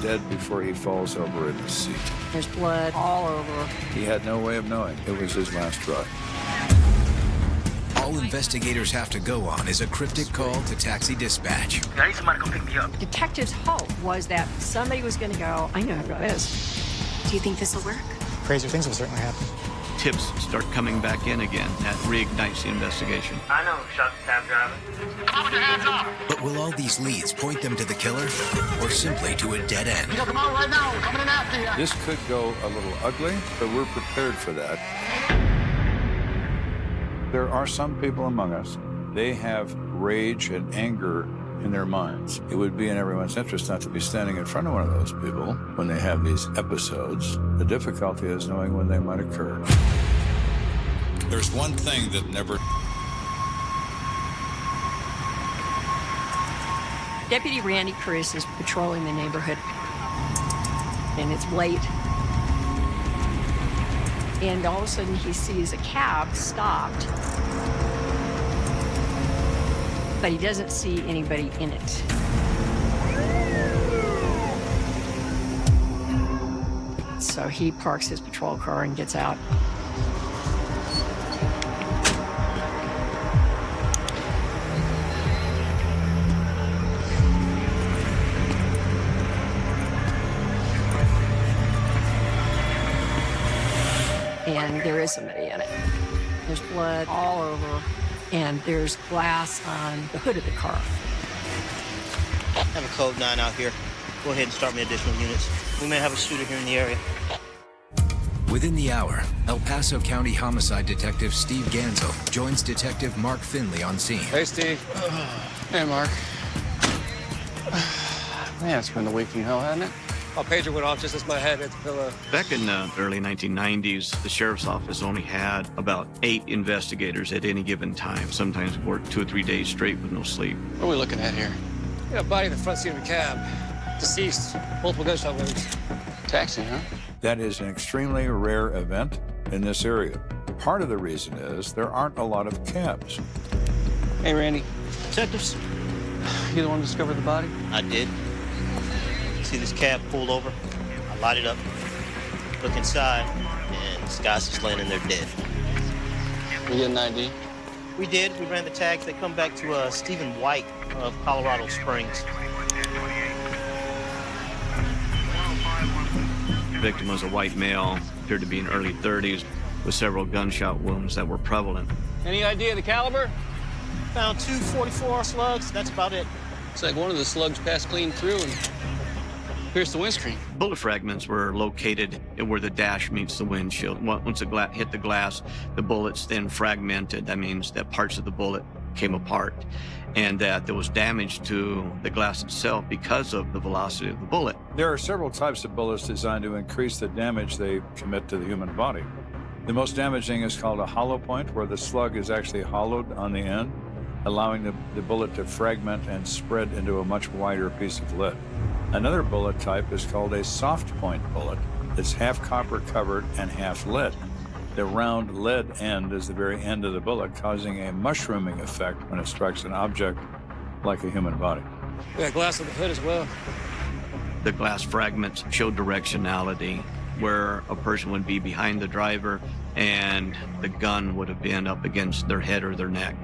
dead before he falls over in his seat. There's blood all over. He had no way of knowing it was his last ride. All investigators have to go on is a cryptic call to taxi dispatch. I need somebody to come pick me up. Detectives' hope was that somebody was going to go, I know who it is. Do you think this will work? Crazier things will certainly happen. Tips start coming back in again. That reignites the investigation. I know who shot the cab driver. Come on with your hands up! But will all these leads point them to the killer, or simply to a dead end? Come on right now. We're coming in after you. This could go a little ugly, but we're prepared for that. There are some people among us, they have rage and anger in their minds. It would be in everyone's interest not to be standing in front of one of those people when they have these episodes. The difficulty is knowing when they might occur. There's one thing that never... Deputy Randy Chris is patrolling the neighborhood, and it's late. And all of a sudden he sees a cab stopped, but he doesn't see anybody in it. So he parks his patrol car and gets out. And there is somebody in it. There's blood all over, and there's glass on the hood of the car. I have a code 9 out here. Go ahead and start me additional units. We may have a shooter here in the area. Within the hour, El Paso County Homicide Detective Steve Gansel joins Detective Mark Finley on scene. Hey, Steve. Hey, Mark. Man, it's been a week from hell, hasn't it? A pager went off just as my head hit the pillow. Back in the early 1990s, the sheriff's office only had about 8 investigators at any given time. Sometimes worked 2 or 3 days straight with no sleep. What are we looking at here? Yeah, body in the front seat of the cab. Deceased. Multiple gunshot wounds. Taxi, huh? That is an extremely rare event in this area. Part of the reason is there aren't a lot of cabs. Hey, Randy. Detectives, You the one who discovered the body? I did. See this cab pulled over? I light it up, look inside, and this guy's just laying in there dead. We get an ID? We did. We ran the tags. They come back to Stephen White of Colorado Springs. The victim was a white male, appeared to be in early 30s, with several gunshot wounds that were prevalent. Any idea of the caliber? Found 2 44 slugs. That's about it. It's like one of the slugs passed clean through and pierced the windscreen. Bullet fragments were located where the dash meets the windshield. Once it hit the glass, the bullets then fragmented. That means that parts of the bullet came apart, and that there was damage to the glass itself because of the velocity of the bullet. There are several types of bullets designed to increase the damage they commit to the human body. The most damaging is called a hollow point, where the slug is actually hollowed on the end, allowing the bullet to fragment and spread into a much wider piece of lead. Another bullet type is called a soft point bullet. It's half copper covered and half lead. The round lead end is the very end of the bullet, causing a mushrooming effect when it strikes an object like a human body. We got glass on the hood as well. The glass fragments show directionality, where a person would be behind the driver and the gun would have been up against their head or their neck.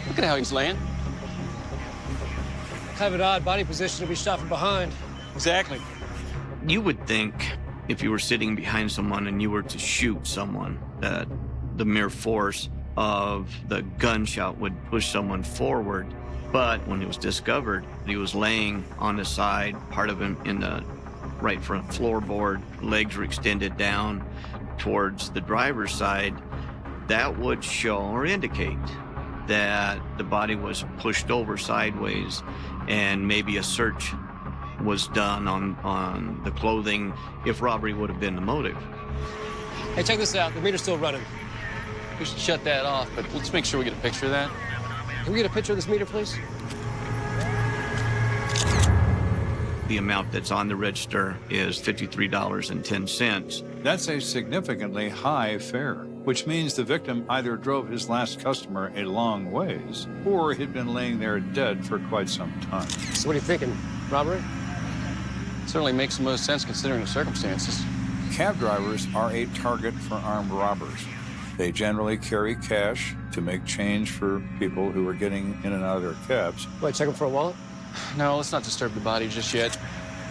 Look at how he's laying. Kind of an odd body position to be shot from behind. Exactly. You would think if you were sitting behind someone and you were to shoot someone, that the mere force of the gunshot would push someone forward. But when it was discovered, he was laying on the side, part of him in the right front floorboard, legs were extended down towards the driver's side. That would show or indicate that the body was pushed over sideways, and maybe a search was done on the clothing if robbery would have been the motive. Hey, check this out. The meter's still running. We should shut that off, but let's make sure we get a picture of that. Can we get a picture of this meter, please? The amount that's on the register is $53.10. That's a significantly high fare, which means the victim either drove his last customer a long ways, or he'd been laying there dead for quite some time. So what are you thinking? Robbery? Certainly makes the most sense considering the circumstances. Cab drivers are a target for armed robbers. They generally carry cash to make change for people who are getting in and out of their cabs. Wait, check him for a wallet? No, let's not disturb the body just yet.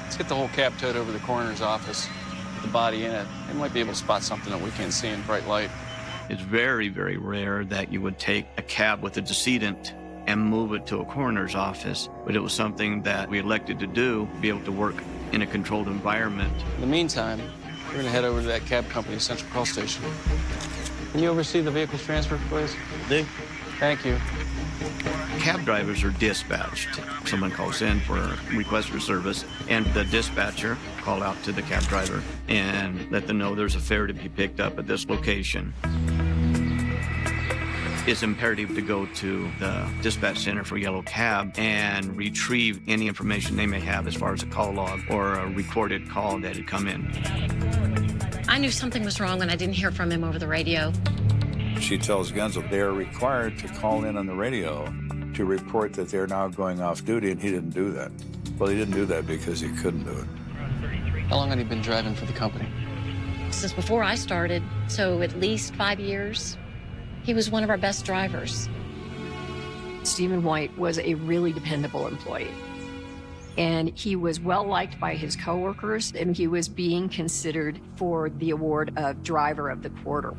Let's get the whole cab towed over to the coroner's office. With the body in it, they might be able to spot something that we can't see in bright light. It's very, very rare that you would take a cab with a decedent and move it to a coroner's office, but it was something that we elected to do, be able to work in a controlled environment. In the meantime, we're going to head over to that cab company's central call station. Can you oversee the vehicle's transfer, please? Do. Thank you. Cab drivers are dispatched. Someone calls in for a request for service, and the dispatcher call out to the cab driver and let them know there's a fare to be picked up at this location. It's imperative to go to the dispatch center for Yellow Cab and retrieve any information they may have as far as a call log or a recorded call that had come in. I knew something was wrong when I didn't hear from him over the radio. She tells Genzel they are required to call in on the radio to report that they're now going off duty, and he didn't do that. Well, he didn't do that because he couldn't do it. How long had he been driving for the company? Since before I started, so at least 5 years. He was one of our best drivers. Stephen White was a really dependable employee. And he was well-liked by his coworkers, and he was being considered for the award of Driver of the Quarter.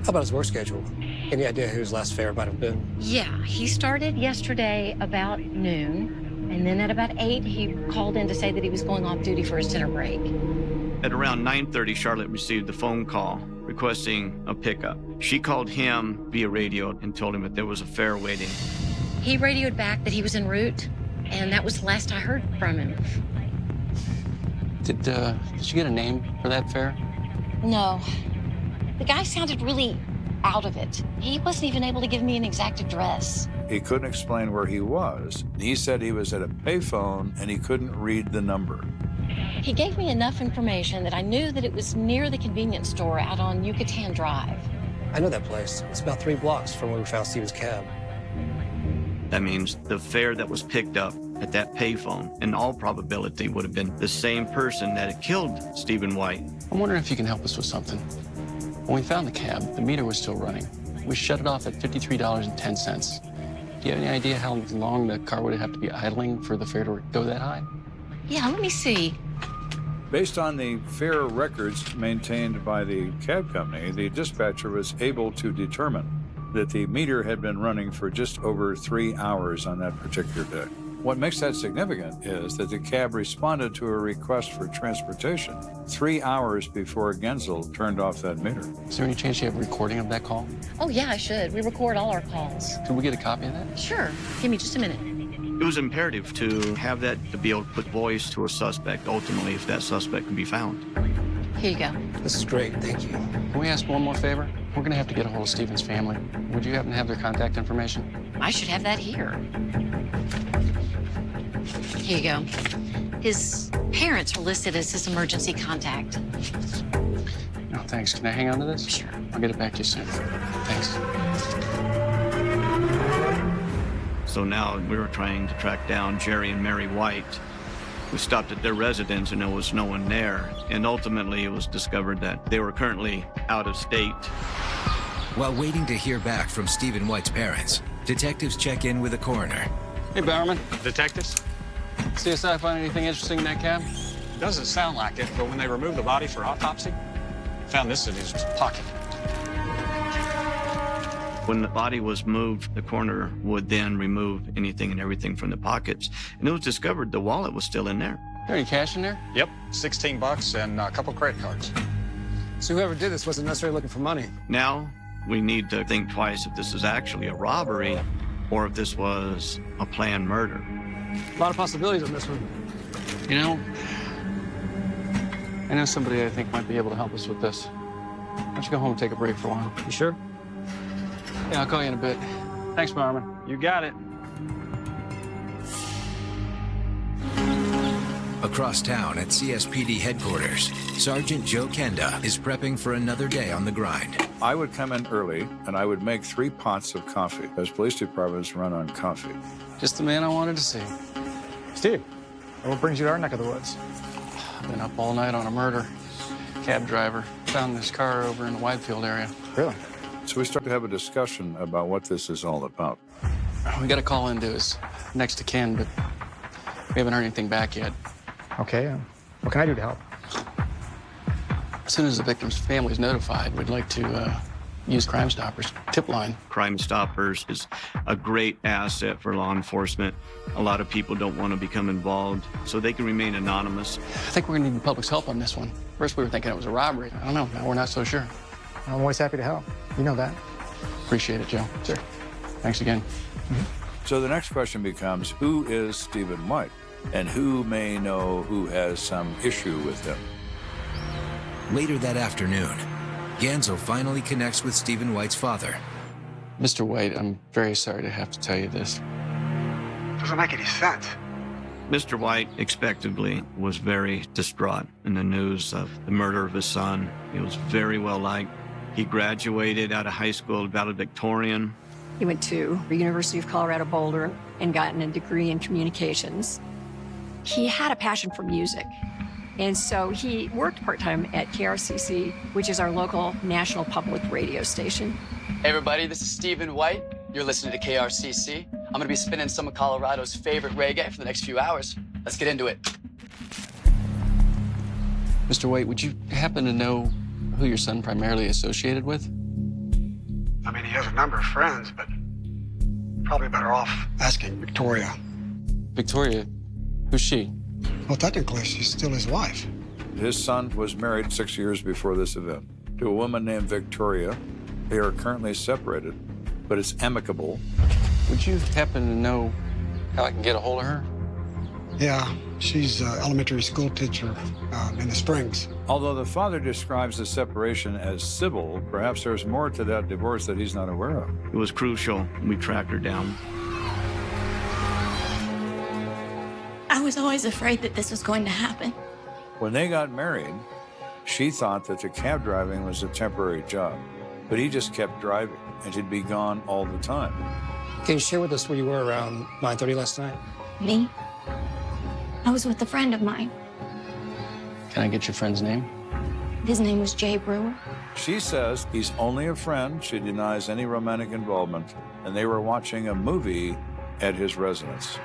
How about his work schedule? Any idea whose last fare might have been? Yeah, he started yesterday about noon, and then at about 8, he called in to say that he was going off duty for his dinner break. At around 9:30, Charlotte received a phone call requesting a pickup. She called him via radio and told him that there was a fare waiting. He radioed back that he was en route, and that was the last I heard from him. Did you get a name for that fare? No. The guy sounded really out of it. He wasn't even able to give me an exact address. He couldn't explain where he was. He said he was at a payphone and he couldn't read the number. He gave me enough information that I knew that it was near the convenience store out on Yucatan Drive. I know that place. It's about 3 blocks from where we found Stephen's cab. That means the fare that was picked up at that payphone, in all probability, would have been the same person that had killed Stephen White. I'm wondering if you can help us with something. When we found the cab, the meter was still running. We shut it off at $53.10. Do you have any idea how long the car would have to be idling for the fare to go that high? Yeah, let me see. Based on the fare records maintained by the cab company, the dispatcher was able to determine that the meter had been running for just over 3 hours on that particular day. What makes that significant is that the cab responded to a request for transportation 3 hours before Genzel turned off that meter. Is there any chance you have a recording of that call? Oh, yeah, I should. We record all our calls. Could we get a copy of that? Sure. Give me just a minute. It was imperative to have that to be able to put voice to a suspect, ultimately, if that suspect can be found. Here you go. This is great, thank you. Can we ask one more favor? We're going to have to get a hold of Stephen's family. Would you happen to have their contact information? I should have that here. Here you go. His parents are listed as his emergency contact. No, thanks. Can I hang on to this? Sure. I'll get it back to you soon. Thanks. So now we were trying to track down Jerry and Mary White. We stopped at their residence and there was no one there. And ultimately it was discovered that they were currently out of state. While waiting to hear back from Stephen White's parents, detectives check in with the coroner. Hey, Bowerman. Detectives? CSI find anything interesting in that cab? Doesn't sound like it, but when they removed the body for autopsy, found this in his pocket. When the body was moved, the coroner would then remove anything and everything from the pockets. And it was discovered the wallet was still in there. Is there any cash in there? Yep, $16 and a couple credit cards. So whoever did this wasn't necessarily looking for money. Now we need to think twice if this is actually a robbery or if this was a planned murder. A lot of possibilities on this one. You know, I know somebody I think might be able to help us with this. Why don't you go home and take a break for a while? You sure? Yeah, I'll call you in a bit. Thanks, Bowerman. You got it. Across town at CSPD headquarters, Sergeant Joe Kenda is prepping for another day on the grind. I would come in early and I would make 3 pots of coffee, because police departments run on coffee. Just the man I wanted to see. Steve, what brings you to our neck of the woods? Been up all night on a murder. Cab driver found this car over in the Widefield area. Really? So we start to have a discussion about what this is all about. We got a call into his next to kin, but we haven't heard anything back yet. Okay, what can I do to help? As soon as the victim's family is notified, we'd like to use Crime Stoppers tip line. Crime Stoppers is a great asset for law enforcement. A lot of people don't want to become involved, so they can remain anonymous. I think we're gonna need the public's help on this one. First, we were thinking it was a robbery. I don't know, now we're not so sure. I'm always happy to help. You know that. Appreciate it, Joe. Sure. Thanks again. So the next question becomes, who is Stephen White? And who may know who has some issue with him? Later that afternoon, Ganzel finally connects with Stephen White's father. Mr. White, I'm very sorry to have to tell you this. Doesn't make any sense. Mr. White, expectedly, was very distraught in the news of the murder of his son. He was very well liked. He graduated out of high school valedictorian. He went to the University of Colorado Boulder and gotten a degree in communications. He had a passion for music. And so he worked part-time at KRCC, which is our local national public radio station. Hey everybody, this is Stephen White. You're listening to KRCC. I'm gonna be spinning some of Colorado's favorite reggae for the next few hours. Let's get into it. Mr. White, would you happen to know who your son primarily associated with? I mean, he has a number of friends, but probably better off asking Victoria. Victoria? Who's she? Well, technically, she's still his wife. His son was married 6 years before this event to a woman named Victoria. They are currently separated, but it's amicable. Would you happen to know how I can get a hold of her? Yeah, she's an elementary school teacher in the Springs. Although the father describes the separation as civil, perhaps there's more to that divorce that he's not aware of. It was crucial. We tracked her down. I was always afraid that this was going to happen. When they got married, she thought that the cab driving was a temporary job, but he just kept driving, and he'd be gone all the time. Can you share with us where you were around 9:30 last night? Me? I was with a friend of mine. Can I get your friend's name? His name was Jay Brewer. She says he's only a friend. She denies any romantic involvement, and they were watching a movie at his residence.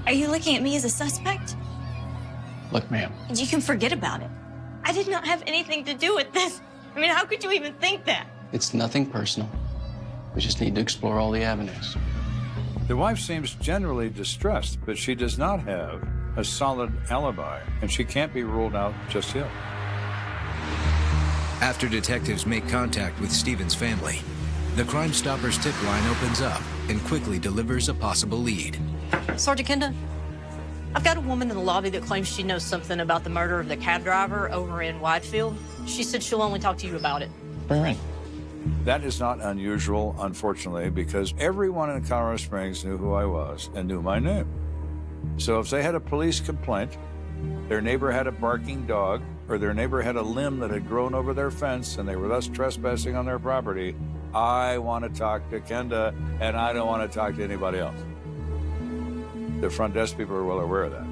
Are you looking at me as a suspect? Look, ma'am. You can forget about it. I did not have anything to do with this. I mean, how could you even think that? It's nothing personal. We just need to explore all the avenues. The wife seems generally distressed, but she does not have a solid alibi, and she can't be ruled out just yet. After detectives make contact with Stephen's family, the Crime Stoppers tip line opens up and quickly delivers a possible lead. Sergeant Kenda, I've got a woman in the lobby that claims she knows something about the murder of the cab driver over in Widefield. She said she'll only talk to you about it. Bring her in. That is not unusual, unfortunately, because everyone in Colorado Springs knew who I was and knew my name. So if they had a police complaint, their neighbor had a barking dog, or their neighbor had a limb that had grown over their fence and they were thus trespassing on their property, I want to talk to Kenda and I don't want to talk to anybody else. The front desk people are well aware of that.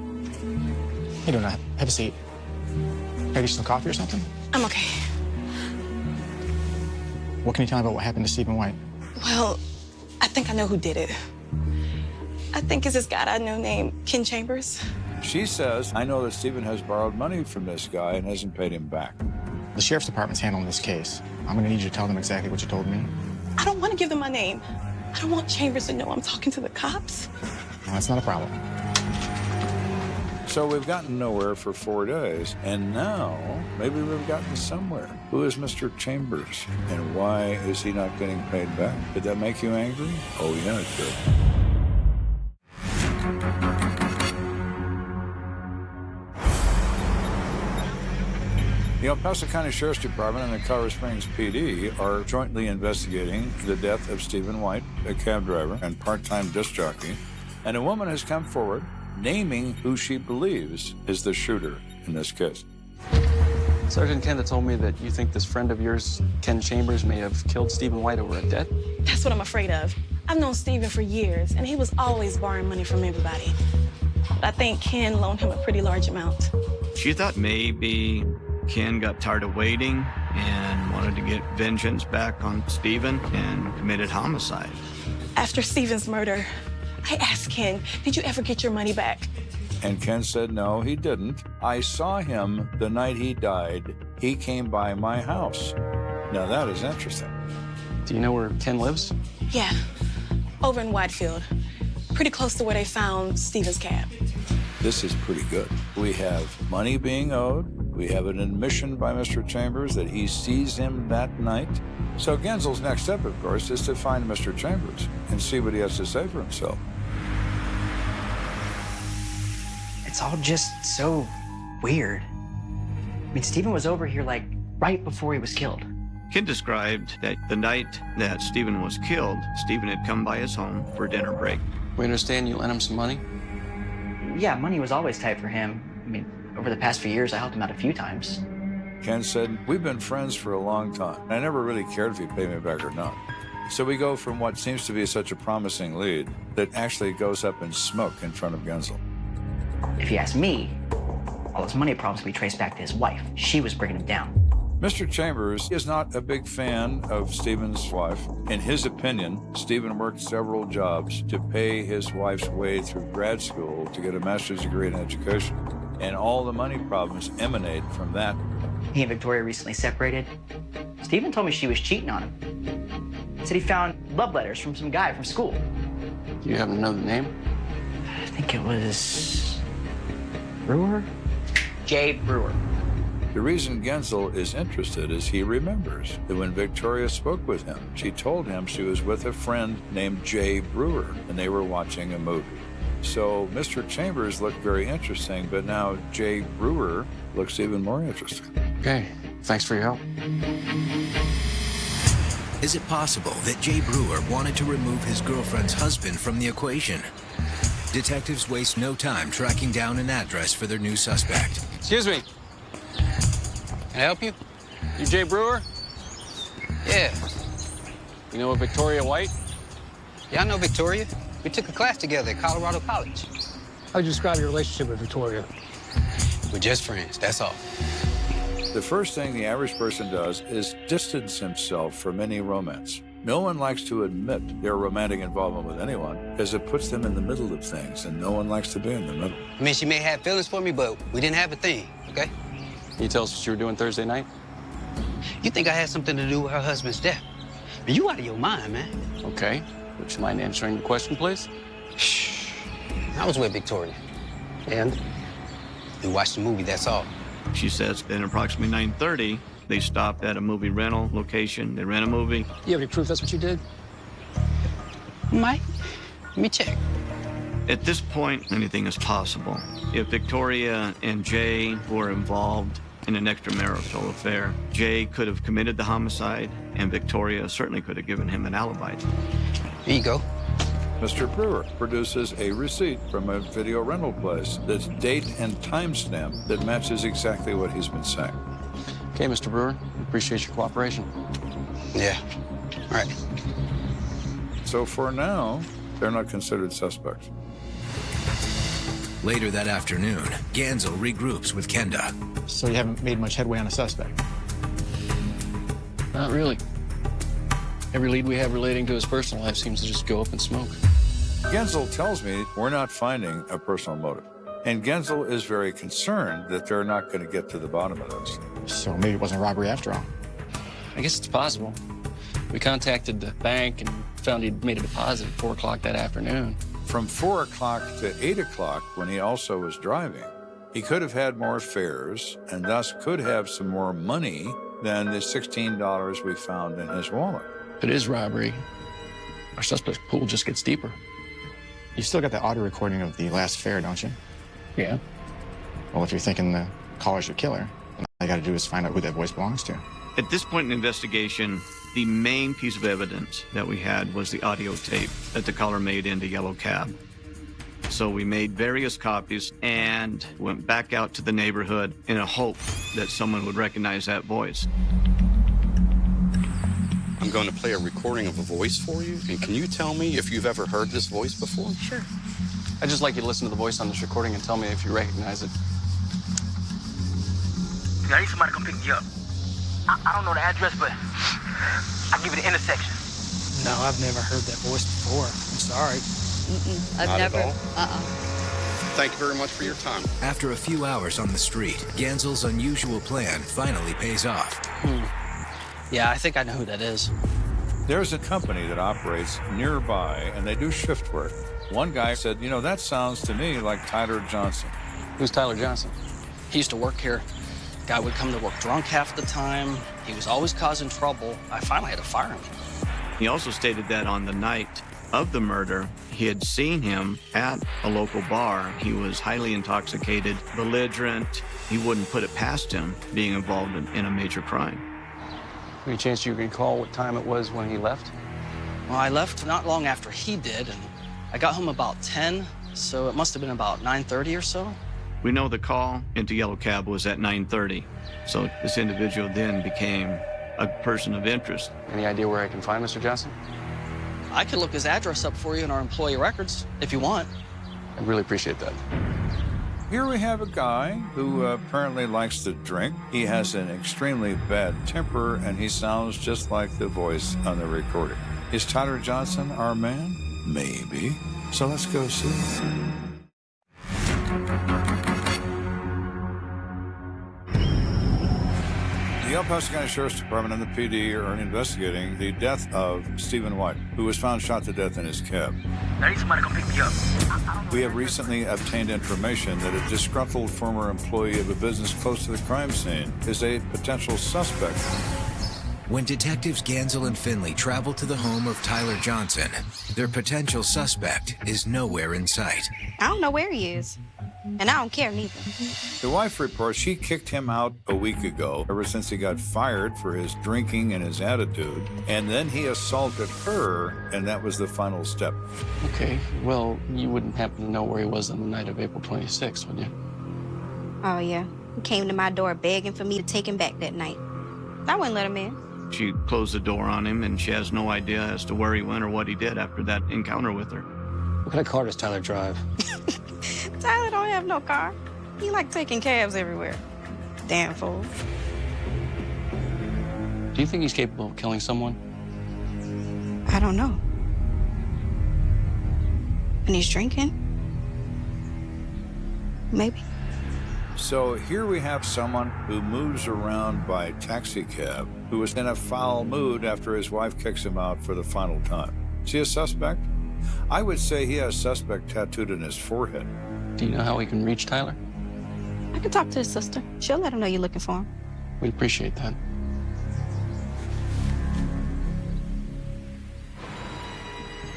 You don't have a seat. Can I get you some coffee or something? I'm okay. What can you tell me about what happened to Stephen White? Well, I think I know who did it. I think it's this guy I know named Ken Chambers. She says, I know that Stephen has borrowed money from this guy and hasn't paid him back. The sheriff's department's handling this case. I'm gonna need you to tell them exactly what you told me. I don't want to give them my name. I don't want Chambers to know I'm talking to the cops. No, that's not a problem. So we've gotten nowhere for 4 days, and now maybe we've gotten somewhere. Who is Mr. Chambers, and why is he not getting paid back? Did that make you angry? Oh, yeah, it did. The El Paso County Sheriff's Department and the Colorado Springs PD are jointly investigating the death of Stephen White, a cab driver and part-time disc jockey, and a woman has come forward naming who she believes is the shooter in this case. Sergeant Kenda told me that you think this friend of yours, Ken Chambers, may have killed Stephen White over a debt? That's what I'm afraid of. I've known Stephen for years, and he was always borrowing money from everybody. But I think Ken loaned him a pretty large amount. She thought maybe Ken got tired of waiting and wanted to get vengeance back on Stephen and committed homicide. After Stephen's murder, I asked Ken, did you ever get your money back? And Ken said, no, he didn't. I saw him the night he died. He came by my house. Now that is interesting. Do you know where Ken lives? Yeah, over in Whitefield. Pretty close to where they found Stephen's cab. This is pretty good. We have money being owed. We have an admission by Mr. Chambers that he sees him that night. So Genzel's next step, of course, is to find Mr. Chambers and see what he has to say for himself. It's all just so weird. I mean, Stephen was over here like right before he was killed. Ken described that the night that Stephen was killed, Stephen had come by his home for a dinner break. We understand you lent him some money? Yeah, money was always tight for him. I mean, over the past few years, I helped him out a few times. Ken said, we've been friends for a long time. I never really cared if he paid me back or not. So we go from what seems to be such a promising lead that actually goes up in smoke in front of Genzel. If you ask me, all his money problems can be traced back to his wife. She was bringing him down. Mr. Chambers is not a big fan of Stephen's wife. In his opinion, Stephen worked several jobs to pay his wife's way through grad school to get a master's degree in education. And all the money problems emanate from that. He and Victoria recently separated. Stephen told me she was cheating on him. Said he found love letters from some guy from school. Do you happen to know the name? I think it was Brewer? Jay Brewer. The reason Genzel is interested is he remembers that when Victoria spoke with him, she told him she was with a friend named Jay Brewer, and they were watching a movie. So Mr. Chambers looked very interesting, but now Jay Brewer looks even more interesting. Okay, thanks for your help. Is it possible that Jay Brewer wanted to remove his girlfriend's husband from the equation? Detectives waste no time tracking down an address for their new suspect. Excuse me. Can I help you? You Jay Brewer? Yeah. You know a Victoria White? Yeah, I know Victoria. We took a class together at Colorado College. How would you describe your relationship with Victoria? We're just friends, that's all. The first thing the average person does is distance himself from any romance. No one likes to admit their romantic involvement with anyone because it puts them in the middle of things, and no one likes to be in the middle. I mean, she may have feelings for me, but we didn't have a thing, okay? Can you tell us what you were doing Thursday night? You think I had something to do with her husband's death? But you out of your mind, man. Okay. Would you mind answering the question, please? Shh. I was with Victoria. And we watched the movie, that's all. She says at approximately 9:30, they stopped at a movie rental location. They rent a movie. You have any proof that's what you did? Mike, let me check. At this point, anything is possible. If Victoria and Jay were involved in an extramarital affair, Jay could have committed the homicide, and Victoria certainly could have given him an alibi. Here you go. Mr. Brewer produces a receipt from a video rental place that's date and timestamp that matches exactly what he's been saying. Okay, Mr. Brewer, appreciate your cooperation. Yeah, all right. So for now, they're not considered suspects. Later that afternoon, Genzel regroups with Kenda. So you haven't made much headway on a suspect? Not really. Every lead we have relating to his personal life seems to just go up in smoke. Genzel tells me we're not finding a personal motive. And Genzel is very concerned that they're not going to get to the bottom of this. So maybe it wasn't a robbery after all. I guess it's possible. We contacted the bank and found he'd made a deposit at 4 o'clock that afternoon. From 4 o'clock to 8 o'clock, when he also was driving, he could have had more fares and thus could have some more money than the $16 we found in his wallet. If it is robbery, our suspect pool just gets deeper. You still got the audio recording of the last fare, don't you? Yeah. Well, if you're thinking the caller's your killer, then all you got to do is find out who that voice belongs to. At this point in the investigation, the main piece of evidence that we had was the audio tape that the caller made in the yellow cab. So we made various copies and went back out to the neighborhood in a hope that someone would recognize that voice. I'm going to play a recording of a voice for you, and can you tell me if you've ever heard this voice before? Sure. I'd just like you to listen to the voice on this recording and tell me if you recognize it. I need somebody to come pick me up. I don't know the address, but I'll give you the intersection. No, I've never heard that voice before. I'm sorry. I've Not at never. all? Thank you very much for your time. After a few hours on the street, Gansel's unusual plan finally pays off. Yeah, I think I know who that is. There's a company that operates nearby, and they do shift work. One guy said, you know, that sounds to me like Tyler Johnson. Who's Tyler Johnson? He used to work here. Guy would come to work drunk half the time. He was always causing trouble. I finally had to fire him. He also stated that on the night of the murder, he had seen him at a local bar. He was highly intoxicated, belligerent. He wouldn't put it past him being involved in a major crime. Any chance you recall what time it was when he left? Well, I left not long after he did, and I got home about 10, so it must have been about 9:30 or so. We know the call into Yellow Cab was at 9:30, so this individual then became a person of interest. Any idea where I can find Mr. Johnson? I could look his address up for you in our employee records, if you want. I'd really appreciate that. Here we have a guy who apparently likes to drink. He has an extremely bad temper, and he sounds just like the voice on the recording. Is Tyler Johnson our man? Maybe. So let's go see. The El Paso County Sheriff's Department and the PD are investigating the death of Stephen White, who was found shot to death in his cab. I need somebody to come pick me up. We have recently obtained information that a disgruntled former employee of a business close to the crime scene is a potential suspect. When detectives Gansel and Finley travel to the home of Tyler Johnson, their potential suspect is nowhere in sight. I don't know where he is, and I don't care neither. The wife reports she kicked him out a week ago, ever since he got fired for his drinking and his attitude, and then he assaulted her, and that was the final step. Okay, well, you wouldn't happen to know where he was on the night of April 26th, would you? Oh, yeah. He came to my door begging for me to take him back that night. I wouldn't let him in. She closed the door on him, and she has no idea as to where he went or what he did after that encounter with her. What kind of car does Tyler drive? Tyler don't have no car. He like taking cabs everywhere. Damn fool. Do you think he's capable of killing someone? I don't know. And he's drinking? Maybe. So here we have someone who moves around by taxi cab, who is in a foul mood after his wife kicks him out for the final time. Is he a suspect? I would say he has suspect tattooed in his forehead. Do you know how we can reach Tyler? I can talk to his sister. She'll let him know you're looking for him. We'd appreciate that.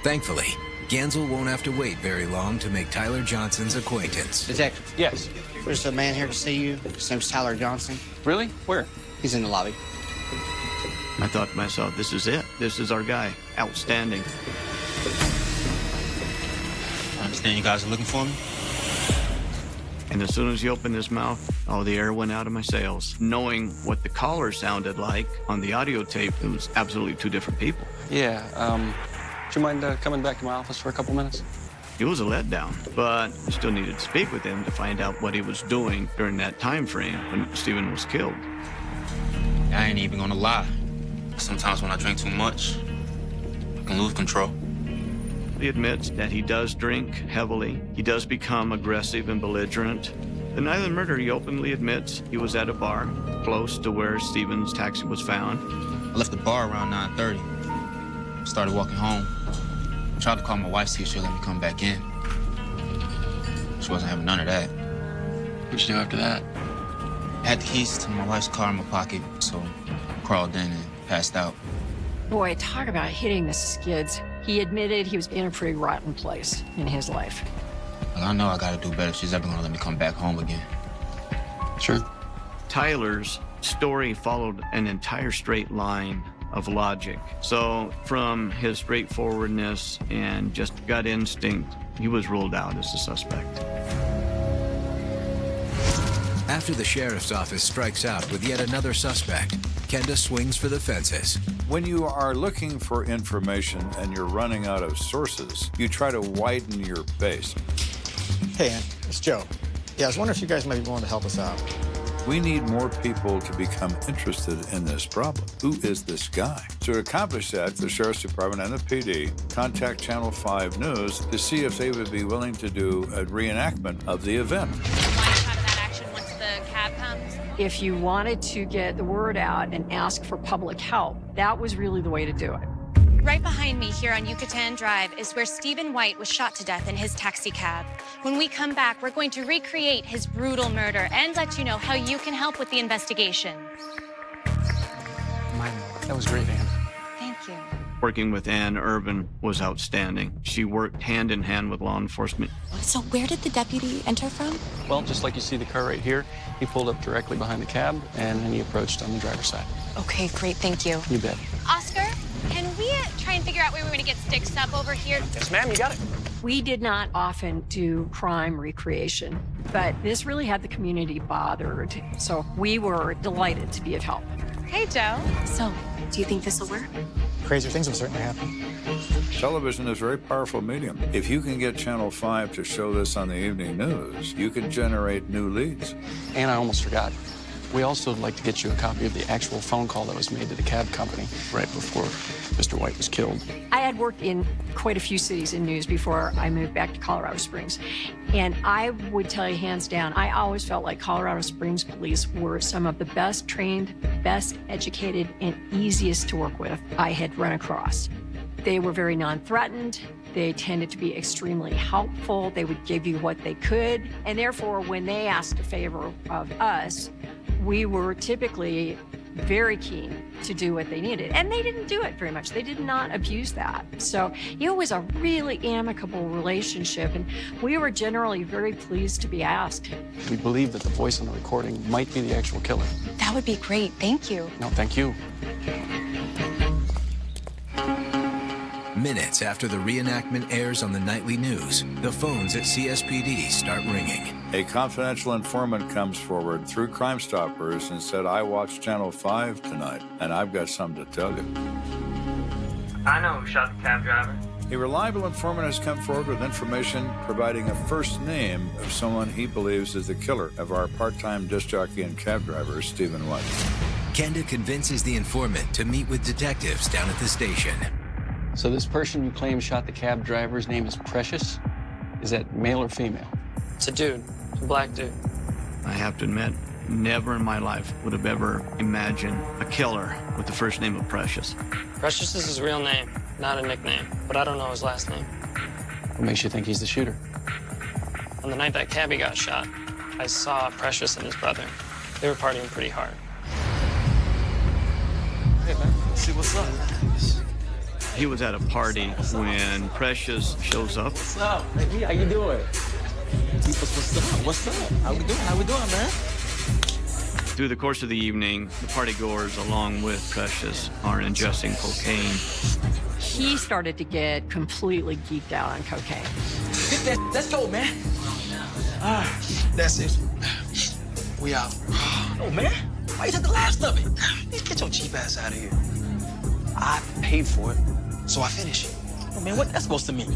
Thankfully, Gansel won't have to wait very long to make Tyler Johnson's acquaintance. Detective. Yes. There's a man here to see you. His name's Tyler Johnson. Really? Where? He's in the lobby. I thought to myself, this is it. This is our guy. Outstanding. I understand you guys are looking for me. And as soon as he opened his mouth, all the air went out of my sails. Knowing what the caller sounded like on the audio tape, it was absolutely two different people. Yeah, would you mind coming back to my office for a couple minutes? It was a letdown, but I still needed to speak with him to find out what he was doing during that time frame when Stephen was killed. I ain't even gonna lie. Sometimes when I drink too much, I can lose control. He admits that he does drink heavily. He does become aggressive and belligerent. The night of the murder, he openly admits he was at a bar close to where Stephen's taxi was found. I left the bar around 9:30. Started walking home. I tried to call my wife, see if she'll let me come back in. She wasn't having none of that. What'd you do after that? I had the keys to my wife's car in my pocket, so I crawled in and passed out. Boy, talk about hitting the skids. He admitted he was in a pretty rotten place in his life. Well, I know I gotta do better if she's ever gonna let me come back home again. Sure. Tyler's story followed an entire straight line of logic. So from his straightforwardness and just gut instinct, he was ruled out as a suspect. After the sheriff's office strikes out with yet another suspect, Kenda swings for the fences. When you are looking for information and you're running out of sources, you try to widen your base. Hey, Ann, it's Joe. Yeah, I was wondering if you guys might be willing to help us out. We need more people to become interested in this problem. Who is this guy? So to accomplish that, the Sheriff's Department and the PD contact Channel 5 News to see if they would be willing to do a reenactment of the event. If you wanted to get the word out and ask for public help, that was really the way to do it. Right behind me here on Yucatan Drive is where Stephen White was shot to death in his taxi cab. When we come back, we're going to recreate his brutal murder and let you know how you can help with the investigation. That was great, Ann. Thank you. Working with Ann Urban was outstanding. She worked hand in hand with law enforcement. So where did the deputy enter from? Well, just like you see the car right here, he pulled up directly behind the cab, and then he approached on the driver's side. Okay, great, thank you. You bet. Oscar, can we try and figure out where we're going to get stitched up over here? Yes, ma'am, you got it. We did not often do crime recreation, but this really had the community bothered. So we were delighted to be of help. Hey, Joe. So, do you think this will work? Crazier things will certainly happen. Television is a very powerful medium. If you can get Channel 5 to show this on the evening news, you can generate new leads. And I almost forgot. We also would like to get you a copy of the actual phone call that was made to the cab company right before Mr. White was killed. I had worked in quite a few cities in news before I moved back to Colorado Springs. And I would tell you hands down, I always felt like Colorado Springs police were some of the best trained, best educated, and easiest to work with I had run across. They were very non-threatened. They tended to be extremely helpful. They would give you what they could. And therefore, when they asked a favor of us, we were typically very keen to do what they needed. And they didn't do it very much. They did not abuse that. So it was a really amicable relationship. And we were generally very pleased to be asked. We believe that the voice on the recording might be the actual killer. That would be great, thank you. No, thank you. Minutes after the reenactment airs on the nightly news, the phones at CSPD start ringing. A confidential informant comes forward through Crime Stoppers and said, I watched Channel 5 tonight, and I've got something to tell you. I know who shot the cab driver. A reliable informant has come forward with information providing a first name of someone he believes is the killer of our part-time disc jockey and cab driver, Stephen White. Kenda convinces the informant to meet with detectives down at the station. So this person you claim shot the cab driver's name is Precious? Is that male or female? It's a dude. It's a black dude. I have to admit, never in my life would have ever imagined a killer with the first name of Precious. Precious is his real name, not a nickname, but I don't know his last name. What makes you think he's the shooter? On the night that cabbie got shot, I saw Precious and his brother. They were partying pretty hard. Hey, man, let's see what's up. He was at a party when Precious shows up. What's up? Hey, how you doing? What's up? What's up? How we doing? How we doing, man? Through the course of the evening, the partygoers, along with Precious, are ingesting cocaine. He started to get completely geeked out on cocaine. Hit that. Let's go, man. That's it. We out. Oh, man. Why you took the last of it? Get your cheap ass out of here. I paid for it, so I finish it. Oh, man, what that's supposed to mean?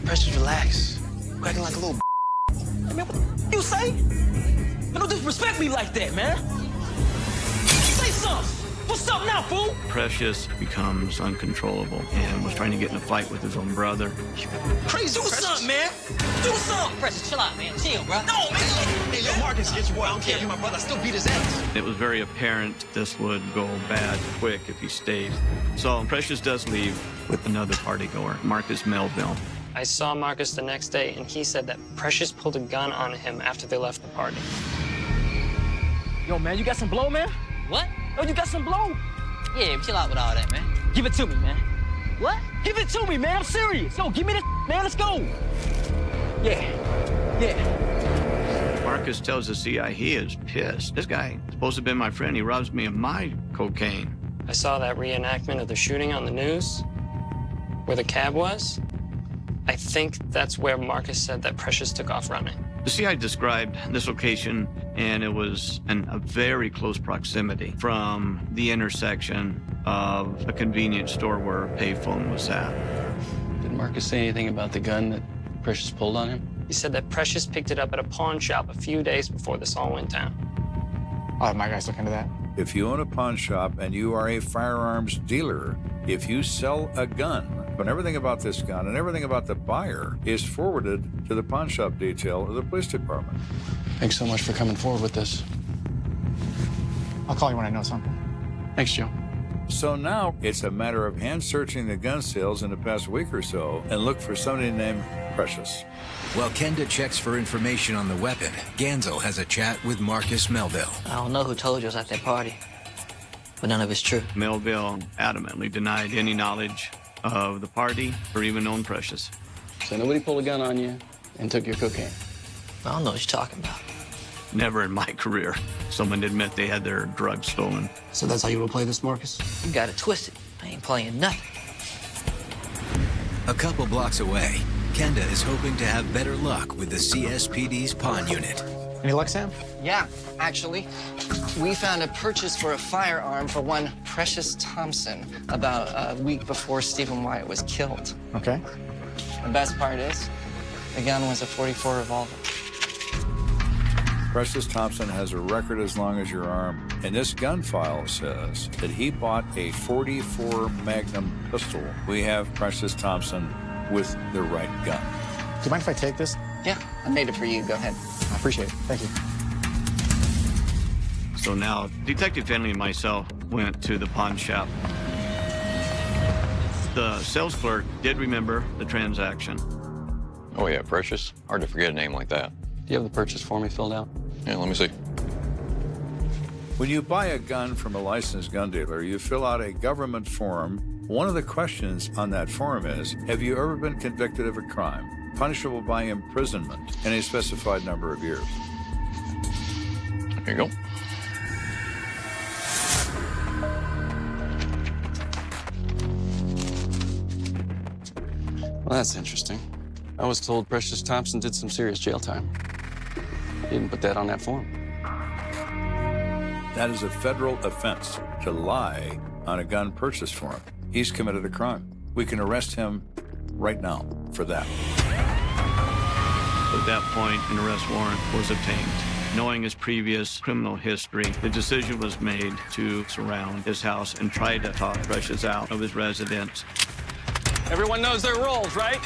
Precious, relax. You acting like a little Hey, man, what you say? Man, don't disrespect me like that, man. Say something. What's up now, fool? Precious becomes uncontrollable and was trying to get in a fight with his own brother. Crazy. Do something, man. Do something. Precious, chill out, man. Chill, bro. No, man. Hey, yo, Marcus, get your boy. I don't care if you're my brother. I still beat his ass. It was very apparent this would go bad quick if he stayed. So Precious does leave with another partygoer, Marcus Melville. I saw Marcus the next day, and he said that Precious pulled a gun on him after they left the party. Yo, man, you got some blow, man? What? Yo, you got some blow? Yeah, chill out with all that, man. Give it to me, man. What? Give it to me, man. I'm serious. Yo, give me this, man. Let's go. Yeah. Marcus tells the CI he is pissed. This guy is supposed to have been my friend. He robs me of my cocaine. I saw that reenactment of the shooting on the news, where the cab was. I think that's where Marcus said that Precious took off running. The CI described this location, and it was in a very close proximity from the intersection of a convenience store where a payphone was at. Did Marcus say anything about the gun that Precious pulled on him? He said that Precious picked it up at a pawn shop a few days before this all went down. I'll have my guys look into that. If you own a pawn shop and you are a firearms dealer, if you sell a gun, but everything about this gun and everything about the buyer is forwarded to the pawn shop detail of the police department. Thanks so much for coming forward with this. I'll call you when I know something. Thanks, Joe. So now it's a matter of hand searching the gun sales in the past week or so and look for somebody named Precious. While Kenda checks for information on the weapon, Gansel has a chat with Marcus Melville. I don't know who told you I was at that party, but none of it's true. Melville adamantly denied any knowledge of the party or even known Precious. So nobody pulled a gun on you and took your cocaine? I don't know what you're talking about. Never in my career someone admit they had their drugs stolen. So that's how you will play this, Marcus? You got it twisted. I ain't playing nothing. A couple blocks away, Kenda is hoping to have better luck with the CSPD's pawn unit. Any luck, Sam? Yeah, actually. We found a purchase for a firearm for one Precious Thompson about a week before Stephen White was killed. Okay. The best part is, the gun was a .44 revolver. Precious Thompson has a record as long as your arm, and this gun file says that he bought a .44 Magnum pistol. We have Precious Thompson with the right gun. Do you mind if I take this? Yeah, I made it for you. Go ahead. I appreciate it. Thank you. So now Detective Finley and myself went to the pawn shop. The sales clerk did remember the transaction. Oh, yeah, Precious. Hard to forget a name like that. Do you have the purchase form he filled out? Yeah, let me see. When you buy a gun from a licensed gun dealer, you fill out a government form. One of the questions on that form is, have you ever been convicted of a crime, punishable by imprisonment in a specified number of years? Here you go. Well, that's interesting. I was told Precious Thompson did some serious jail time. He didn't put that on that form. That is a federal offense to lie on a gun purchase form. He's committed a crime. We can arrest him right now for that. At that point, an arrest warrant was obtained. Knowing his previous criminal history, the decision was made to surround his house and try to talk Precious out of his residence. Everyone knows their roles, right?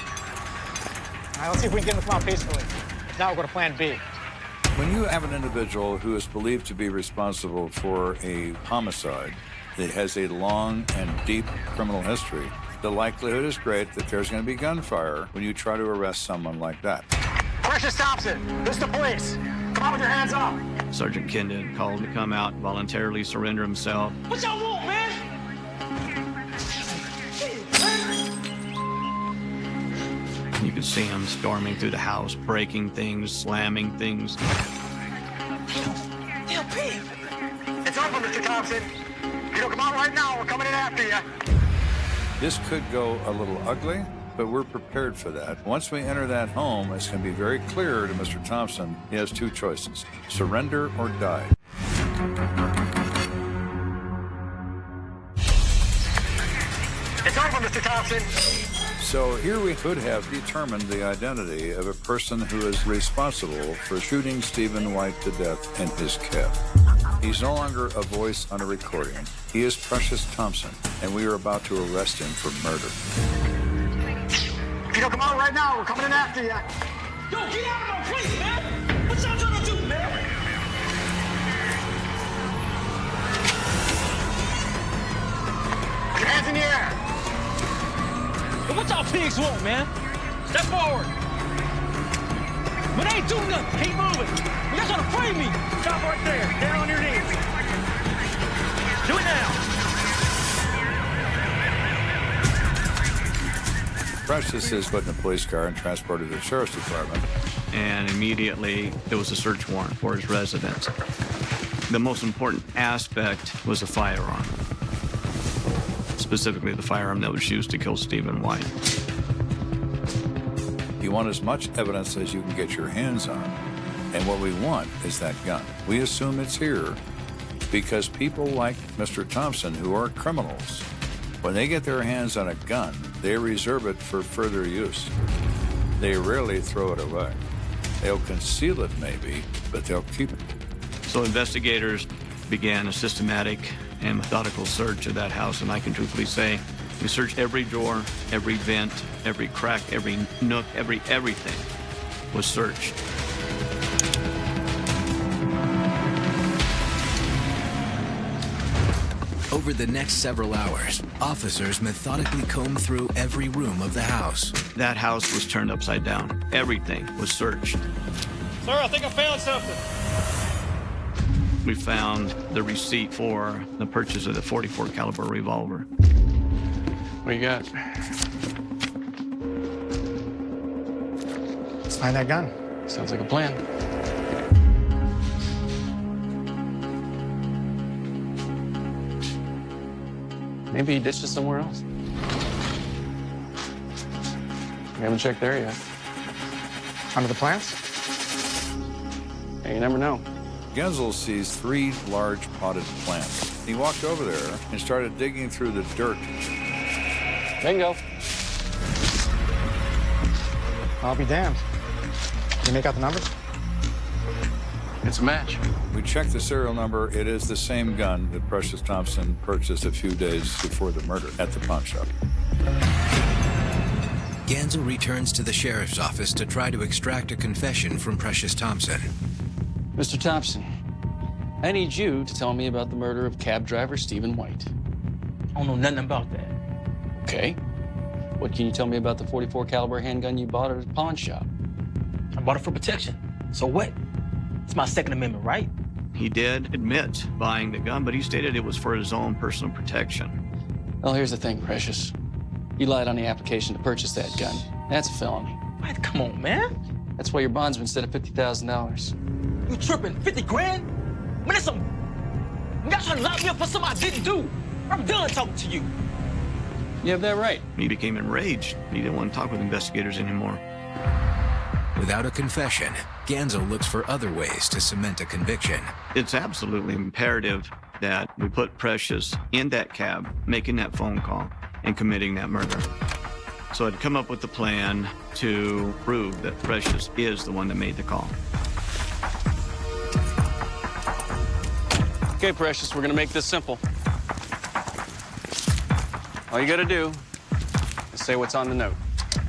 All right, let's see if we can get them to come out peacefully. Now we'll go to plan B. When you have an individual who is believed to be responsible for a homicide that has a long and deep criminal history, the likelihood is great that there's going to be gunfire when you try to arrest someone like that. Precious Thompson, this is the police. Come out with your hands up. Sergeant Kenda called to come out and voluntarily surrender himself. What y'all want, man? You could see him storming through the house, breaking things, slamming things. It's over, Mr. Thompson. If you don't come out right now, we're coming in after you. This could go a little ugly, but we're prepared for that. Once we enter that home, it's going to be very clear to Mr. Thompson he has two choices: surrender or die. It's over, Mr. Thompson. So here we could have determined the identity of a person who is responsible for shooting Stephen White to death in his cab. He's no longer a voice on a recording. He is Precious Thompson, and we are about to arrest him for murder. If you don't come out right now, we're coming in after you. Yo, get out of my place, man! What y'all trying to do, man? Your hands in the air! What y'all pigs want, man? Step forward! But they ain't doing nothing. Keep moving. Y'all trying to frame me. Stop right there. Down on your knees. Do it now. Precious is put in a police car and transported to the sheriff's department. And immediately there was a search warrant for his residence. The most important aspect was a firearm, specifically the firearm that was used to kill Stephen White. You want as much evidence as you can get your hands on. And what we want is that gun. We assume it's here because people like Mr. Thompson, who are criminals, when they get their hands on a gun, they reserve it for further use. They rarely throw it away. They'll conceal it maybe, but they'll keep it. So investigators began a systematic and methodical search of that house, and I can truthfully say we searched every drawer, every vent, every crack, every nook, everything was searched. Over the next several hours, officers methodically combed through every room of the house. That house was turned upside down. Everything was searched. Sir, I think I found something. We found the receipt for the purchase of the .44 caliber revolver. What you got? Let's find that gun. Sounds like a plan. Maybe he ditched it somewhere else. We haven't checked there yet. Under the plants? Hey, you never know. Genzel sees 3 large potted plants. He walked over there and started digging through the dirt. Bingo. I'll be damned. You make out the numbers? It's a match. We checked the serial number. It is the same gun that Precious Thompson purchased a few days before the murder at the pawn shop. Genzel returns to the sheriff's office to try to extract a confession from Precious Thompson. Mr. Thompson, I need you to tell me about the murder of cab driver Stephen White. I don't know nothing about that. Okay. What can you tell me about the .44 caliber handgun you bought at a pawn shop? I bought it for protection. So what? It's my Second Amendment right. He did admit buying the gun, but he stated it was for his own personal protection. Well, here's the thing, Precious. You lied on the application to purchase that gun. That's a felony. What? Come on, man. That's why your bond's been set at $50,000. You tripping? 50 grand? Man, that's some... You guys trying to lock me up for something I didn't do. I'm done talking to you. You have that right. He became enraged. He didn't want to talk with investigators anymore. Without a confession, Genzel looks for other ways to cement a conviction. It's absolutely imperative that we put Precious in that cab, making that phone call, and committing that murder. So I'd come up with a plan to prove that Precious is the one that made the call. Okay, Precious, we're gonna make this simple. All you gotta do is say what's on the note.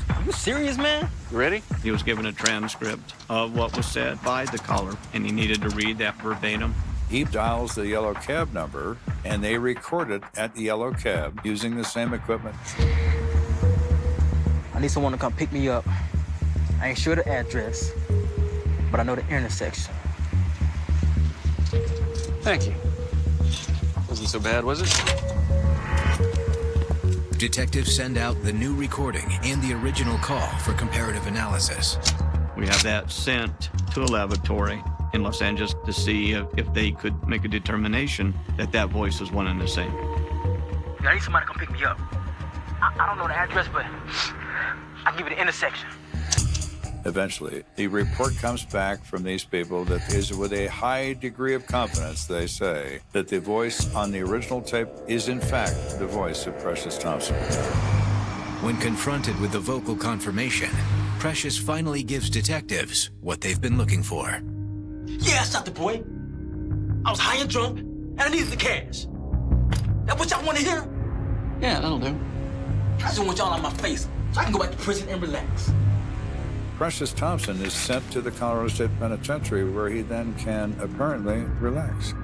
Are you serious, man? You ready? He was given a transcript of what was said by the caller, and he needed to read that verbatim. He dials the yellow cab number, and they record it at the yellow cab using the same equipment. I need someone to come pick me up. I ain't sure the address, but I know the intersection. Thank you. Wasn't so bad, was it? Detectives send out the new recording and the original call for comparative analysis. We have that sent to a laboratory in Los Angeles to see if they could make a determination that that voice is one and the same. I need somebody to come pick me up. I don't know the address, but I'll give you the intersection. Eventually, the report comes back from these people that is with a high degree of confidence, they say, that the voice on the original tape is in fact the voice of Precious Thompson. When confronted with the vocal confirmation, Precious finally gives detectives what they've been looking for. Yeah, I shot the boy. I was high and drunk, and I needed the cash. That what y'all want to hear? Yeah, that'll do. I just want y'all on my face so I can go back to prison and relax. Precious Thompson is sent to the Colorado State Penitentiary, where he then can apparently relax.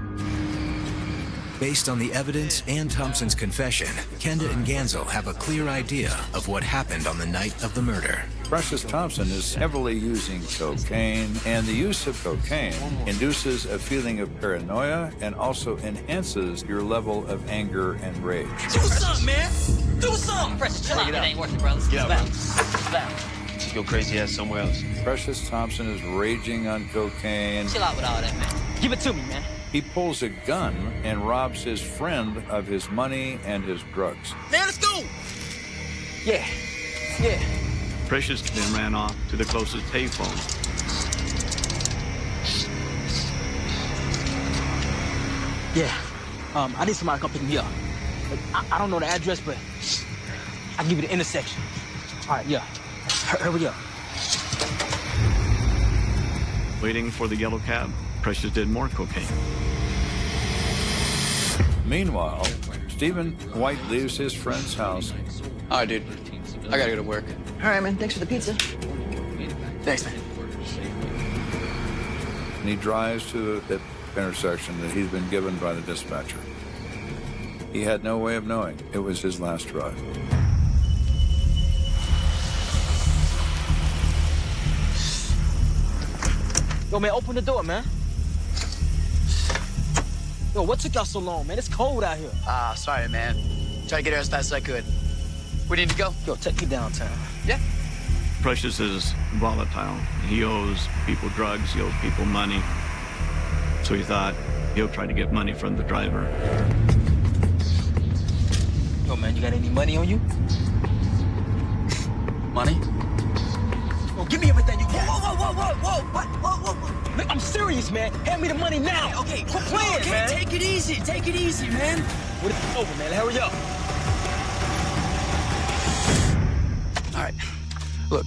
Based on the evidence and Thompson's confession, Kenda and Genzel have a clear idea of what happened on the night of the murder. Precious Thompson is heavily using cocaine, and the use of cocaine induces a feeling of paranoia and also enhances your level of anger and rage. Do something, man! Do something! Precious, chill out. It ain't worth it, brothers. Get out, Bounce. Go crazy ass somewhere else. Precious Thompson is raging on cocaine. Chill out with all that, man. Give it to me, man. He pulls a gun and robs his friend of his money and his drugs. Man, let's go! Yeah. Yeah. Precious then ran off to the closest payphone. Yeah. I need somebody to come pick me up. I don't know the address, but I'll give you the intersection. All right, yeah. Hurry up. Waiting for the yellow cab, Precious did more cocaine. Meanwhile, Stephen White leaves his friend's house. All right, dude. I gotta go to work. All right, man. Thanks for the pizza. Thanks, man. And he drives to the intersection that he's been given by the dispatcher. He had no way of knowing it was his last ride. Yo, man, open the door, man. Yo, what took y'all so long, man? It's cold out here. Sorry, man. Try to get here as fast as I could. We need to go? Yo, take me downtown. Yeah. Precious is volatile. He owes people drugs, he owes people money. So he thought he'll try to get money from the driver. Yo, man, you got any money on you? Money? Yo, give me everything you got. Whoa. What? Man, I'm serious, man. Hand me the money now. Okay. Quit playing, man. Take it easy, man. What is it over, man? Hurry up. All right. Look.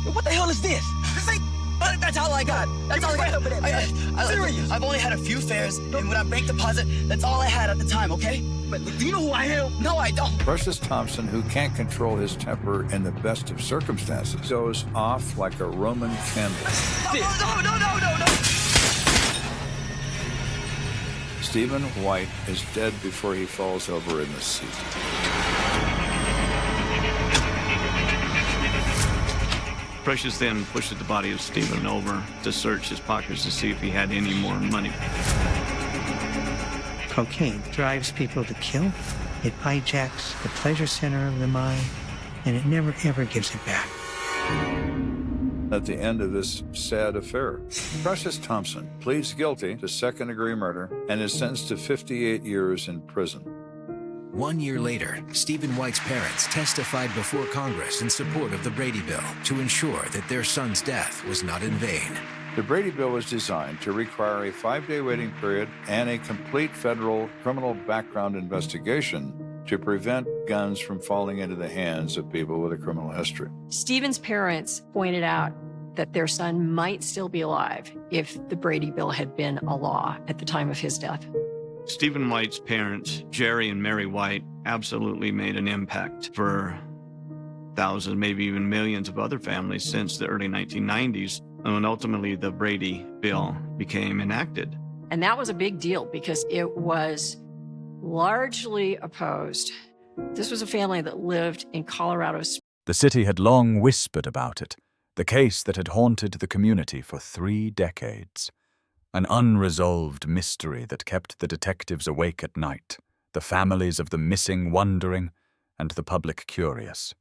Yo, what the hell is this? This ain't... That's all I got. That's all I got. Over there, man. Serious? I've only had a few fares, and when I bank deposit, that's all I had at the time, okay? But do you know who I am? No, I don't. Precious Thompson, who can't control his temper in the best of circumstances, goes off like a Roman candle. No. Stephen White is dead before he falls over in the seat. Precious then pushes the body of Stephen over to search his pockets to see if he had any more money. Cocaine drives people to kill. It hijacks the pleasure center of the mind, and it never, ever gives it back. At the end of this sad affair, Precious Thompson pleads guilty to second-degree murder and is sentenced to 58 years in prison. 1 year later, Stephen White's parents testified before Congress in support of the Brady Bill to ensure that their son's death was not in vain. The Brady Bill was designed to require a 5-day waiting period and a complete federal criminal background investigation to prevent guns from falling into the hands of people with a criminal history. Stephen's parents pointed out that their son might still be alive if the Brady Bill had been a law at the time of his death. Stephen White's parents, Jerry and Mary White, absolutely made an impact for thousands, maybe even millions of other families since the early 1990s, when ultimately the Brady Bill became enacted. And that was a big deal because it was largely opposed. This was a family that lived in Colorado Springs. The city had long whispered about it, the case that had haunted the community for 3 decades. An unresolved mystery that kept the detectives awake at night, the families of the missing wondering, and the public curious.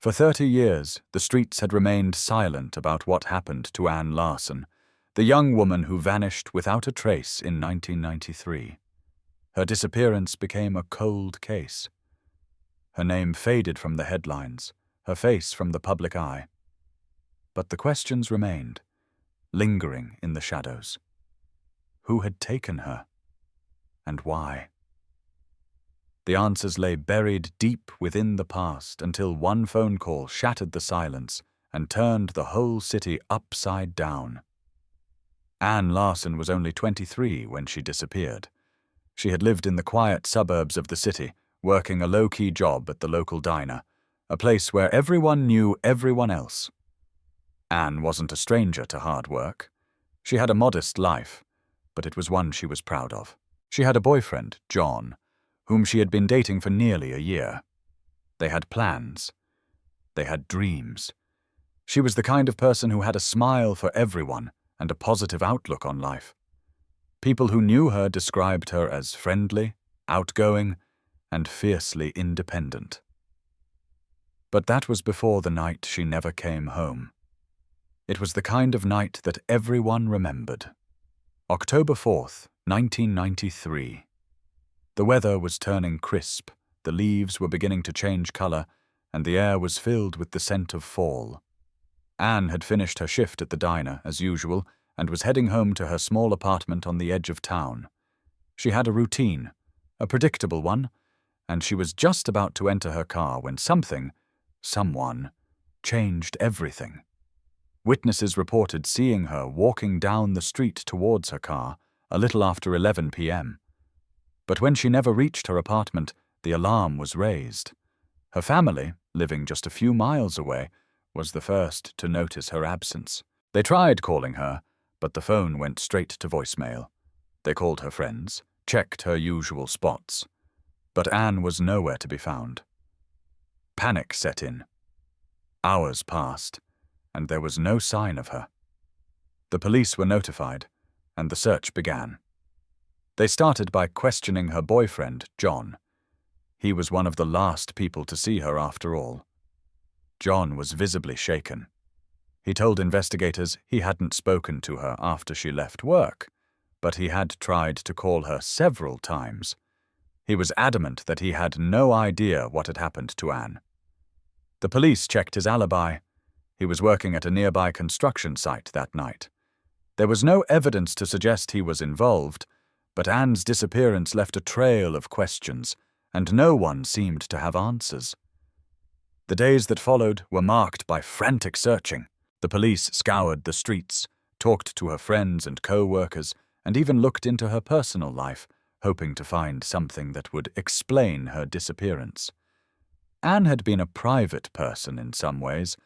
For 30 years, the streets had remained silent about what happened to Ann Larson, the young woman who vanished without a trace in 1993. Her disappearance became a cold case. Her name faded from the headlines, her face from the public eye. But the questions remained, lingering in the shadows. Who had taken her? And why? The answers lay buried deep within the past until one phone call shattered the silence and turned the whole city upside down. Ann Larson was only 23 when she disappeared. She had lived in the quiet suburbs of the city, working a low-key job at the local diner, a place where everyone knew everyone else. Ann wasn't a stranger to hard work. She had a modest life, but it was one she was proud of. She had a boyfriend, John, whom she had been dating for nearly a year. They had plans. They had dreams. She was the kind of person who had a smile for everyone and a positive outlook on life. People who knew her described her as friendly, outgoing, and fiercely independent. But that was before the night she never came home. It was the kind of night that everyone remembered. October 4th, 1993. The weather was turning crisp, the leaves were beginning to change color, and the air was filled with the scent of fall. Ann had finished her shift at the diner, as usual, and was heading home to her small apartment on the edge of town. She had a routine, a predictable one, and she was just about to enter her car when someone, changed everything. Witnesses reported seeing her walking down the street towards her car, a little after 11 p.m. But when she never reached her apartment, the alarm was raised. Her family, living just a few miles away, was the first to notice her absence. They tried calling her, but the phone went straight to voicemail. They called her friends, checked her usual spots, but Anne was nowhere to be found. Panic set in. Hours passed, and there was no sign of her. The police were notified, and the search began. They started by questioning her boyfriend, John. He was one of the last people to see her after all. John was visibly shaken. He told investigators he hadn't spoken to her after she left work, but he had tried to call her several times. He was adamant that he had no idea what had happened to Anne. The police checked his alibi. He was working at a nearby construction site that night. There was no evidence to suggest he was involved, but Anne's disappearance left a trail of questions, and no one seemed to have answers. The days that followed were marked by frantic searching. The police scoured the streets, talked to her friends and co-workers, and even looked into her personal life, hoping to find something that would explain her disappearance. Anne had been a private person in some ways,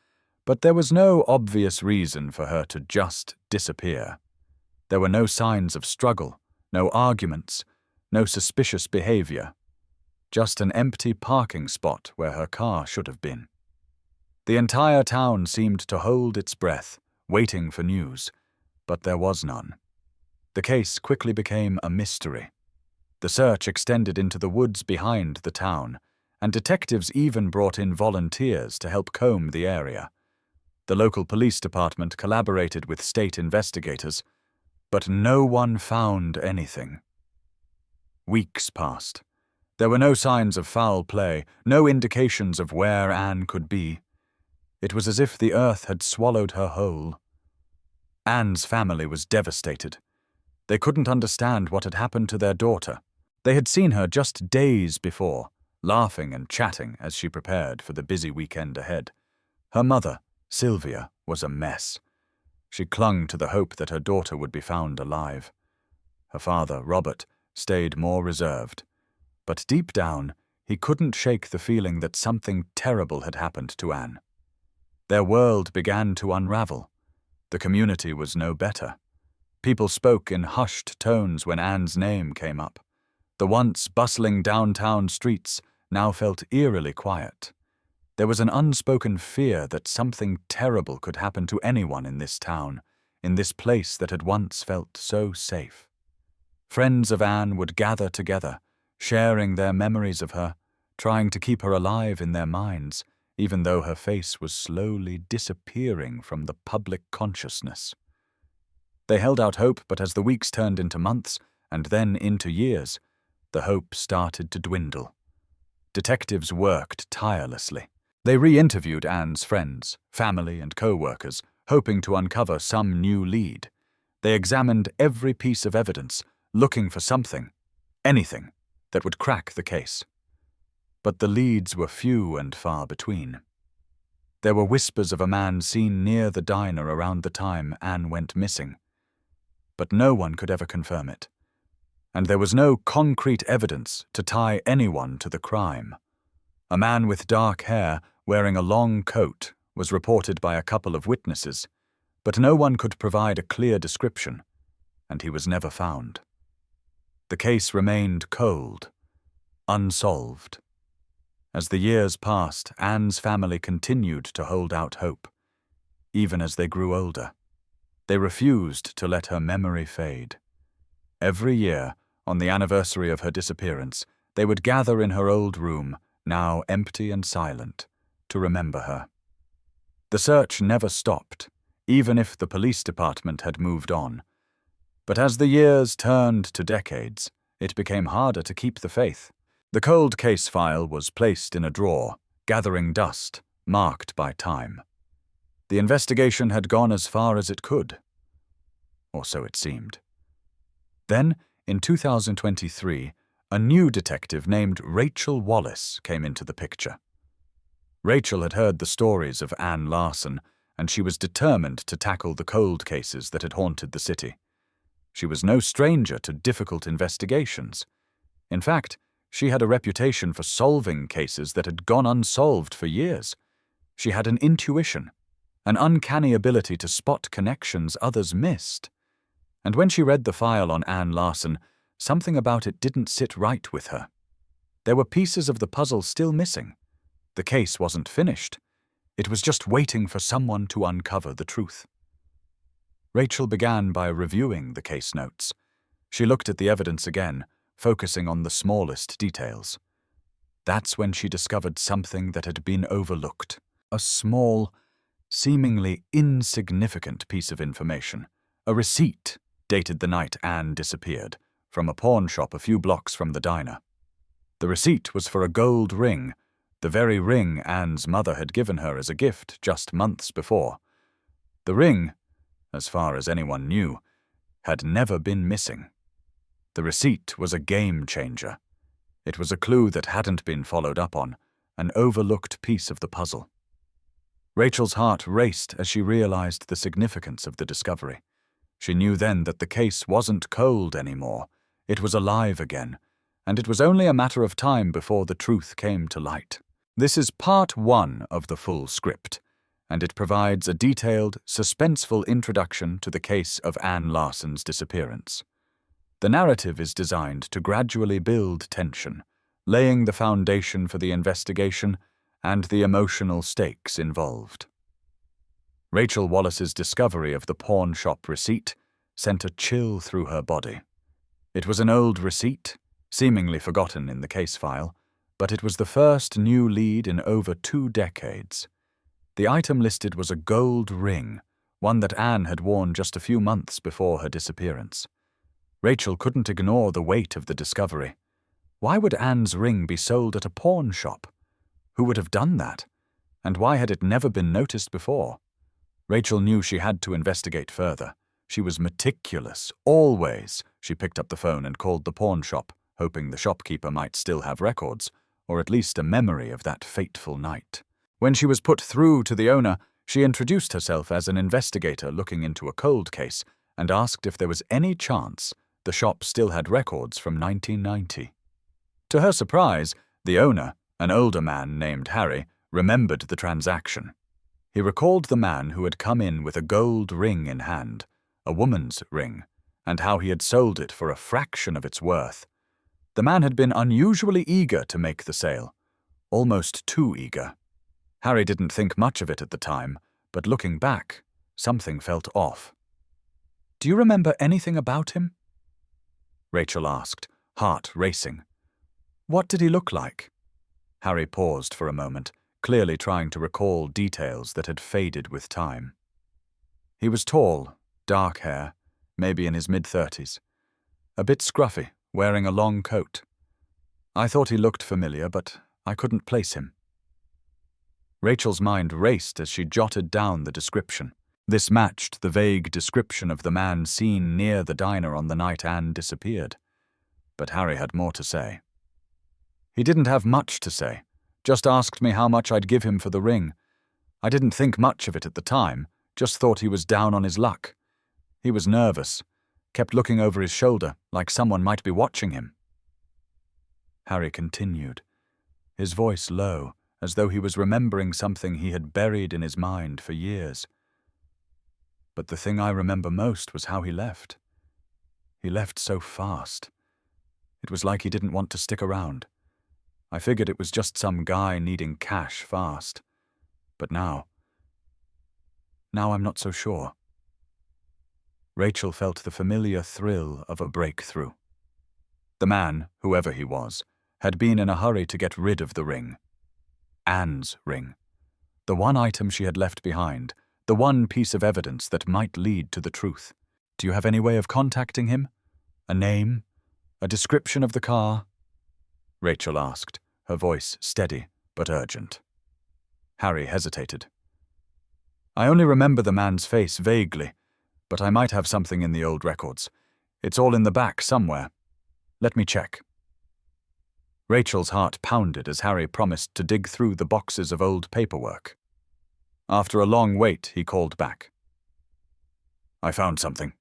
but there was no obvious reason for her to just disappear. There were no signs of struggle, no arguments, no suspicious behavior. Just an empty parking spot where her car should have been. The entire town seemed to hold its breath, waiting for news, but there was none. The case quickly became a mystery. The search extended into the woods behind the town, and detectives even brought in volunteers to help comb the area. The local police department collaborated with state investigators, but no one found anything. Weeks passed. There were no signs of foul play, no indications of where Anne could be. It was as if the earth had swallowed her whole. Anne's family was devastated. They couldn't understand what had happened to their daughter. They had seen her just days before, laughing and chatting as she prepared for the busy weekend ahead. Her mother, Sylvia, was a mess. She clung to the hope that her daughter would be found alive. Her father, Robert, stayed more reserved. But deep down, he couldn't shake the feeling that something terrible had happened to Anne. Their world began to unravel. The community was no better. People spoke in hushed tones when Anne's name came up. The once bustling downtown streets now felt eerily quiet. There was an unspoken fear that something terrible could happen to anyone in this town, in this place that had once felt so safe. Friends of Anne would gather together, sharing their memories of her, trying to keep her alive in their minds, even though her face was slowly disappearing from the public consciousness. They held out hope, but as the weeks turned into months, and then into years, the hope started to dwindle. Detectives worked tirelessly. They re-interviewed Anne's friends, family, and co-workers, hoping to uncover some new lead. They examined every piece of evidence, looking for something, anything, that would crack the case. But the leads were few and far between. There were whispers of a man seen near the diner around the time Anne went missing, but no one could ever confirm it. And there was no concrete evidence to tie anyone to the crime. A man with dark hair, wearing a long coat, was reported by a couple of witnesses, but no one could provide a clear description, and he was never found. The case remained cold, unsolved. As the years passed, Anne's family continued to hold out hope, even as they grew older. They refused to let her memory fade. Every year, on the anniversary of her disappearance, they would gather in her old room, now empty and silent, to remember her. The search never stopped, even if the police department had moved on. But as the years turned to decades, it became harder to keep the faith. The cold case file was placed in a drawer, gathering dust, marked by time. The investigation had gone as far as it could. Or so it seemed. Then, in 2023, a new detective named Rachel Wallace came into the picture. Rachel had heard the stories of Anne Larson, and she was determined to tackle the cold cases that had haunted the city. She was no stranger to difficult investigations. In fact, she had a reputation for solving cases that had gone unsolved for years. She had an intuition, an uncanny ability to spot connections others missed. And when she read the file on Anne Larson, something about it didn't sit right with her. There were pieces of the puzzle still missing. The case wasn't finished. It was just waiting for someone to uncover the truth. Rachel began by reviewing the case notes. She looked at the evidence again, focusing on the smallest details. That's when she discovered something that had been overlooked. A small, seemingly insignificant piece of information. A receipt, dated the night Anne disappeared, from a pawn shop a few blocks from the diner. The receipt was for a gold ring, the very ring Anne's mother had given her as a gift just months before. The ring, as far as anyone knew, had never been missing. The receipt was a game changer. It was a clue that hadn't been followed up on, an overlooked piece of the puzzle. Rachel's heart raced as she realized the significance of the discovery. She knew then that the case wasn't cold anymore. It was alive again, and it was only a matter of time before the truth came to light. This is part 1 of the full script, and it provides a detailed, suspenseful introduction to the case of Anne Larson's disappearance. The narrative is designed to gradually build tension, laying the foundation for the investigation and the emotional stakes involved. Rachel Wallace's discovery of the pawn shop receipt sent a chill through her body. It was an old receipt, seemingly forgotten in the case file, but it was the first new lead in over 2 decades. The item listed was a gold ring, one that Anne had worn just a few months before her disappearance. Rachel couldn't ignore the weight of the discovery. Why would Anne's ring be sold at a pawn shop? Who would have done that? And why had it never been noticed before? Rachel knew she had to investigate further. She was meticulous, always. She picked up the phone and called the pawn shop, hoping the shopkeeper might still have records, or at least a memory of that fateful night. When she was put through to the owner, she introduced herself as an investigator looking into a cold case and asked if there was any chance the shop still had records from 1990. To her surprise, the owner, an older man named Harry, remembered the transaction. He recalled the man who had come in with a gold ring in hand, a woman's ring, and how he had sold it for a fraction of its worth. The man had been unusually eager to make the sale, almost too eager. Harry didn't think much of it at the time, but looking back, something felt off. "Do you remember anything about him?" Rachel asked, heart racing. "What did he look like?" Harry paused for a moment, clearly trying to recall details that had faded with time. He was tall, dark hair, maybe in his mid-30s. A bit scruffy, wearing a long coat. I thought he looked familiar, but I couldn't place him. Rachel's mind raced as she jotted down the description. This matched the vague description of the man seen near the diner on the night Anne disappeared. But Harry had more to say. He didn't have much to say, just asked me how much I'd give him for the ring. I didn't think much of it at the time, just thought he was down on his luck. He was nervous, kept looking over his shoulder like someone might be watching him. Harry continued, his voice low, as though he was remembering something he had buried in his mind for years. But the thing I remember most was how he left. He left so fast. It was like he didn't want to stick around. I figured it was just some guy needing cash fast. But now I'm not so sure. Rachel felt the familiar thrill of a breakthrough. The man, whoever he was, had been in a hurry to get rid of the ring. Anne's ring. The one item she had left behind, the one piece of evidence that might lead to the truth. Do you have any way of contacting him? A name? A description of the car? Rachel asked, her voice steady but urgent. Harry hesitated. I only remember the man's face vaguely, but I might have something in the old records. It's all in the back somewhere. Let me check. Rachel's heart pounded as Harry promised to dig through the boxes of old paperwork. After a long wait, he called back. I found something.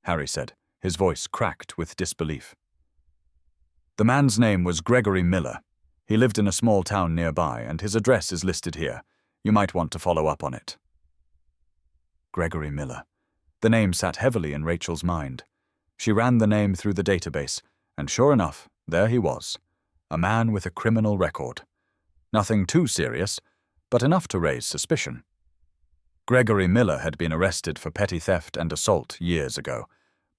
Harry said, his voice cracked with disbelief. The man's name was Gregory Miller. He lived in a small town nearby, and his address is listed here. You might want to follow up on it. Gregory Miller. The name sat heavily in Rachel's mind. She ran the name through the database, and sure enough, there he was, a man with a criminal record. Nothing too serious, but enough to raise suspicion. Gregory Miller had been arrested for petty theft and assault years ago,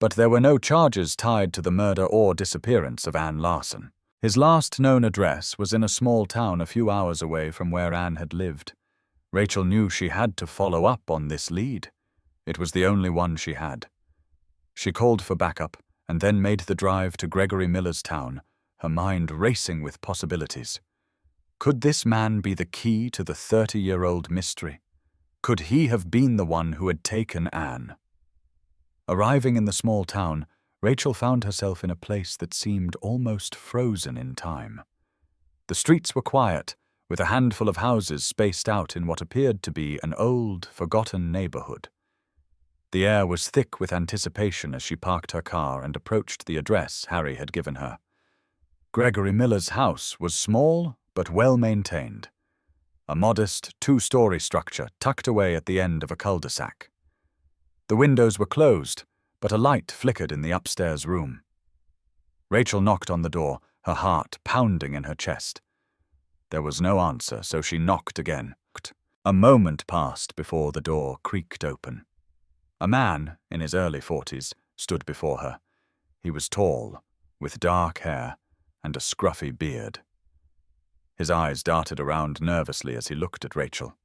but there were no charges tied to the murder or disappearance of Ann Larson. His last known address was in a small town a few hours away from where Ann had lived. Rachel knew she had to follow up on this lead. It was the only one she had. She called for backup and then made the drive to Gregory Miller's town, her mind racing with possibilities. Could this man be the key to the 30-year-old mystery? Could he have been the one who had taken Ann? Arriving in the small town, Rachel found herself in a place that seemed almost frozen in time. The streets were quiet, with a handful of houses spaced out in what appeared to be an old, forgotten neighborhood. The air was thick with anticipation as she parked her car and approached the address Harry had given her. Gregory Miller's house was small but well-maintained. A modest, two-story structure tucked away at the end of a cul-de-sac. The windows were closed, but a light flickered in the upstairs room. Rachel knocked on the door, her heart pounding in her chest. There was no answer, so she knocked again. A moment passed before the door creaked open. A man, in his early 40s, stood before her. He was tall, with dark hair and a scruffy beard. His eyes darted around nervously as he looked at Rachel.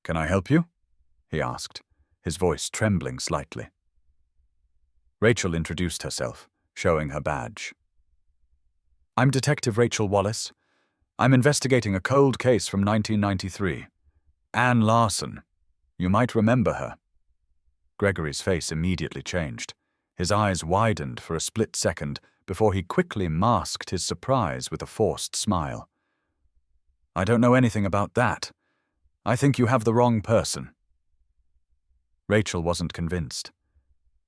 "Can I help you?" he asked, his voice trembling slightly. Rachel introduced herself, showing her badge. "I'm Detective Rachel Wallace. I'm investigating a cold case from 1993. Ann Larson. You might remember her." Gregory's face immediately changed. His eyes widened for a split second before he quickly masked his surprise with a forced smile. "I don't know anything about that. I think you have the wrong person." Rachel wasn't convinced.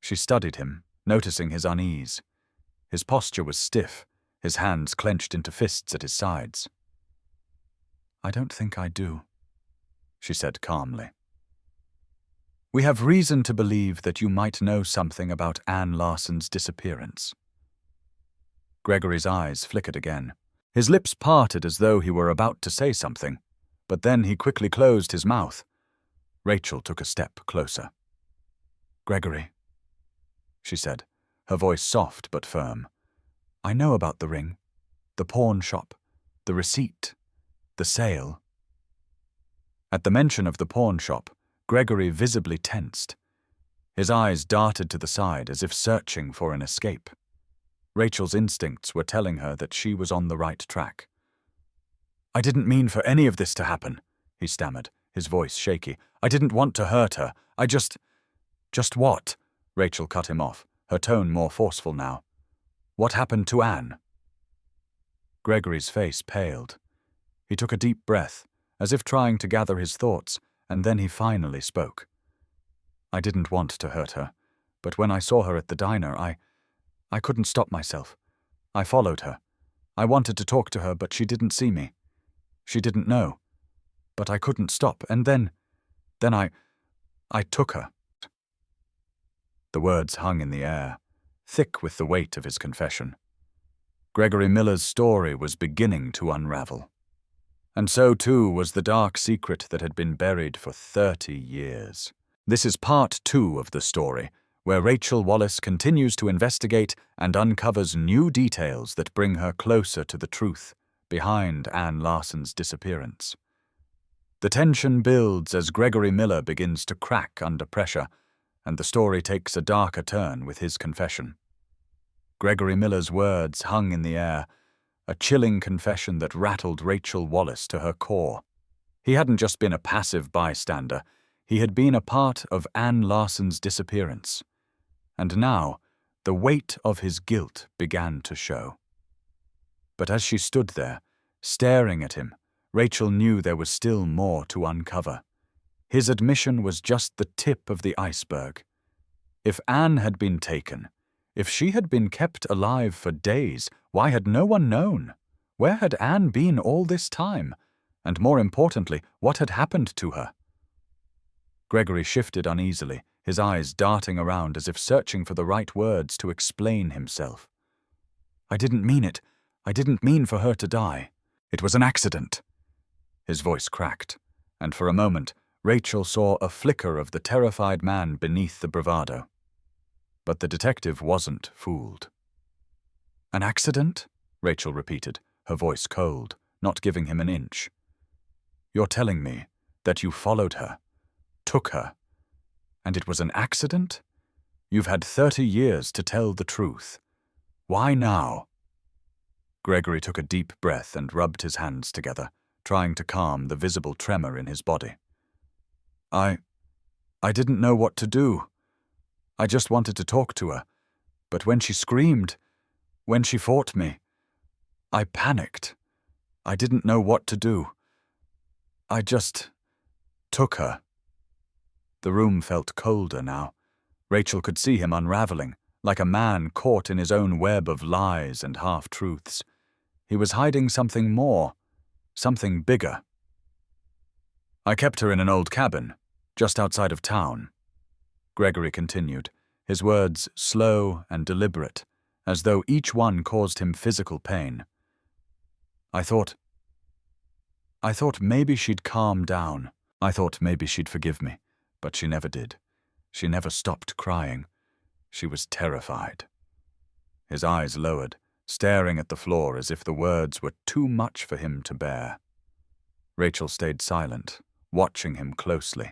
She studied him, noticing his unease. His posture was stiff, his hands clenched into fists at his sides. "I don't think I do," she said calmly. "We have reason to believe that you might know something about Ann Larson's disappearance." Gregory's eyes flickered again. His lips parted as though he were about to say something, but then he quickly closed his mouth. Rachel took a step closer. "Gregory," she said, her voice soft but firm. "I know about the ring, the pawn shop, the receipt, the sale." At the mention of the pawn shop, Gregory visibly tensed. His eyes darted to the side as if searching for an escape. Rachel's instincts were telling her that she was on the right track. "I didn't mean for any of this to happen," he stammered, his voice shaky. "I didn't want to hurt her. I just..." "Just what?" Rachel cut him off, her tone more forceful now. "What happened to Ann?" Gregory's face paled. He took a deep breath, as if trying to gather his thoughts, and then he finally spoke. "I didn't want to hurt her, but when I saw her at the diner, I couldn't stop myself. I followed her. I wanted to talk to her, but she didn't see me. She didn't know. But I couldn't stop, and then I took her." The words hung in the air, thick with the weight of his confession. Gregory Miller's story was beginning to unravel. And so too was the dark secret that had been buried for 30 years. This is part 2 of the story, where Rachel Wallace continues to investigate and uncovers new details that bring her closer to the truth behind Ann Larson's disappearance. The tension builds as Gregory Miller begins to crack under pressure, and the story takes a darker turn with his confession. Gregory Miller's words hung in the air, a chilling confession that rattled Rachel Wallace to her core. He hadn't just been a passive bystander, he had been a part of Ann Larson's disappearance. And now, the weight of his guilt began to show. But as she stood there, staring at him, Rachel knew there was still more to uncover. His admission was just the tip of the iceberg. If Anne had been taken, if she had been kept alive for days, why had no one known? Where had Anne been all this time? And more importantly, what had happened to her? Gregory shifted uneasily, his eyes darting around as if searching for the right words to explain himself. I didn't mean it. I didn't mean for her to die. It was an accident. His voice cracked, and for a moment, Rachel saw a flicker of the terrified man beneath the bravado. But the detective wasn't fooled. An accident? Rachel repeated, her voice cold, not giving him an inch. You're telling me that you followed her, took her, and it was an accident? You've had 30 years to tell the truth. Why now? Gregory took a deep breath and rubbed his hands together, trying to calm the visible tremor in his body. I didn't know what to do. I just wanted to talk to her, but when she screamed, when she fought me, I panicked. I didn't know what to do. I just took her. The room felt colder now. Rachel could see him unraveling, like a man caught in his own web of lies and half-truths. He was hiding something more, something bigger. I kept her in an old cabin, just outside of town. Gregory continued, his words slow and deliberate, as though each one caused him physical pain. I thought maybe she'd calm down. I thought maybe she'd forgive me, but she never did. She never stopped crying. She was terrified. His eyes lowered, staring at the floor as if the words were too much for him to bear. Rachel stayed silent, watching him closely.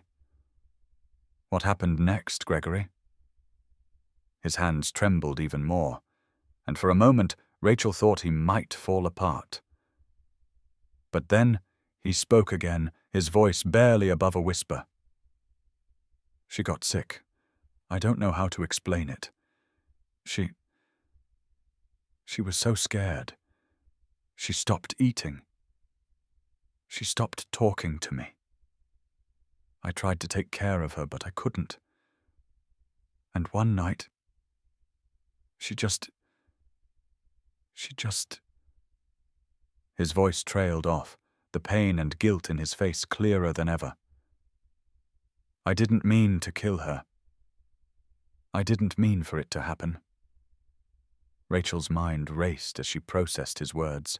What happened next, Gregory? His hands trembled even more, and for a moment Rachel thought he might fall apart. But then he spoke again, his voice barely above a whisper. She got sick. I don't know how to explain it. She was so scared. She stopped eating. She stopped talking to me. I tried to take care of her, but I couldn't. And one night, she just... His voice trailed off, the pain and guilt in his face clearer than ever. I didn't mean to kill her. I didn't mean for it to happen. Rachel's mind raced as she processed his words.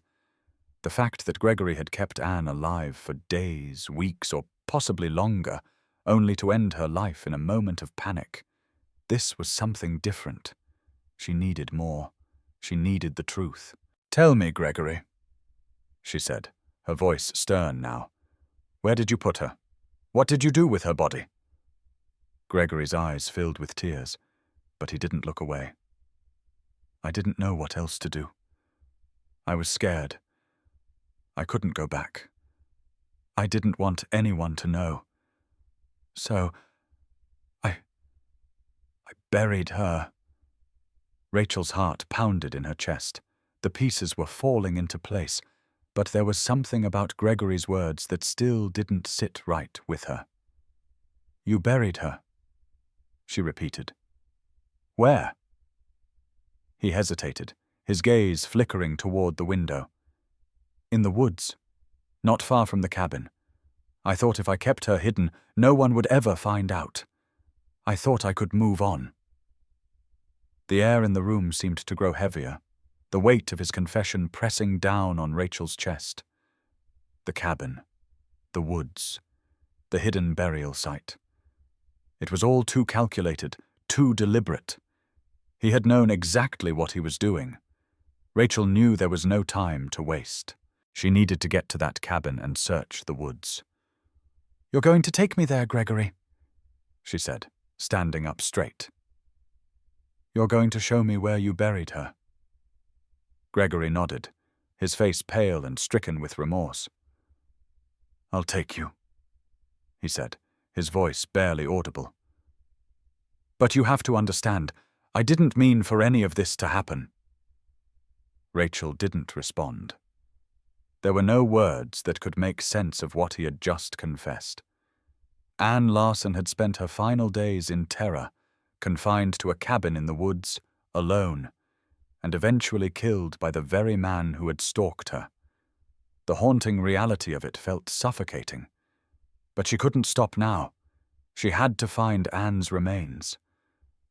The fact that Gregory had kept Anne alive for days, weeks, or possibly longer, only to end her life in a moment of panic. This was something different. She needed more. She needed the truth. Tell me, Gregory, she said, her voice stern now. Where did you put her? What did you do with her body? Gregory's eyes filled with tears, but he didn't look away. I didn't know what else to do. I was scared. I couldn't go back. I didn't want anyone to know. So, I buried her. Rachel's heart pounded in her chest. The pieces were falling into place, but there was something about Gregory's words that still didn't sit right with her. You buried her, she repeated. Where? He hesitated, his gaze flickering toward the window. In the woods, not far from the cabin. I thought if I kept her hidden, no one would ever find out. I thought I could move on. The air in the room seemed to grow heavier, the weight of his confession pressing down on Rachel's chest. The cabin, the woods, the hidden burial site. It was all too calculated, too deliberate. He had known exactly what he was doing. Rachel knew there was no time to waste. She needed to get to that cabin and search the woods. You're going to take me there, Gregory, she said, standing up straight. You're going to show me where you buried her. Gregory nodded, his face pale and stricken with remorse. I'll take you, he said, his voice barely audible. But you have to understand, I didn't mean for any of this to happen. Rachel didn't respond. There were no words that could make sense of what he had just confessed. Anne Larson had spent her final days in terror, confined to a cabin in the woods, alone, and eventually killed by the very man who had stalked her. The haunting reality of it felt suffocating. But she couldn't stop now. She had to find Anne's remains.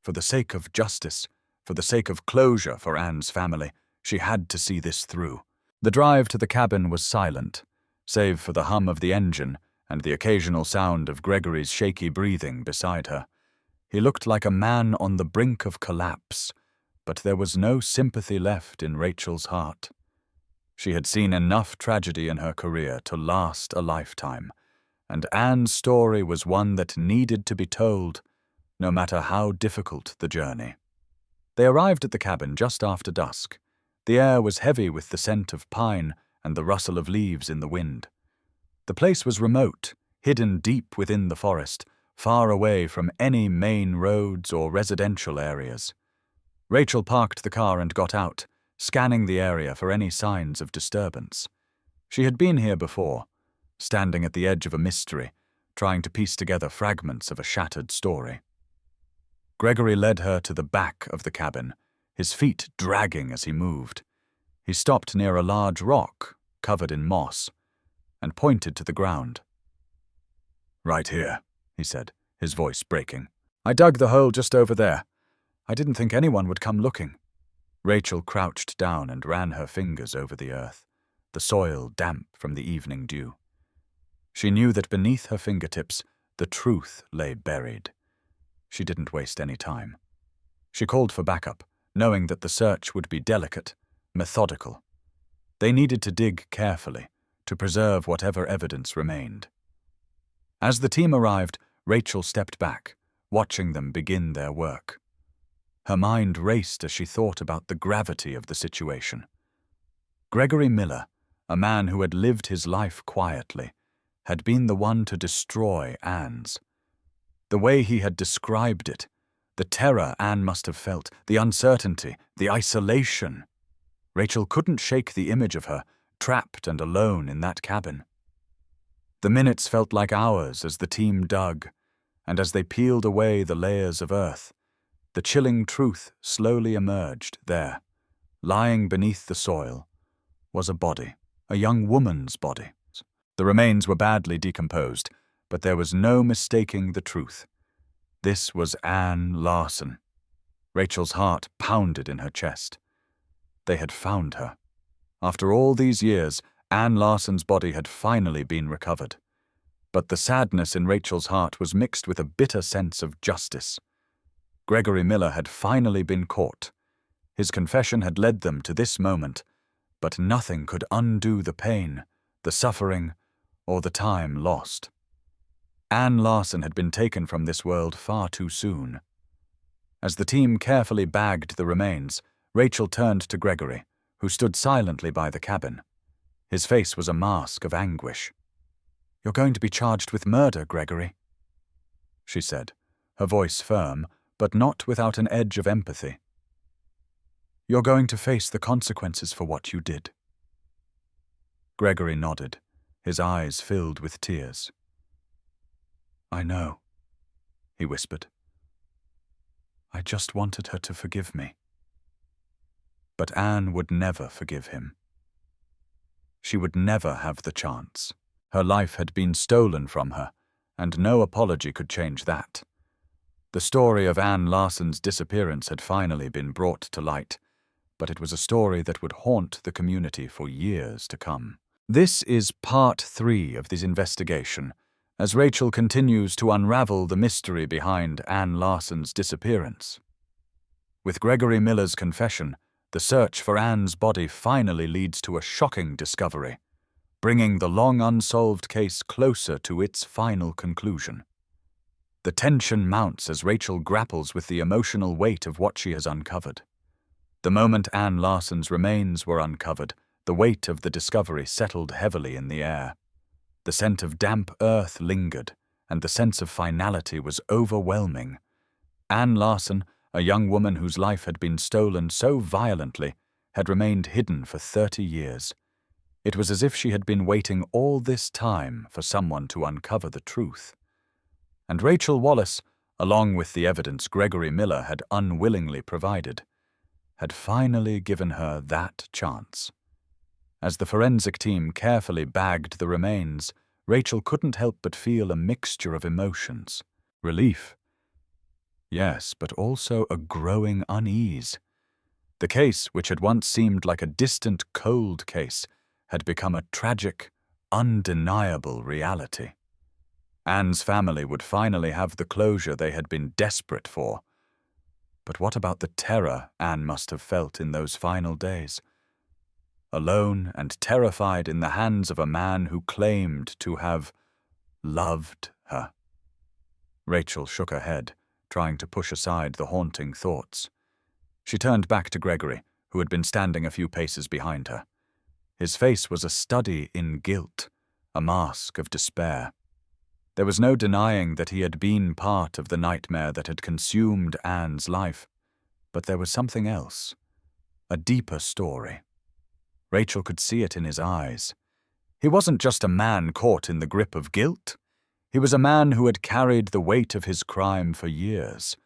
For the sake of justice, for the sake of closure for Anne's family, she had to see this through. The drive to the cabin was silent, save for the hum of the engine and the occasional sound of Gregory's shaky breathing beside her. He looked like a man on the brink of collapse, but there was no sympathy left in Rachel's heart. She had seen enough tragedy in her career to last a lifetime, and Anne's story was one that needed to be told, no matter how difficult the journey. They arrived at the cabin just after dusk. The air was heavy with the scent of pine and the rustle of leaves in the wind. The place was remote, hidden deep within the forest, far away from any main roads or residential areas. Rachel parked the car and got out, scanning the area for any signs of disturbance. She had been here before, standing at the edge of a mystery, trying to piece together fragments of a shattered story. Gregory led her to the back of the cabin, his feet dragging as he moved. He stopped near a large rock, covered in moss, and pointed to the ground. "Right here," he said, his voice breaking. "I dug the hole just over there. I didn't think anyone would come looking." Rachel crouched down and ran her fingers over the earth, the soil damp from the evening dew. She knew that beneath her fingertips the truth lay buried. She didn't waste any time. She called for backup, knowing that the search would be delicate, methodical. They needed to dig carefully, to preserve whatever evidence remained. As the team arrived, Rachel stepped back, watching them begin their work. Her mind raced as she thought about the gravity of the situation. Gregory Miller, a man who had lived his life quietly, had been the one to destroy Anne's. The way he had described it, the terror Anne must have felt, the uncertainty, the isolation. Rachel couldn't shake the image of her, trapped and alone in that cabin. The minutes felt like hours as the team dug, and as they peeled away the layers of earth, the chilling truth slowly emerged there. Lying beneath the soil was a body, a young woman's body. The remains were badly decomposed, but there was no mistaking the truth. This was Anne Larson. Rachel's heart pounded in her chest. They had found her. After all these years, Anne Larson's body had finally been recovered. But the sadness in Rachel's heart was mixed with a bitter sense of justice. Gregory Miller had finally been caught. His confession had led them to this moment, but nothing could undo the pain, the suffering, or the time lost. Anne Larson had been taken from this world far too soon. As the team carefully bagged the remains, Rachel turned to Gregory, who stood silently by the cabin. His face was a mask of anguish. "You're going to be charged with murder, Gregory," she said, her voice firm, but not without an edge of empathy. "You're going to face the consequences for what you did." Gregory nodded, his eyes filled with tears. "I know," he whispered. "I just wanted her to forgive me." But Anne would never forgive him. She would never have the chance. Her life had been stolen from her, and no apology could change that. The story of Anne Larson's disappearance had finally been brought to light, but it was a story that would haunt the community for years to come. This is part 3 of this investigation, as Rachel continues to unravel the mystery behind Anne Larson's disappearance. With Gregory Miller's confession, the search for Anne's body finally leads to a shocking discovery, bringing the long unsolved case closer to its final conclusion. The tension mounts as Rachel grapples with the emotional weight of what she has uncovered. The moment Anne Larson's remains were uncovered, the weight of the discovery settled heavily in the air. The scent of damp earth lingered, and the sense of finality was overwhelming. Anne Larson, a young woman whose life had been stolen so violently, had remained hidden for 30 years. It was as if she had been waiting all this time for someone to uncover the truth. And Rachel Wallace, along with the evidence Gregory Miller had unwillingly provided, had finally given her that chance. As the forensic team carefully bagged the remains, Rachel couldn't help but feel a mixture of emotions. Relief. Yes, but also a growing unease. The case, which had once seemed like a distant, cold case, had become a tragic, undeniable reality. Anne's family would finally have the closure they had been desperate for. But what about the terror Anne must have felt in those final days? Alone and terrified in the hands of a man who claimed to have loved her. Rachel shook her head, trying to push aside the haunting thoughts. She turned back to Gregory, who had been standing a few paces behind her. His face was a study in guilt, a mask of despair. There was no denying that he had been part of the nightmare that had consumed Anne's life, but there was something else, a deeper story. Rachel could see it in his eyes. He wasn't just a man caught in the grip of guilt. He was a man who had carried the weight of his crime for years,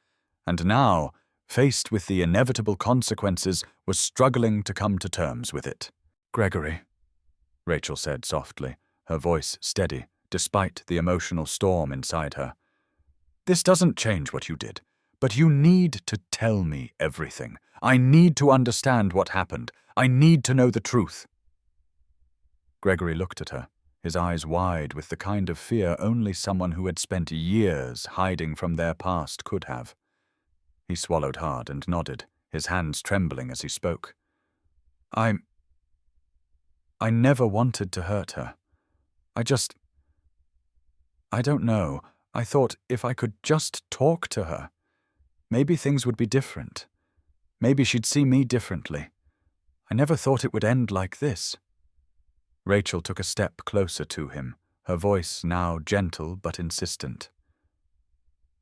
and now, faced with the inevitable consequences, was struggling to come to terms with it. "Gregory," Rachel said softly, her voice steady, despite the emotional storm inside her. "This doesn't change what you did, but you need to tell me everything. I need to understand what happened. I need to know the truth." Gregory looked at her, his eyes wide with the kind of fear only someone who had spent years hiding from their past could have. He swallowed hard and nodded, his hands trembling as he spoke. I never wanted to hurt her. I don't know. I thought if I could just talk to her, maybe things would be different. Maybe she'd see me differently. I never thought it would end like this." Rachel took a step closer to him, her voice now gentle but insistent.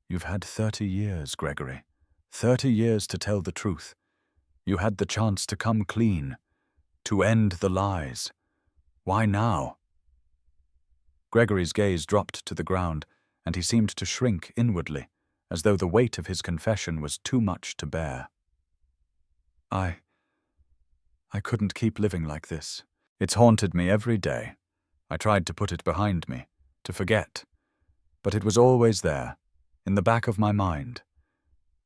"You've had 30 years, Gregory. 30 years to tell the truth. You had the chance to come clean, to end the lies. Why now?" Gregory's gaze dropped to the ground, and he seemed to shrink inwardly, as though the weight of his confession was too much to bear. I couldn't keep living like this. It's haunted me every day. I tried to put it behind me, to forget. But it was always there, in the back of my mind.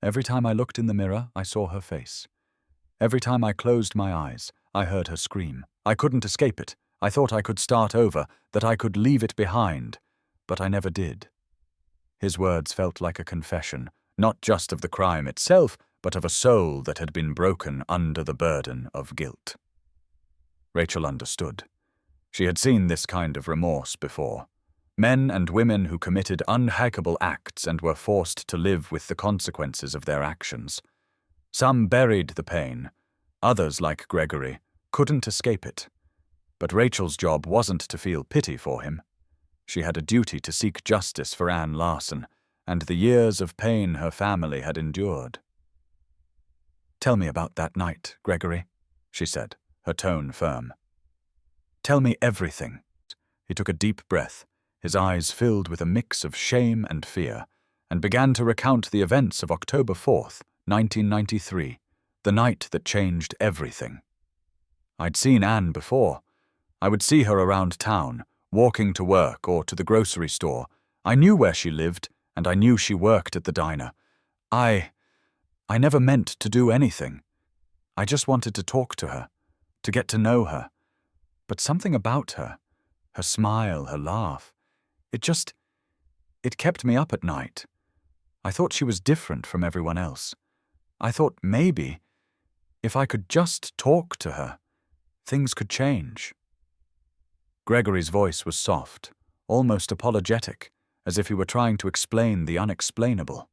Every time I looked in the mirror, I saw her face. Every time I closed my eyes, I heard her scream. I couldn't escape it. I thought I could start over, that I could leave it behind, but I never did. His words felt like a confession, not just of the crime itself, but of a soul that had been broken under the burden of guilt. Rachel understood. She had seen this kind of remorse before. Men and women who committed unhackable acts and were forced to live with the consequences of their actions. Some buried the pain. Others, like Gregory, couldn't escape it. But Rachel's job wasn't to feel pity for him. She had a duty to seek justice for Anne Larson and the years of pain her family had endured. "Tell me about that night, Gregory," she said, her tone firm. "Tell me everything." He took a deep breath, his eyes filled with a mix of shame and fear, and began to recount the events of October 4th, 1993, the night that changed everything. I'd seen Anne before. I would see her around town, walking to work or to the grocery store. I knew where she lived, and I knew she worked at the diner. I never meant to do anything. I just wanted to talk to her, to get to know her. But something about her, her smile, her laugh, it kept me up at night. I thought she was different from everyone else. I thought maybe, if I could just talk to her, things could change. Gregory's voice was soft, almost apologetic, as if he were trying to explain the unexplainable.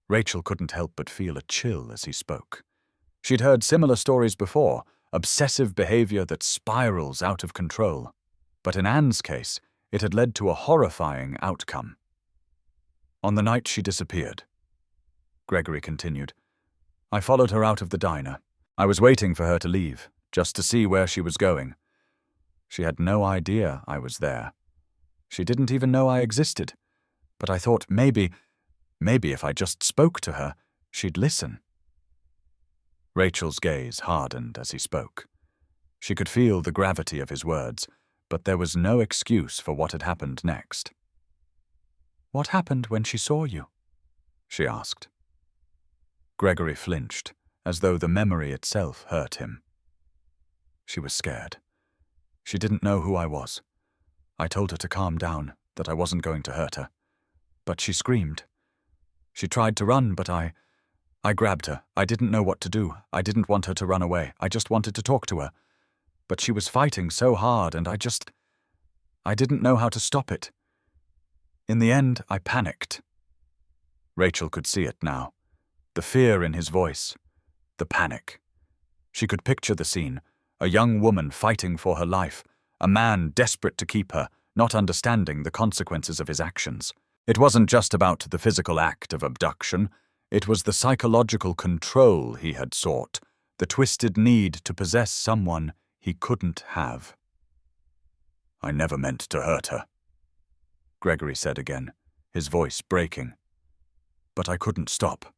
Rachel couldn't help but feel a chill as he spoke. She'd heard similar stories before, obsessive behavior that spirals out of control. But in Anne's case, it had led to a horrifying outcome. On the night she disappeared, Gregory continued, I followed her out of the diner. I was waiting for her to leave, just to see where she was going. She had no idea I was there. She didn't even know I existed. But I thought maybe Maybe if I just spoke to her, she'd listen. Rachel's gaze hardened as he spoke. She could feel the gravity of his words, but there was no excuse for what had happened next. "What happened when she saw you?" she asked. Gregory flinched, as though the memory itself hurt him. She was scared. She didn't know who I was. I told her to calm down, that I wasn't going to hurt her. But she screamed. She tried to run, but I grabbed her. I didn't know what to do. I didn't want her to run away. I just wanted to talk to her. But she was fighting so hard, and I didn't know how to stop it. In the end, I panicked. Rachel could see it now. The fear in his voice. The panic. She could picture the scene. A young woman fighting for her life. A man desperate to keep her, not understanding the consequences of his actions. It wasn't just about the physical act of abduction. It was the psychological control he had sought, the twisted need to possess someone he couldn't have. "I never meant to hurt her," Gregory said again, his voice breaking. "But I couldn't stop.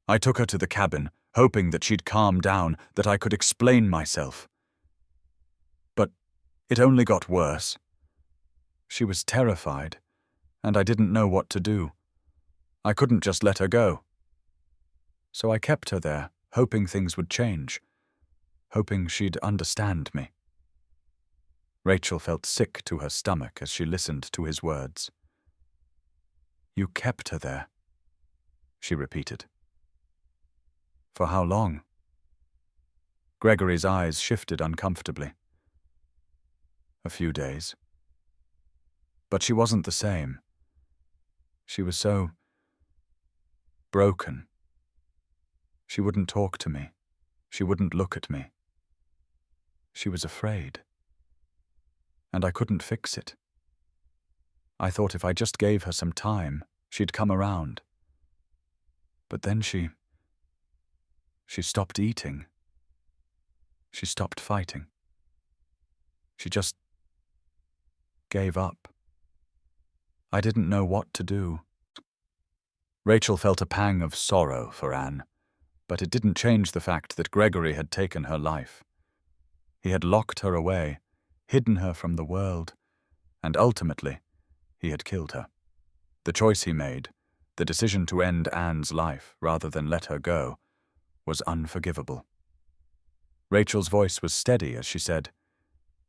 I took her to the cabin, hoping that she'd calm down, that I could explain myself. But it only got worse. She was terrified, and I didn't know what to do. I couldn't just let her go. So I kept her there, hoping things would change, hoping she'd understand me." Rachel felt sick to her stomach as she listened to his words. "You kept her there," she repeated. "For how long?" Gregory's eyes shifted uncomfortably. "A few days. But she wasn't the same. She was so broken. She wouldn't talk to me. She wouldn't look at me. She was afraid. And I couldn't fix it. I thought if I just gave her some time, she'd come around. But then she stopped eating. She stopped fighting. She just gave up. I didn't know what to do." Rachel felt a pang of sorrow for Anne, but it didn't change the fact that Gregory had taken her life. He had locked her away, hidden her from the world, and ultimately, he had killed her. The choice he made, the decision to end Anne's life rather than let her go, was unforgivable. Rachel's voice was steady as she said,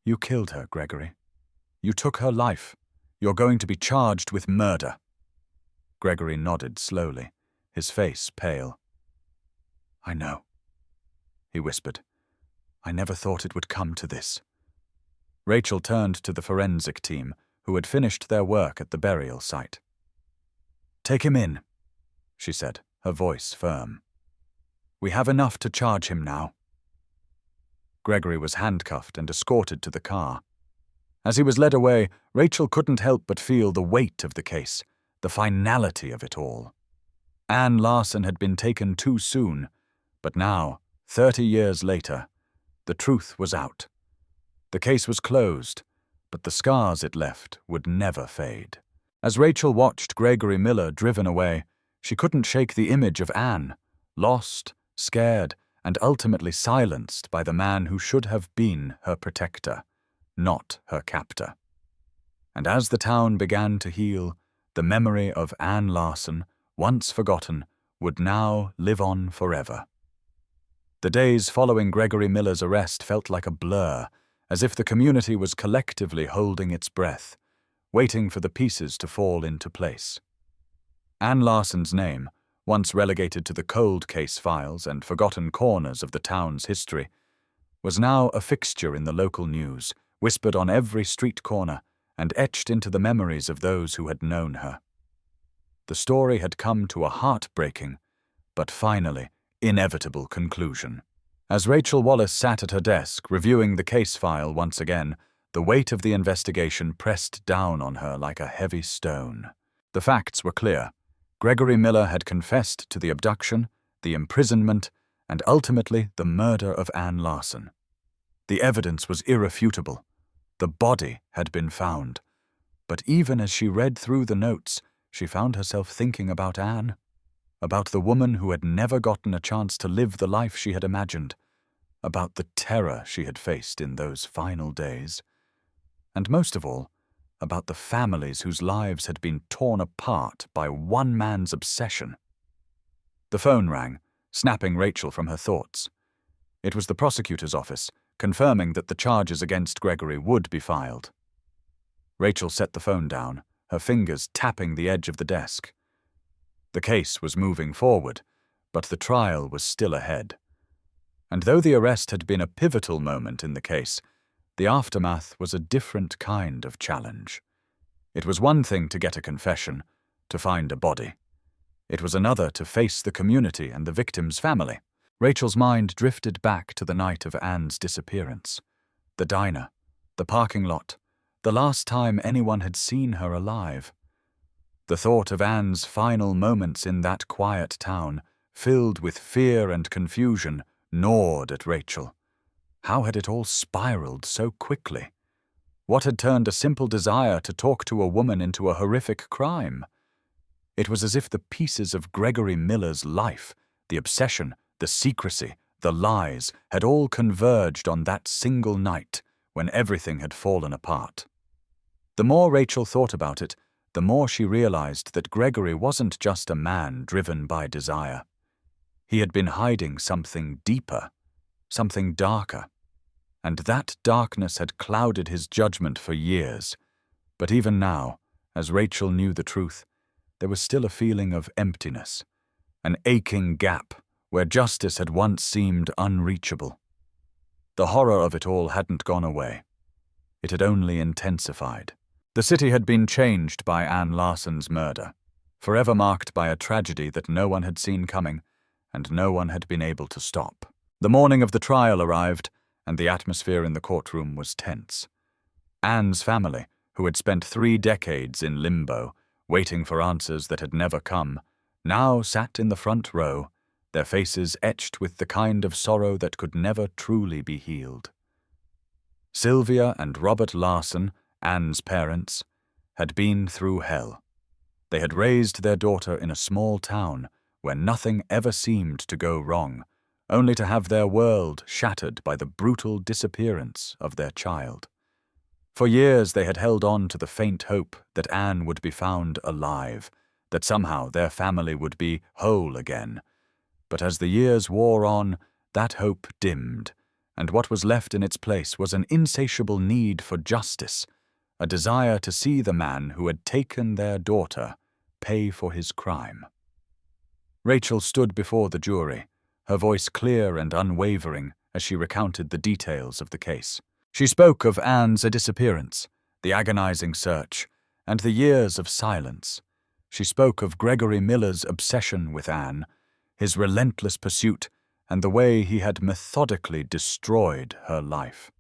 "You killed her, Gregory. You took her life. You're going to be charged with murder." Gregory nodded slowly, his face pale. "I know," he whispered. "I never thought it would come to this." Rachel turned to the forensic team, who had finished their work at the burial site. "Take him in," she said, her voice firm. "We have enough to charge him now." Gregory was handcuffed and escorted to the car. As he was led away, Rachel couldn't help but feel the weight of the case, the finality of it all. Anne Larson had been taken too soon, but now, 30 years later, the truth was out. The case was closed, but the scars it left would never fade. As Rachel watched Gregory Miller driven away, she couldn't shake the image of Anne, lost, scared, and ultimately silenced by the man who should have been her protector, not her captor. And as the town began to heal, the memory of Anne Larson, once forgotten, would now live on forever. The days following Gregory Miller's arrest felt like a blur, as if the community was collectively holding its breath, waiting for the pieces to fall into place. Anne Larson's name, once relegated to the cold case files and forgotten corners of the town's history, was now a fixture in the local news, whispered on every street corner, and etched into the memories of those who had known her. The story had come to a heartbreaking, but finally inevitable conclusion. As Rachel Wallace sat at her desk, reviewing the case file once again, the weight of the investigation pressed down on her like a heavy stone. The facts were clear. Gregory Miller had confessed to the abduction, the imprisonment, and ultimately the murder of Anne Larson. The evidence was irrefutable. The body had been found. But even as she read through the notes, she found herself thinking about Anne, about the woman who had never gotten a chance to live the life she had imagined, about the terror she had faced in those final days, and most of all, about the families whose lives had been torn apart by one man's obsession. The phone rang, snapping Rachel from her thoughts. It was the prosecutor's office, confirming that the charges against Gregory would be filed. Rachel set the phone down, her fingers tapping the edge of the desk. The case was moving forward, but the trial was still ahead. And though the arrest had been a pivotal moment in the case, the aftermath was a different kind of challenge. It was one thing to get a confession, to find a body. It was another to face the community and the victim's family. Rachel's mind drifted back to the night of Anne's disappearance. The diner, the parking lot, the last time anyone had seen her alive. The thought of Anne's final moments in that quiet town, filled with fear and confusion, gnawed at Rachel. How had it all spiraled so quickly? What had turned a simple desire to talk to a woman into a horrific crime? It was as if the pieces of Gregory Miller's life, the obsession, the secrecy, the lies, had all converged on that single night when everything had fallen apart. The more Rachel thought about it, the more she realized that Gregory wasn't just a man driven by desire. He had been hiding something deeper, something darker. And that darkness had clouded his judgment for years. But even now, as Rachel knew the truth, there was still a feeling of emptiness, an aching gap where justice had once seemed unreachable. The horror of it all hadn't gone away. It had only intensified. The city had been changed by Anne Larson's murder, forever marked by a tragedy that no one had seen coming and no one had been able to stop. The morning of the trial arrived, and the atmosphere in the courtroom was tense. Anne's family, who had spent 3 decades in limbo, waiting for answers that had never come, now sat in the front row, their faces etched with the kind of sorrow that could never truly be healed. Sylvia and Robert Larson, Anne's parents, had been through hell. They had raised their daughter in a small town where nothing ever seemed to go wrong, only to have their world shattered by the brutal disappearance of their child. For years they had held on to the faint hope that Anne would be found alive, that somehow their family would be whole again. But as the years wore on, that hope dimmed, and what was left in its place was an insatiable need for justice, a desire to see the man who had taken their daughter pay for his crime. Rachel stood before the jury, her voice clear and unwavering as she recounted the details of the case. She spoke of Anne's disappearance, the agonizing search, and the years of silence. She spoke of Gregory Miller's obsession with Anne, his relentless pursuit, and the way he had methodically destroyed her life.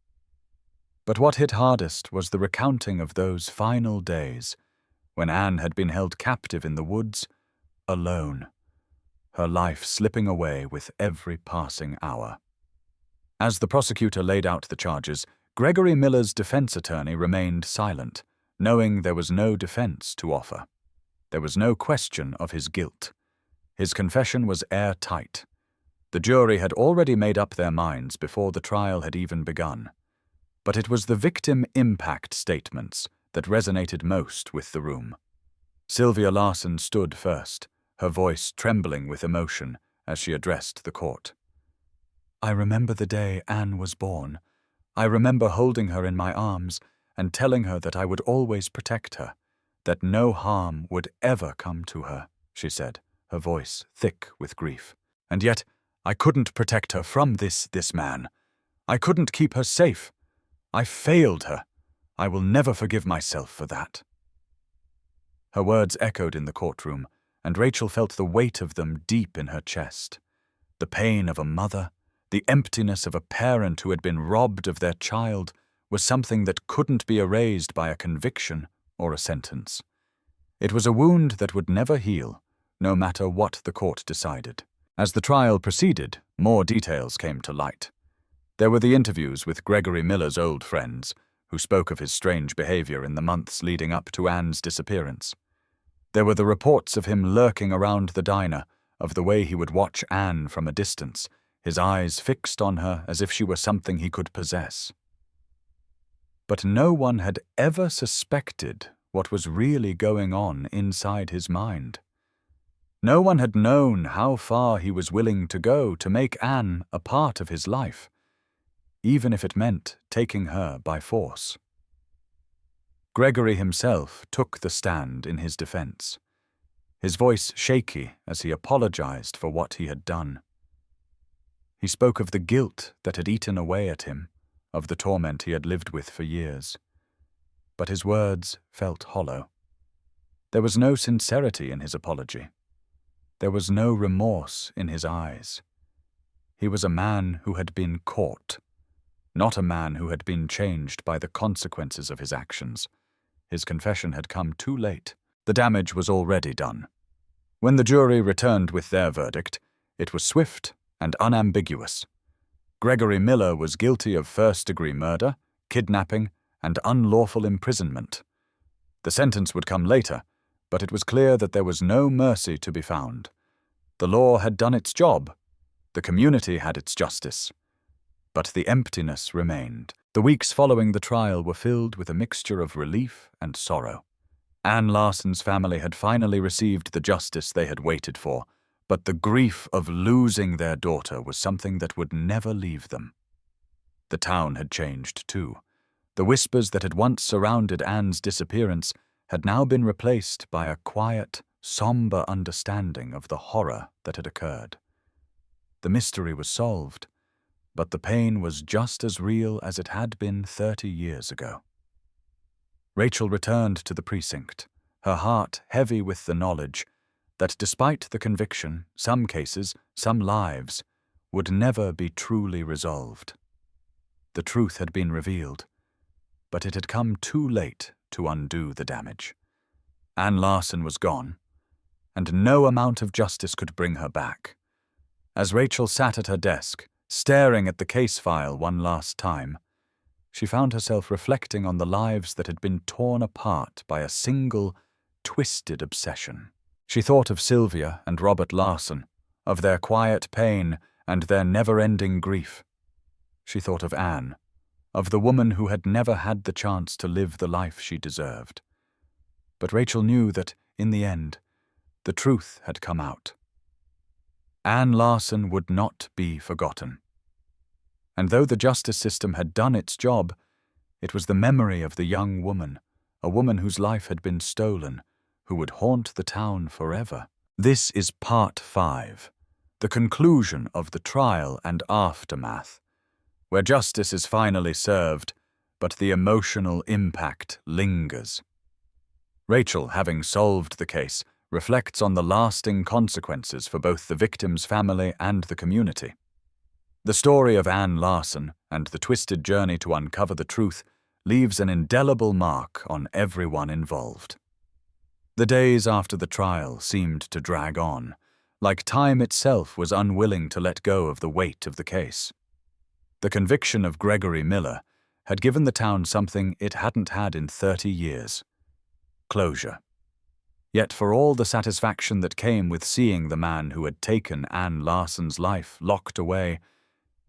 But what hit hardest was the recounting of those final days, when Anne had been held captive in the woods, alone, her life slipping away with every passing hour. As the prosecutor laid out the charges, Gregory Miller's defense attorney remained silent, knowing there was no defense to offer. There was no question of his guilt. His confession was airtight. The jury had already made up their minds before the trial had even begun. But it was the victim impact statements that resonated most with the room. Sylvia Larson stood first, her voice trembling with emotion as she addressed the court. "I remember the day Anne was born. I remember holding her in my arms and telling her that I would always protect her, that no harm would ever come to her," she said, her voice thick with grief. "And yet, I couldn't protect her from this man. I couldn't keep her safe. I failed her. I will never forgive myself for that." Her words echoed in the courtroom, and Rachel felt the weight of them deep in her chest. The pain of a mother, the emptiness of a parent who had been robbed of their child, was something that couldn't be erased by a conviction or a sentence. It was a wound that would never heal, no matter what the court decided. As the trial proceeded, more details came to light. There were the interviews with Gregory Miller's old friends, who spoke of his strange behavior in the months leading up to Anne's disappearance. There were the reports of him lurking around the diner, of the way he would watch Anne from a distance, his eyes fixed on her as if she were something he could possess. But no one had ever suspected what was really going on inside his mind. No one had known how far he was willing to go to make Anne a part of his life, even if it meant taking her by force. Gregory himself took the stand in his defense, his voice shaky as he apologized for what he had done. He spoke of the guilt that had eaten away at him, of the torment he had lived with for years. But his words felt hollow. There was no sincerity in his apology. There was no remorse in his eyes. He was a man who had been caught, not a man who had been changed by the consequences of his actions. His confession had come too late. The damage was already done. When the jury returned with their verdict, it was swift and unambiguous. Gregory Miller was guilty of first-degree murder, kidnapping, and unlawful imprisonment. The sentence would come later, but it was clear that there was no mercy to be found. The law had done its job. The community had its justice. But the emptiness remained. The weeks following the trial were filled with a mixture of relief and sorrow. Anne Larson's family had finally received the justice they had waited for, but the grief of losing their daughter was something that would never leave them. The town had changed too. The whispers that had once surrounded Anne's disappearance had now been replaced by a quiet, somber understanding of the horror that had occurred. The mystery was solved, but the pain was just as real as it had been 30 years ago. Rachel returned to the precinct, her heart heavy with the knowledge that despite the conviction, some cases, some lives, would never be truly resolved. The truth had been revealed, but it had come too late to undo the damage. Anne Larson was gone, and no amount of justice could bring her back. As Rachel sat at her desk, staring at the case file one last time, she found herself reflecting on the lives that had been torn apart by a single, twisted obsession. She thought of Sylvia and Robert Larson, of their quiet pain and their never-ending grief. She thought of Anne, of the woman who had never had the chance to live the life she deserved. But Rachel knew that, in the end, the truth had come out. Anne Larson would not be forgotten. And though the justice system had done its job, it was the memory of the young woman, a woman whose life had been stolen, who would haunt the town forever. This is part 5, the conclusion of the trial and aftermath, where justice is finally served, but the emotional impact lingers. Rachel, having solved the case, reflects on the lasting consequences for both the victim's family and the community. The story of Anne Larson and the twisted journey to uncover the truth leaves an indelible mark on everyone involved. The days after the trial seemed to drag on, like time itself was unwilling to let go of the weight of the case. The conviction of Gregory Miller had given the town something it hadn't had in 30 years: closure. Yet for all the satisfaction that came with seeing the man who had taken Anne Larson's life locked away,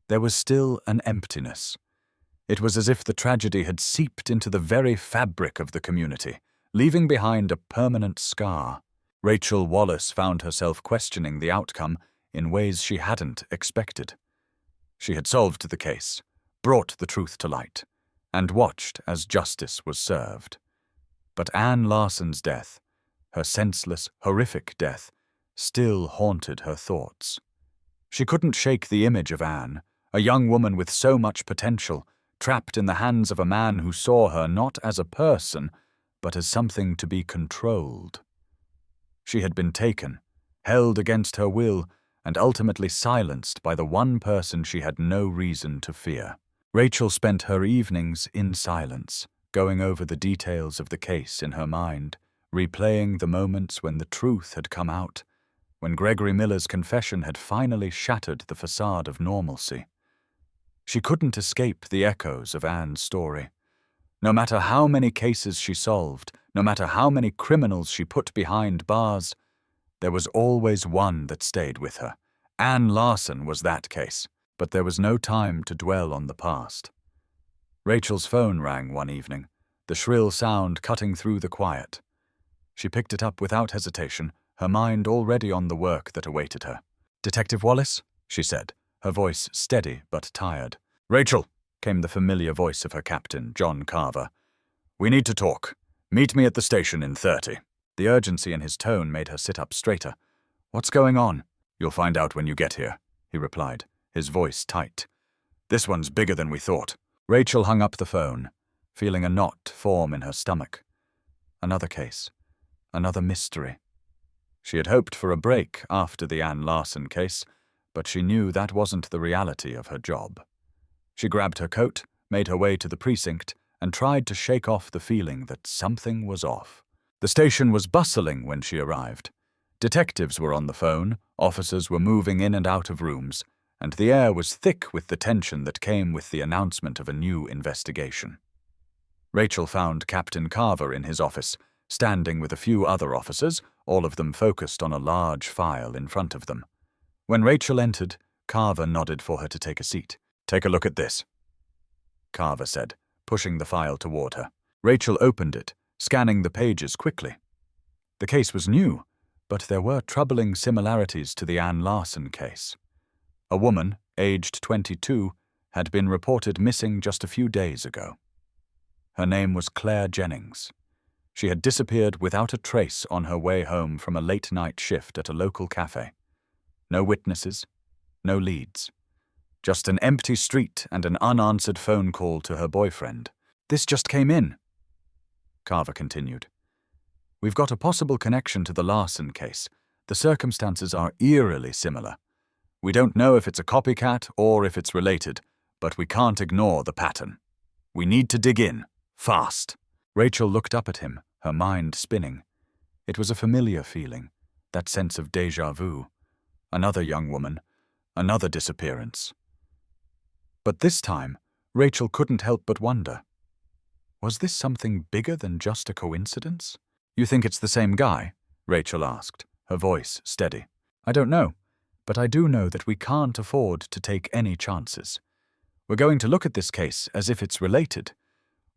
there was still an emptiness. It was as if the tragedy had seeped into the very fabric of the community, leaving behind a permanent scar. Rachel Wallace found herself questioning the outcome in ways she hadn't expected. She had solved the case, brought the truth to light, and watched as justice was served. But Anne Larson's death, her senseless, horrific death, still haunted her thoughts. She couldn't shake the image of Anne, a young woman with so much potential, trapped in the hands of a man who saw her not as a person, but as something to be controlled. She had been taken, held against her will, and ultimately silenced by the one person she had no reason to fear. Rachel spent her evenings in silence, going over the details of the case in her mind, replaying the moments when the truth had come out, when Gregory Miller's confession had finally shattered the facade of normalcy. She couldn't escape the echoes of Anne's story. No matter how many cases she solved, no matter how many criminals she put behind bars, there was always one that stayed with her. Ann Larson was that case, but there was no time to dwell on the past. Rachel's phone rang one evening, the shrill sound cutting through the quiet. She picked it up without hesitation, her mind already on the work that awaited her. "Detective Wallace?" she said, her voice steady but tired. "Rachel," came the familiar voice of her captain, John Carver. "We need to talk. Meet me at the station in 30. The urgency in his tone made her sit up straighter. "What's going on?" "You'll find out when you get here," he replied, his voice tight. "This one's bigger than we thought." Rachel hung up the phone, feeling a knot form in her stomach. Another case. Another mystery. She had hoped for a break after the Ann Larson case, but she knew that wasn't the reality of her job. She grabbed her coat, made her way to the precinct, and tried to shake off the feeling that something was off. The station was bustling when she arrived. Detectives were on the phone, officers were moving in and out of rooms, and the air was thick with the tension that came with the announcement of a new investigation. Rachel found Captain Carver in his office, standing with a few other officers, all of them focused on a large file in front of them. When Rachel entered, Carver nodded for her to take a seat. "Take a look at this," Carver said, pushing the file toward her. Rachel opened it, scanning the pages quickly. The case was new, but there were troubling similarities to the Ann Larson case. A woman, aged 22, had been reported missing just a few days ago. Her name was Claire Jennings. She had disappeared without a trace on her way home from a late-night shift at a local cafe. No witnesses, no leads. Just an empty street and an unanswered phone call to her boyfriend. "This just came in," Carver continued. "We've got a possible connection to the Larson case. The circumstances are eerily similar. We don't know if it's a copycat or if it's related, but we can't ignore the pattern. We need to dig in, fast." Rachel looked up at him, her mind spinning. It was a familiar feeling, that sense of déjà vu. Another young woman, another disappearance. But this time, Rachel couldn't help but wonder. Was this something bigger than just a coincidence? "You think it's the same guy?" Rachel asked, her voice steady. "I don't know, but I do know that we can't afford to take any chances. We're going to look at this case as if it's related.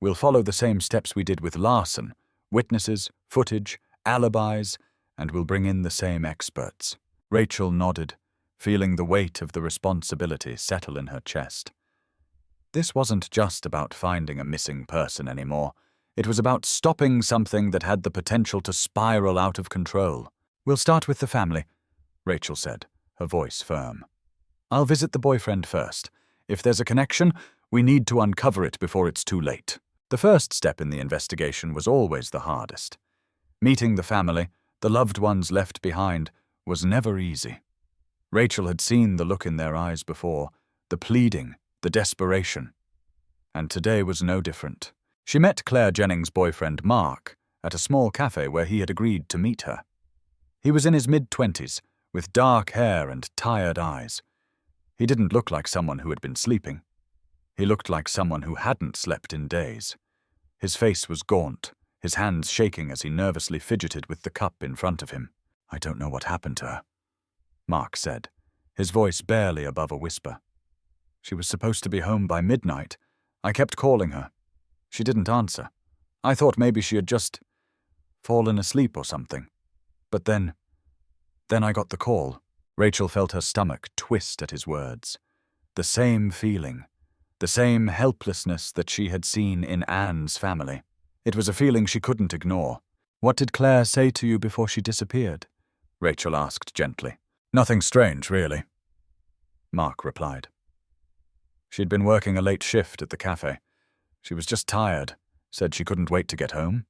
We'll follow the same steps we did with Larson, witnesses, footage, alibis, and we'll bring in the same experts." Rachel nodded, feeling the weight of the responsibility settle in her chest. This wasn't just about finding a missing person anymore. It was about stopping something that had the potential to spiral out of control. "We'll start with the family," Rachel said, her voice firm. "I'll visit the boyfriend first. If there's a connection, we need to uncover it before it's too late." The first step in the investigation was always the hardest. Meeting the family, the loved ones left behind, was never easy. Rachel had seen the look in their eyes before, the pleading, the desperation. And today was no different. She met Claire Jennings' boyfriend Mark at a small cafe where he had agreed to meet her. He was in his mid-20s, with dark hair and tired eyes. He didn't look like someone who had been sleeping. He looked like someone who hadn't slept in days. His face was gaunt, his hands shaking as he nervously fidgeted with the cup in front of him. "I don't know what happened to her," Mark said, his voice barely above a whisper. "She was supposed to be home by midnight. I kept calling her. She didn't answer. I thought maybe she had just fallen asleep or something. But then I got the call." Rachel felt her stomach twist at his words. The same feeling, the same helplessness that she had seen in Anne's family. It was a feeling she couldn't ignore. "What did Claire say to you before she disappeared?" Rachel asked gently. "Nothing strange, really," Mark replied. She'd been working a late shift at the cafe. She was just tired, said she couldn't wait to get home.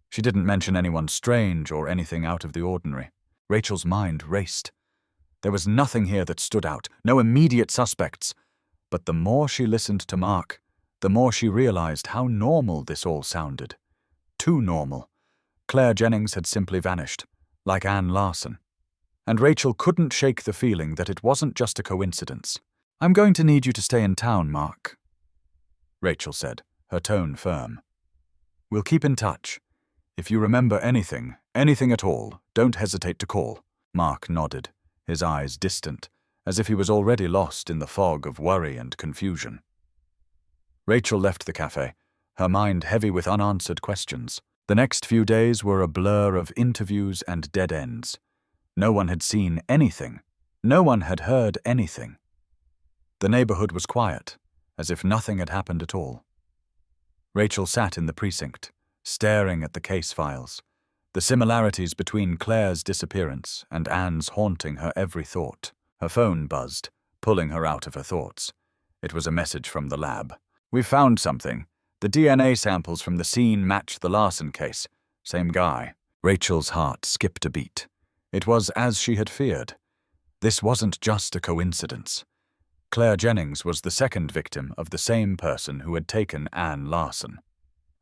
She didn't mention anyone strange or anything out of the ordinary. Rachel's mind raced. There was nothing here that stood out, no immediate suspects. But the more she listened to Mark, the more she realized how normal this all sounded. Too normal. Claire Jennings had simply vanished, like Ann Larson. And Rachel couldn't shake the feeling that it wasn't just a coincidence. "I'm going to need you to stay in town, Mark," Rachel said, her tone firm. We'll keep in touch. If you remember anything at all, don't hesitate to call." Mark nodded, his eyes distant, as if he was already lost in the fog of worry and confusion. Rachel left the cafe, her mind heavy with unanswered questions. The next few days were a blur of interviews and dead ends. No one had seen anything. No one had heard anything. The neighborhood was quiet, as if nothing had happened at all. Rachel sat in the precinct, staring at the case files, the similarities between Claire's disappearance and Anne's haunting her every thought. Her phone buzzed, pulling her out of her thoughts. It was a message from the lab. "We've found something. The DNA samples from the scene match the Larson case. Same guy." Rachel's heart skipped a beat. It was as she had feared. This wasn't just a coincidence. Claire Jennings was the second victim of the same person who had taken Anne Larson.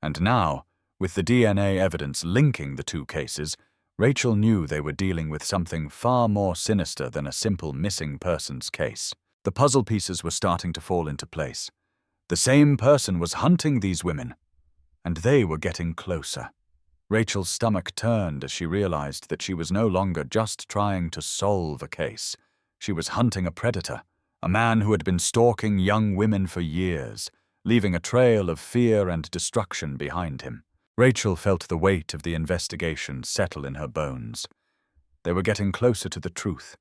And now, with the DNA evidence linking the two cases, Rachel knew they were dealing with something far more sinister than a simple missing persons case. The puzzle pieces were starting to fall into place. The same person was hunting these women, and they were getting closer. Rachel's stomach turned as she realized that she was no longer just trying to solve a case. She was hunting a predator, a man who had been stalking young women for years, leaving a trail of fear and destruction behind him. Rachel felt the weight of the investigation settle in her bones. They were getting closer to the truth,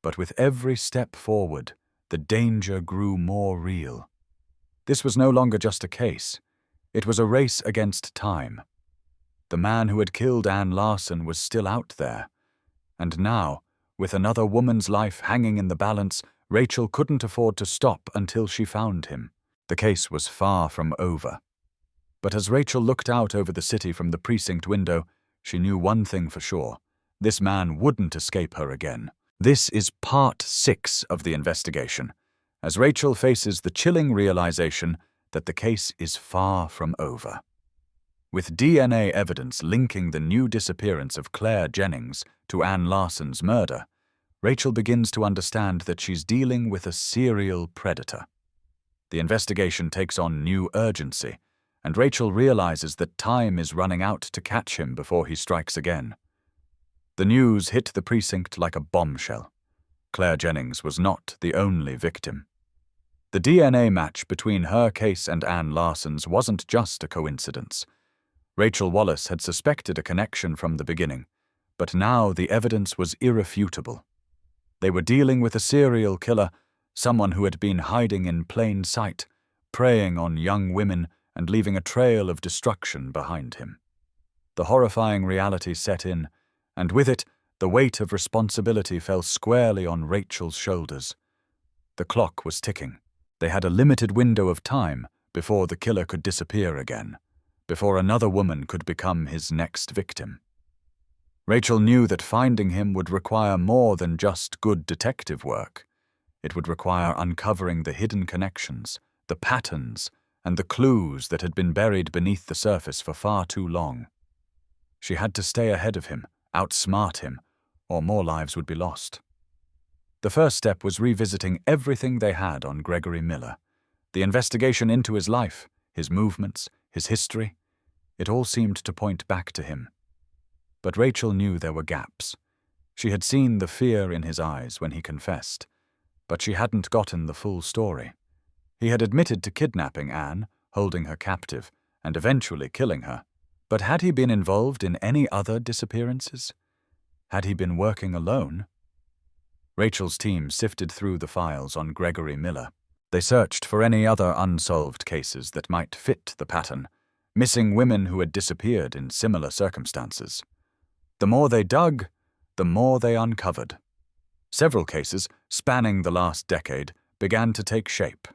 but with every step forward, the danger grew more real. This was no longer just a case. It was a race against time. The man who had killed Anne Larson was still out there. And now, with another woman's life hanging in the balance, Rachel couldn't afford to stop until she found him. The case was far from over. But as Rachel looked out over the city from the precinct window, she knew one thing for sure. This man wouldn't escape her again. This is part 6 of the investigation, as Rachel faces the chilling realization that the case is far from over. With DNA evidence linking the new disappearance of Claire Jennings to Anne Larson's murder, Rachel begins to understand that she's dealing with a serial predator. The investigation takes on new urgency, and Rachel realizes that time is running out to catch him before he strikes again. The news hit the precinct like a bombshell. Claire Jennings was not the only victim. The DNA match between her case and Anne Larson's wasn't just a coincidence. Rachel Wallace had suspected a connection from the beginning, but now the evidence was irrefutable. They were dealing with a serial killer, someone who had been hiding in plain sight, preying on young women and leaving a trail of destruction behind him. The horrifying reality set in, and with it, the weight of responsibility fell squarely on Rachel's shoulders. The clock was ticking. They had a limited window of time before the killer could disappear again, before another woman could become his next victim. Rachel knew that finding him would require more than just good detective work. It would require uncovering the hidden connections, the patterns, and the clues that had been buried beneath the surface for far too long. She had to stay ahead of him, outsmart him, or more lives would be lost. The first step was revisiting everything they had on Gregory Miller. The investigation into his life, his movements, his history. It all seemed to point back to him. But Rachel knew there were gaps. She had seen the fear in his eyes when he confessed, but she hadn't gotten the full story. He had admitted to kidnapping Anne, holding her captive, and eventually killing her. But had he been involved in any other disappearances? Had he been working alone? Rachel's team sifted through the files on Gregory Miller. They searched for any other unsolved cases that might fit the pattern, missing women who had disappeared in similar circumstances. The more they dug, the more they uncovered. Several cases, spanning the last decade, began to take shape.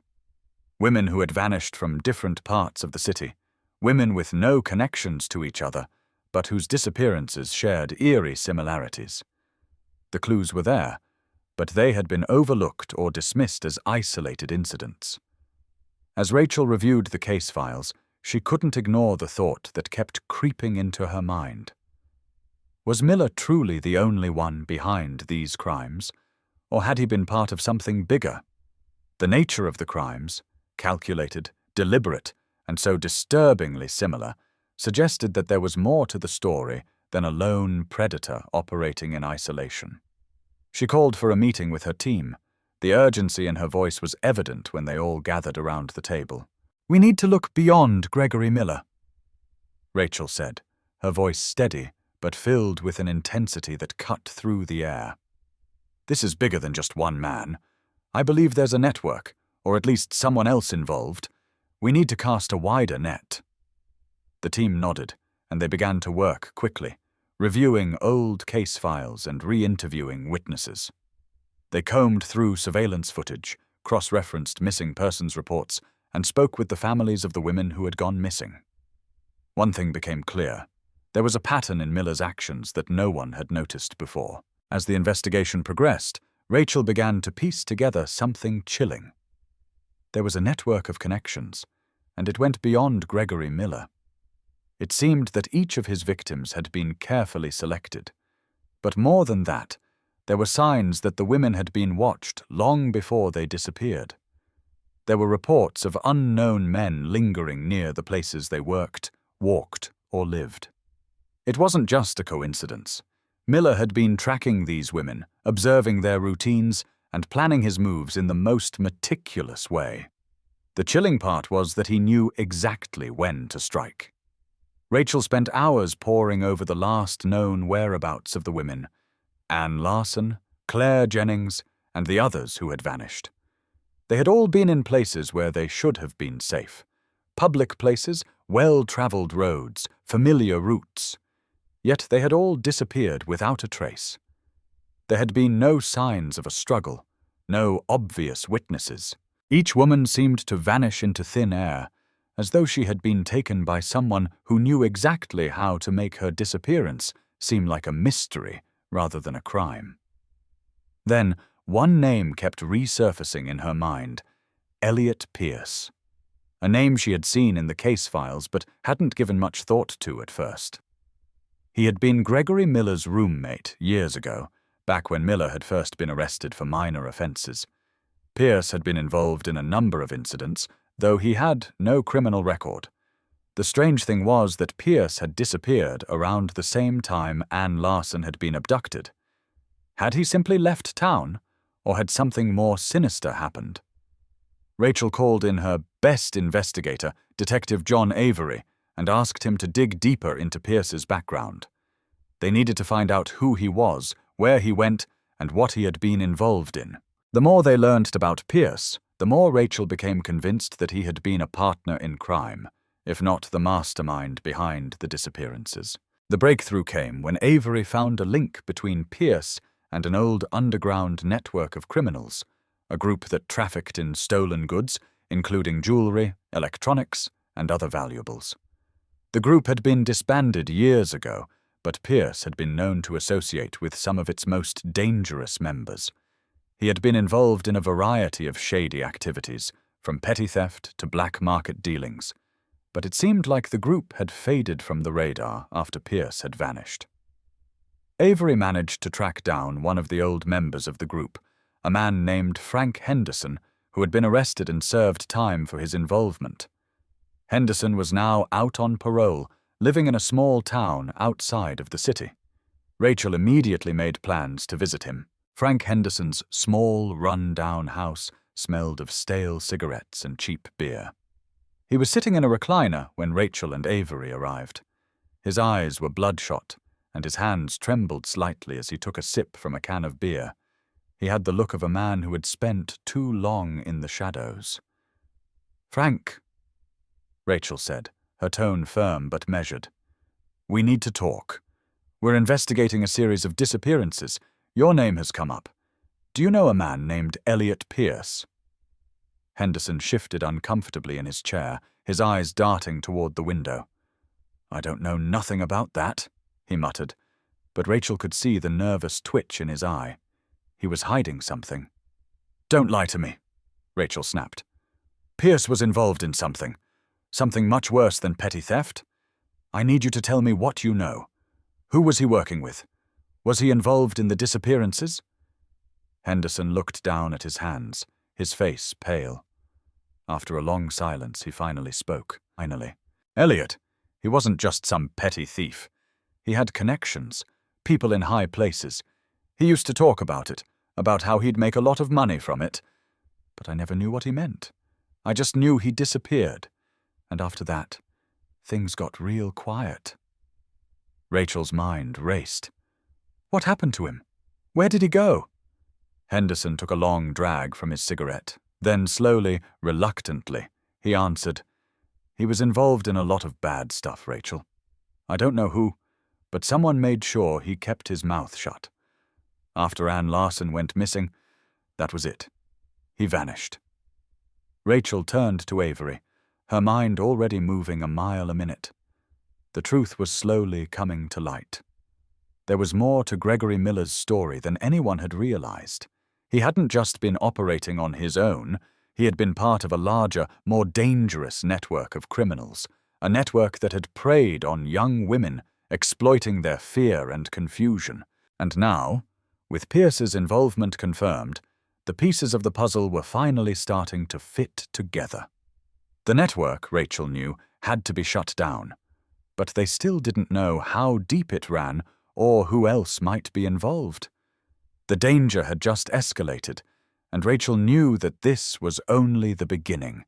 Women who had vanished from different parts of the city, women with no connections to each other, but whose disappearances shared eerie similarities. The clues were there, but they had been overlooked or dismissed as isolated incidents. As Rachel reviewed the case files, she couldn't ignore the thought that kept creeping into her mind. Was Miller truly the only one behind these crimes, or had he been part of something bigger? The nature of the crimes, calculated, deliberate, and so disturbingly similar, suggested that there was more to the story than a lone predator operating in isolation. She called for a meeting with her team. The urgency in her voice was evident when they all gathered around the table. "We need to look beyond Gregory Miller," Rachel said, her voice steady but filled with an intensity that cut through the air. "This is bigger than just one man. I believe there's a network, or at least someone else involved. We need to cast a wider net." The team nodded, and they began to work quickly, reviewing old case files and re-interviewing witnesses. They combed through surveillance footage, cross-referenced missing persons reports, and spoke with the families of the women who had gone missing. One thing became clear. There was a pattern in Miller's actions that no one had noticed before. As the investigation progressed, Rachel began to piece together something chilling. There was a network of connections, and it went beyond Gregory Miller. It seemed that each of his victims had been carefully selected. But more than that, there were signs that the women had been watched long before they disappeared. There were reports of unknown men lingering near the places they worked, walked, or lived. It wasn't just a coincidence. Miller had been tracking these women, observing their routines, and planning his moves in the most meticulous way. The chilling part was that he knew exactly when to strike. Rachel spent hours poring over the last known whereabouts of the women: Ann Larson, Claire Jennings, and the others who had vanished. They had all been in places where they should have been safe. Public places, well-traveled roads, familiar routes. Yet they had all disappeared without a trace. There had been no signs of a struggle, no obvious witnesses. Each woman seemed to vanish into thin air, as though she had been taken by someone who knew exactly how to make her disappearance seem like a mystery rather than a crime. Then, one name kept resurfacing in her mind: Elliot Pierce. A name she had seen in the case files but hadn't given much thought to at first. He had been Gregory Miller's roommate years ago, back when Miller had first been arrested for minor offenses. Pierce had been involved in a number of incidents, though he had no criminal record. The strange thing was that Pierce had disappeared around the same time Ann Larson had been abducted. Had he simply left town, or had something more sinister happened? Rachel called in her best investigator, Detective John Avery, and asked him to dig deeper into Pierce's background. They needed to find out who he was, where he went, and what he had been involved in. The more they learned about Pierce, the more Rachel became convinced that he had been a partner in crime, if not the mastermind behind the disappearances. The breakthrough came when Avery found a link between Pierce and an old underground network of criminals, a group that trafficked in stolen goods, including jewelry, electronics, and other valuables. The group had been disbanded years ago, but Pierce had been known to associate with some of its most dangerous members. He had been involved in a variety of shady activities, from petty theft to black market dealings, but it seemed like the group had faded from the radar after Pierce had vanished. Avery managed to track down one of the old members of the group, a man named Frank Henderson, who had been arrested and served time for his involvement. Henderson was now out on parole, living in a small town outside of the city. Rachel immediately made plans to visit him. Frank Henderson's small, run-down house smelled of stale cigarettes and cheap beer. He was sitting in a recliner when Rachel and Avery arrived. His eyes were bloodshot, and his hands trembled slightly as he took a sip from a can of beer. He had the look of a man who had spent too long in the shadows. "Frank," Rachel said, her tone firm but measured. "We need to talk. We're investigating a series of disappearances. Your name has come up. Do you know a man named Elliot Pierce?" Henderson shifted uncomfortably in his chair, his eyes darting toward the window. "I don't know nothing about that," he muttered, but Rachel could see the nervous twitch in his eye. He was hiding something. "Don't lie to me," Rachel snapped. "Pierce was involved in something much worse than petty theft. I need you to tell me what you know. Who was he working with? Was he involved in the disappearances?" Henderson looked down at his hands, his face pale. After a long silence, he finally spoke. "Elliot, He wasn't just some petty thief. He had connections, people in high places. He used to talk about it, about how he'd make a lot of money from it. But I never knew what he meant. I just knew he disappeared. And after that, things got real quiet. Rachel's mind raced. What happened to him? Where did he go? Henderson took a long drag from his cigarette. Then slowly, reluctantly, he answered, "He was involved in a lot of bad stuff, Rachel. I don't know who, but someone made sure he kept his mouth shut. After Ann Larson went missing, that was it. He vanished." Rachel turned to Avery, her mind already moving a mile a minute. The truth was slowly coming to light. There was more to Gregory Miller's story than anyone had realized. He hadn't just been operating on his own. He had been part of a larger, more dangerous network of criminals, a network that had preyed on young women, exploiting their fear and confusion. And now, with Pierce's involvement confirmed, the pieces of the puzzle were finally starting to fit together. The network, Rachel knew, had to be shut down, but they still didn't know how deep it ran or who else might be involved. The danger had just escalated, and Rachel knew that this was only the beginning.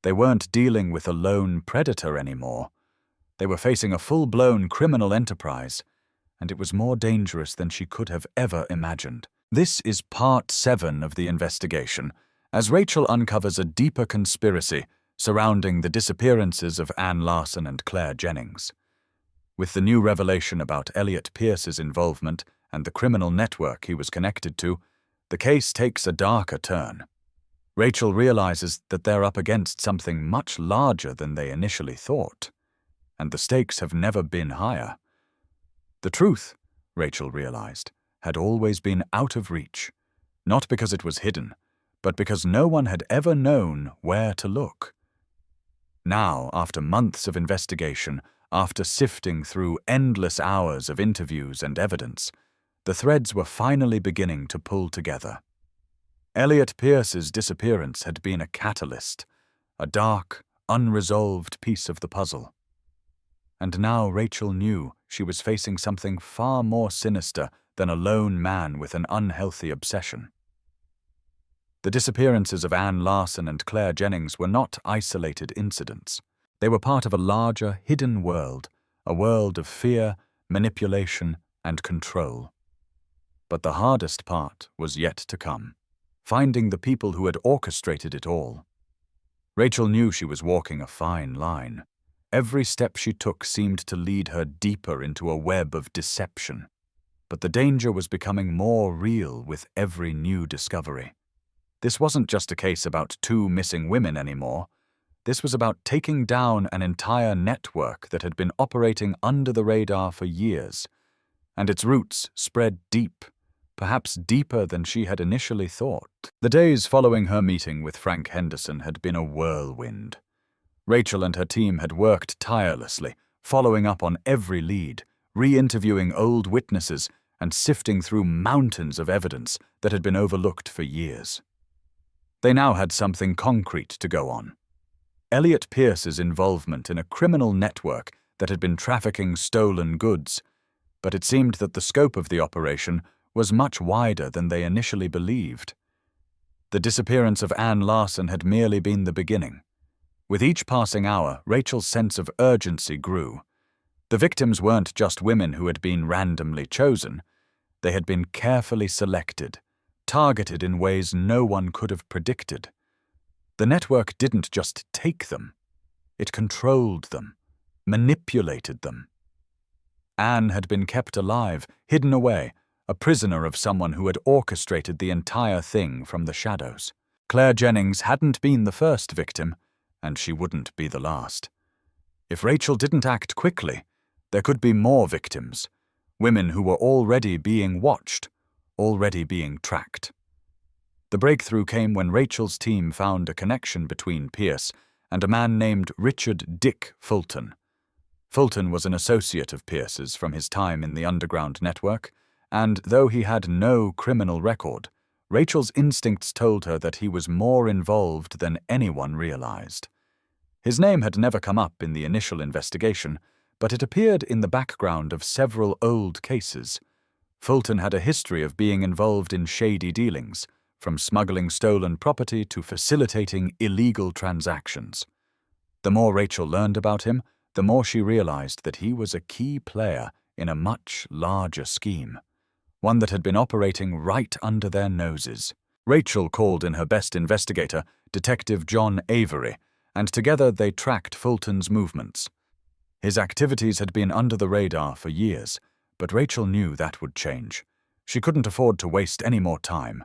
They weren't dealing with a lone predator anymore. They were facing a full-blown criminal enterprise, and it was more dangerous than she could have ever imagined. This is part 7 of the investigation, as Rachel uncovers a deeper conspiracy surrounding the disappearances of Ann Larson and Claire Jennings. With the new revelation about Elliot Pierce's involvement and the criminal network he was connected to, the case takes a darker turn. Rachel realizes that they're up against something much larger than they initially thought, and the stakes have never been higher. The truth, Rachel realized, had always been out of reach, not because it was hidden, but because no one had ever known where to look. Now, after months of investigation, after sifting through endless hours of interviews and evidence, the threads were finally beginning to pull together. Elliot Pierce's disappearance had been a catalyst, a dark, unresolved piece of the puzzle. And now Rachel knew she was facing something far more sinister than a lone man with an unhealthy obsession. The disappearances of Ann Larson and Claire Jennings were not isolated incidents. They were part of a larger, hidden world, a world of fear, manipulation, and control. But the hardest part was yet to come, finding the people who had orchestrated it all. Rachel knew she was walking a fine line. Every step she took seemed to lead her deeper into a web of deception. But the danger was becoming more real with every new discovery. This wasn't just a case about 2 missing women anymore. This was about taking down an entire network that had been operating under the radar for years, and its roots spread deep, perhaps deeper than she had initially thought. The days following her meeting with Frank Henderson had been a whirlwind. Rachel and her team had worked tirelessly, following up on every lead, re-interviewing old witnesses, and sifting through mountains of evidence that had been overlooked for years. They now had something concrete to go on. Elliot Pierce's involvement in a criminal network that had been trafficking stolen goods, but it seemed that the scope of the operation was much wider than they initially believed. The disappearance of Ann Larson had merely been the beginning. With each passing hour, Rachel's sense of urgency grew. The victims weren't just women who had been randomly chosen. They had been carefully selected, targeted in ways no one could have predicted. The network didn't just take them. It controlled them, manipulated them. Anne had been kept alive, hidden away, a prisoner of someone who had orchestrated the entire thing from the shadows. Claire Jennings hadn't been the first victim, and she wouldn't be the last. If Rachel didn't act quickly, there could be more victims, women who were already being watched, already being tracked. The breakthrough came when Rachel's team found a connection between Pierce and a man named Richard Dick Fulton. Fulton was an associate of Pierce's from his time in the underground network, and though he had no criminal record, Rachel's instincts told her that he was more involved than anyone realized. His name had never come up in the initial investigation, but it appeared in the background of several old cases. Fulton had a history of being involved in shady dealings, from smuggling stolen property to facilitating illegal transactions. The more Rachel learned about him, the more she realized that he was a key player in a much larger scheme, one that had been operating right under their noses. Rachel called in her best investigator, Detective John Avery, and together they tracked Fulton's movements. His activities had been under the radar for years, but Rachel knew that would change. She couldn't afford to waste any more time.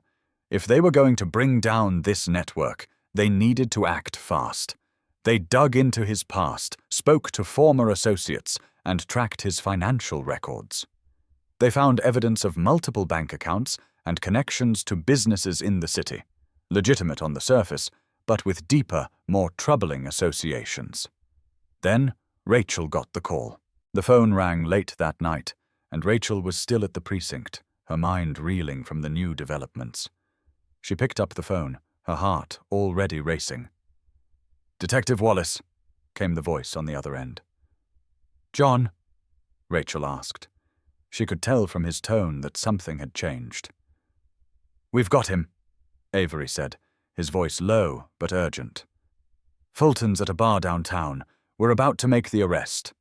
If they were going to bring down this network, they needed to act fast. They dug into his past, spoke to former associates, and tracked his financial records. They found evidence of multiple bank accounts and connections to businesses in the city, legitimate on the surface, but with deeper, more troubling associations. Then, Rachel got the call. The phone rang late that night, and Rachel was still at the precinct, her mind reeling from the new developments. She picked up the phone, her heart already racing. "Detective Wallace," came the voice on the other end. "John?" Rachel asked. She could tell from his tone that something had changed. "We've got him," Avery said, his voice low but urgent. "Fulton's at a bar downtown. We're about to make the arrest."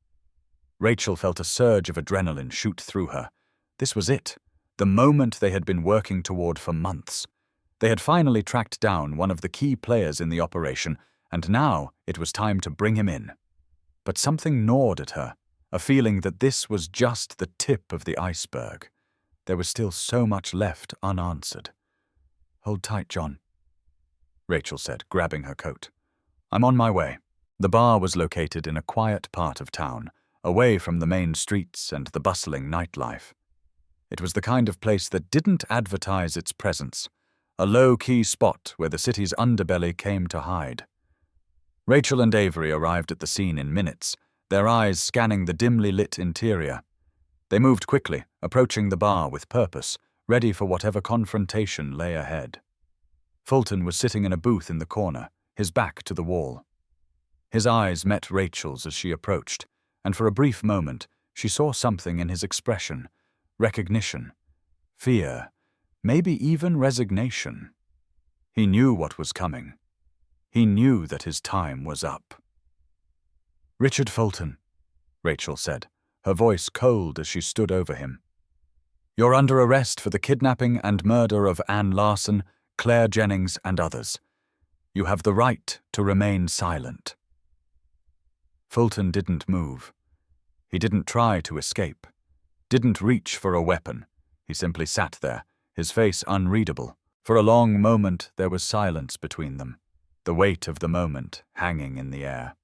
Rachel felt a surge of adrenaline shoot through her. This was it, the moment they had been working toward for months. They had finally tracked down one of the key players in the operation, and now it was time to bring him in. But something gnawed at her, a feeling that this was just the tip of the iceberg. There was still so much left unanswered. "Hold tight, John," Rachel said, grabbing her coat. "I'm on my way." The bar was located in a quiet part of town, away from the main streets and the bustling nightlife. It was the kind of place that didn't advertise its presence, a low-key spot where the city's underbelly came to hide. Rachel and Avery arrived at the scene in minutes, their eyes scanning the dimly lit interior. They moved quickly, approaching the bar with purpose, ready for whatever confrontation lay ahead. Fulton was sitting in a booth in the corner, his back to the wall. His eyes met Rachel's as she approached, and for a brief moment she saw something in his expression, recognition, fear, maybe even resignation. He knew what was coming. He knew that his time was up. "Richard Fulton," Rachel said, her voice cold as she stood over him. "You're under arrest for the kidnapping and murder of Ann Larson, Claire Jennings, and others. You have the right to remain silent." Fulton didn't move. He didn't try to escape, didn't reach for a weapon. He simply sat there, his face unreadable. For a long moment there was silence between them, the weight of the moment hanging in the air.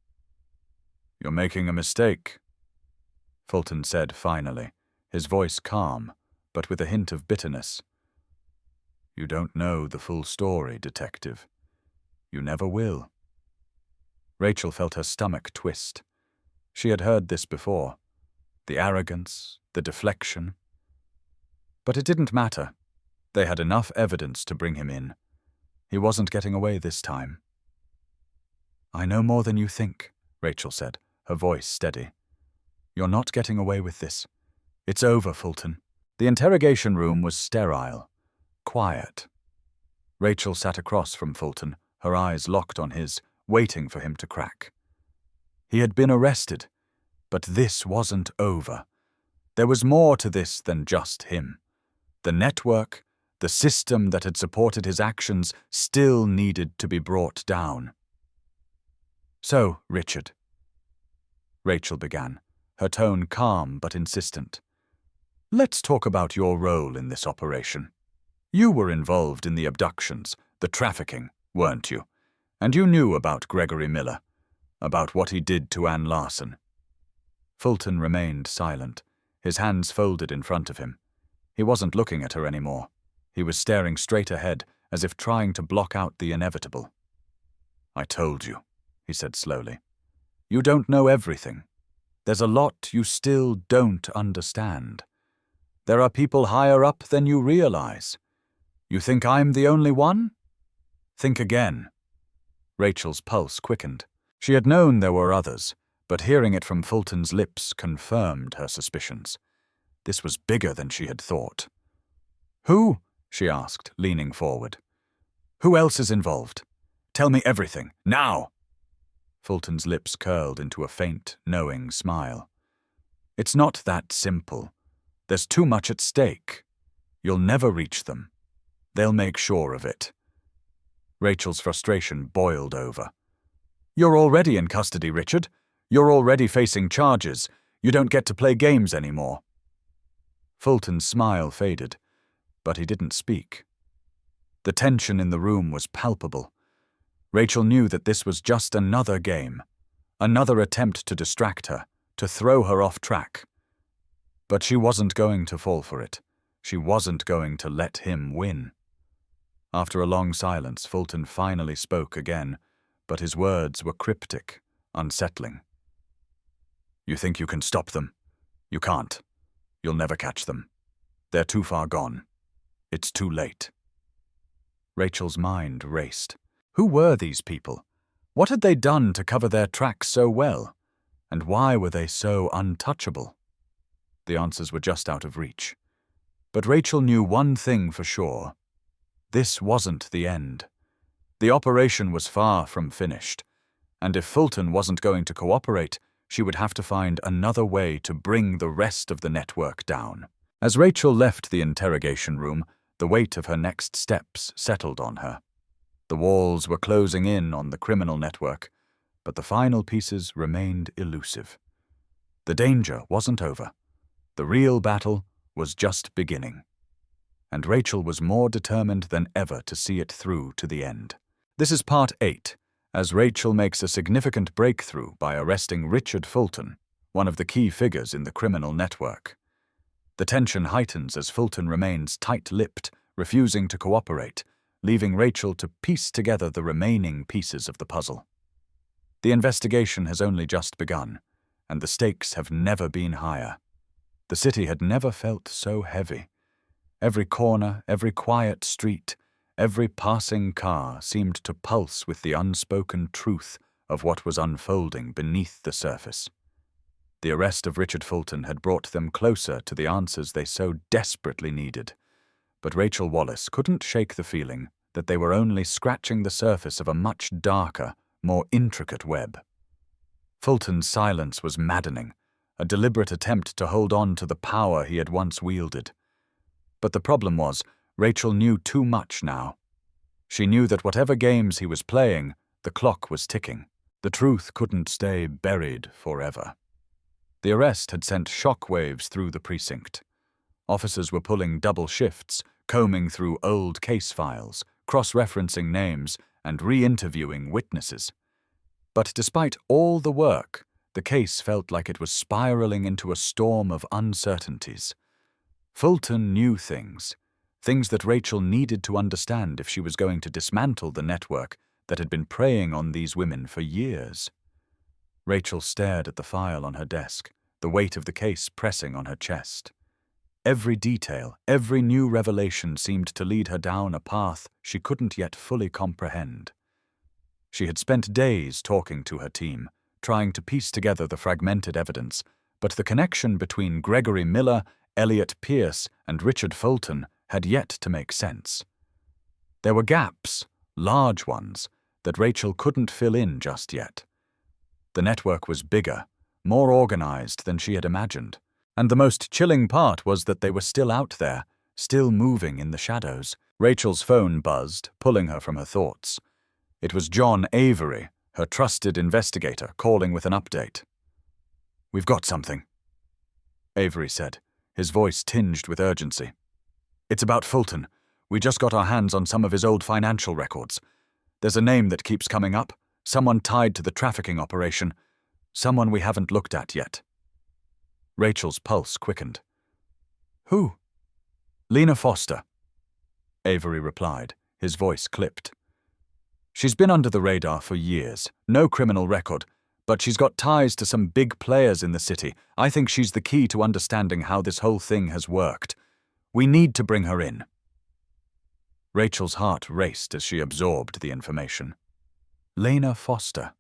"You're making a mistake," Fulton said finally, his voice calm, but with a hint of bitterness. "You don't know the full story, Detective. You never will." Rachel felt her stomach twist. She had heard this before. The arrogance, the deflection. But it didn't matter. They had enough evidence to bring him in. He wasn't getting away this time. "I know more than you think," Rachel said, her voice steady. "You're not getting away with this. It's over, Fulton." The interrogation room was sterile, quiet. Rachel sat across from Fulton, her eyes locked on his, waiting for him to crack. He had been arrested, but this wasn't over. There was more to this than just him. The network, the system that had supported his actions, still needed to be brought down. "So, Richard," Rachel began, her tone calm but insistent, "let's talk about your role in this operation. You were involved in the abductions, the trafficking, weren't you? And you knew about Gregory Miller, about what he did to Ann Larson." Fulton remained silent, his hands folded in front of him. He wasn't looking at her anymore. He was staring straight ahead, as if trying to block out the inevitable. "I told you," he said slowly. "You don't know everything. There's a lot you still don't understand. There are people higher up than you realize. You think I'm the only one? Think again." Rachel's pulse quickened. She had known there were others, but hearing it from Fulton's lips confirmed her suspicions. This was bigger than she had thought. "Who?" she asked, leaning forward. "Who else is involved? Tell me everything, now!" Fulton's lips curled into a faint, knowing smile. "It's not that simple. There's too much at stake. You'll never reach them. They'll make sure of it." Rachel's frustration boiled over. "You're already in custody, Richard. You're already facing charges. You don't get to play games anymore." Fulton's smile faded, but he didn't speak. The tension in the room was palpable. Rachel knew that this was just another game, another attempt to distract her, to throw her off track. But she wasn't going to fall for it. She wasn't going to let him win. After a long silence, Fulton finally spoke again, but his words were cryptic, unsettling. "You think you can stop them? You can't. You'll never catch them. They're too far gone. It's too late." Rachel's mind raced. Who were these people? What had they done to cover their tracks so well? And why were they so untouchable? The answers were just out of reach. But Rachel knew one thing for sure. This wasn't the end. The operation was far from finished, and if Fulton wasn't going to cooperate, she would have to find another way to bring the rest of the network down. As Rachel left the interrogation room, the weight of her next steps settled on her. The walls were closing in on the criminal network, but the final pieces remained elusive. The danger wasn't over. The real battle was just beginning. And Rachel was more determined than ever to see it through to the end. This is part 8, as Rachel makes a significant breakthrough by arresting Richard Fulton, one of the key figures in the criminal network. The tension heightens as Fulton remains tight-lipped, refusing to cooperate, leaving Rachel to piece together the remaining pieces of the puzzle. The investigation has only just begun, and the stakes have never been higher. The city had never felt so heavy. Every corner, every quiet street, every passing car seemed to pulse with the unspoken truth of what was unfolding beneath the surface. The arrest of Richard Fulton had brought them closer to the answers they so desperately needed, but Rachel Wallace couldn't shake the feeling that they were only scratching the surface of a much darker, more intricate web. Fulton's silence was maddening, a deliberate attempt to hold on to the power he had once wielded. But the problem was, Rachel knew too much now. She knew that whatever games he was playing, the clock was ticking. The truth couldn't stay buried forever. The arrest had sent shockwaves through the precinct. Officers were pulling double shifts, combing through old case files, cross-referencing names, and re-interviewing witnesses. But despite all the work, the case felt like it was spiraling into a storm of uncertainties. Fulton knew things that Rachel needed to understand if she was going to dismantle the network that had been preying on these women for years. Rachel stared at the file on her desk, the weight of the case pressing on her chest. Every detail, every new revelation seemed to lead her down a path she couldn't yet fully comprehend. She had spent days talking to her team, trying to piece together the fragmented evidence, but the connection between Gregory Miller, Elliot Pierce, and Richard Fulton had yet to make sense. There were gaps, large ones, that Rachel couldn't fill in just yet. The network was bigger, more organized than she had imagined, and the most chilling part was that they were still out there, still moving in the shadows. Rachel's phone buzzed, pulling her from her thoughts. It was John Avery, her trusted investigator, calling with an update. "We've got something," Avery said, his voice tinged with urgency. "It's about Fulton. We just got our hands on some of his old financial records. There's a name that keeps coming up, someone tied to the trafficking operation, someone we haven't looked at yet." Rachel's pulse quickened. "Who?" "Lena Foster," Avery replied, his voice clipped. "She's been under the radar for years, no criminal record, but she's got ties to some big players in the city. I think she's the key to understanding how this whole thing has worked. We need to bring her in." Rachel's heart raced as she absorbed the information. Lena Foster.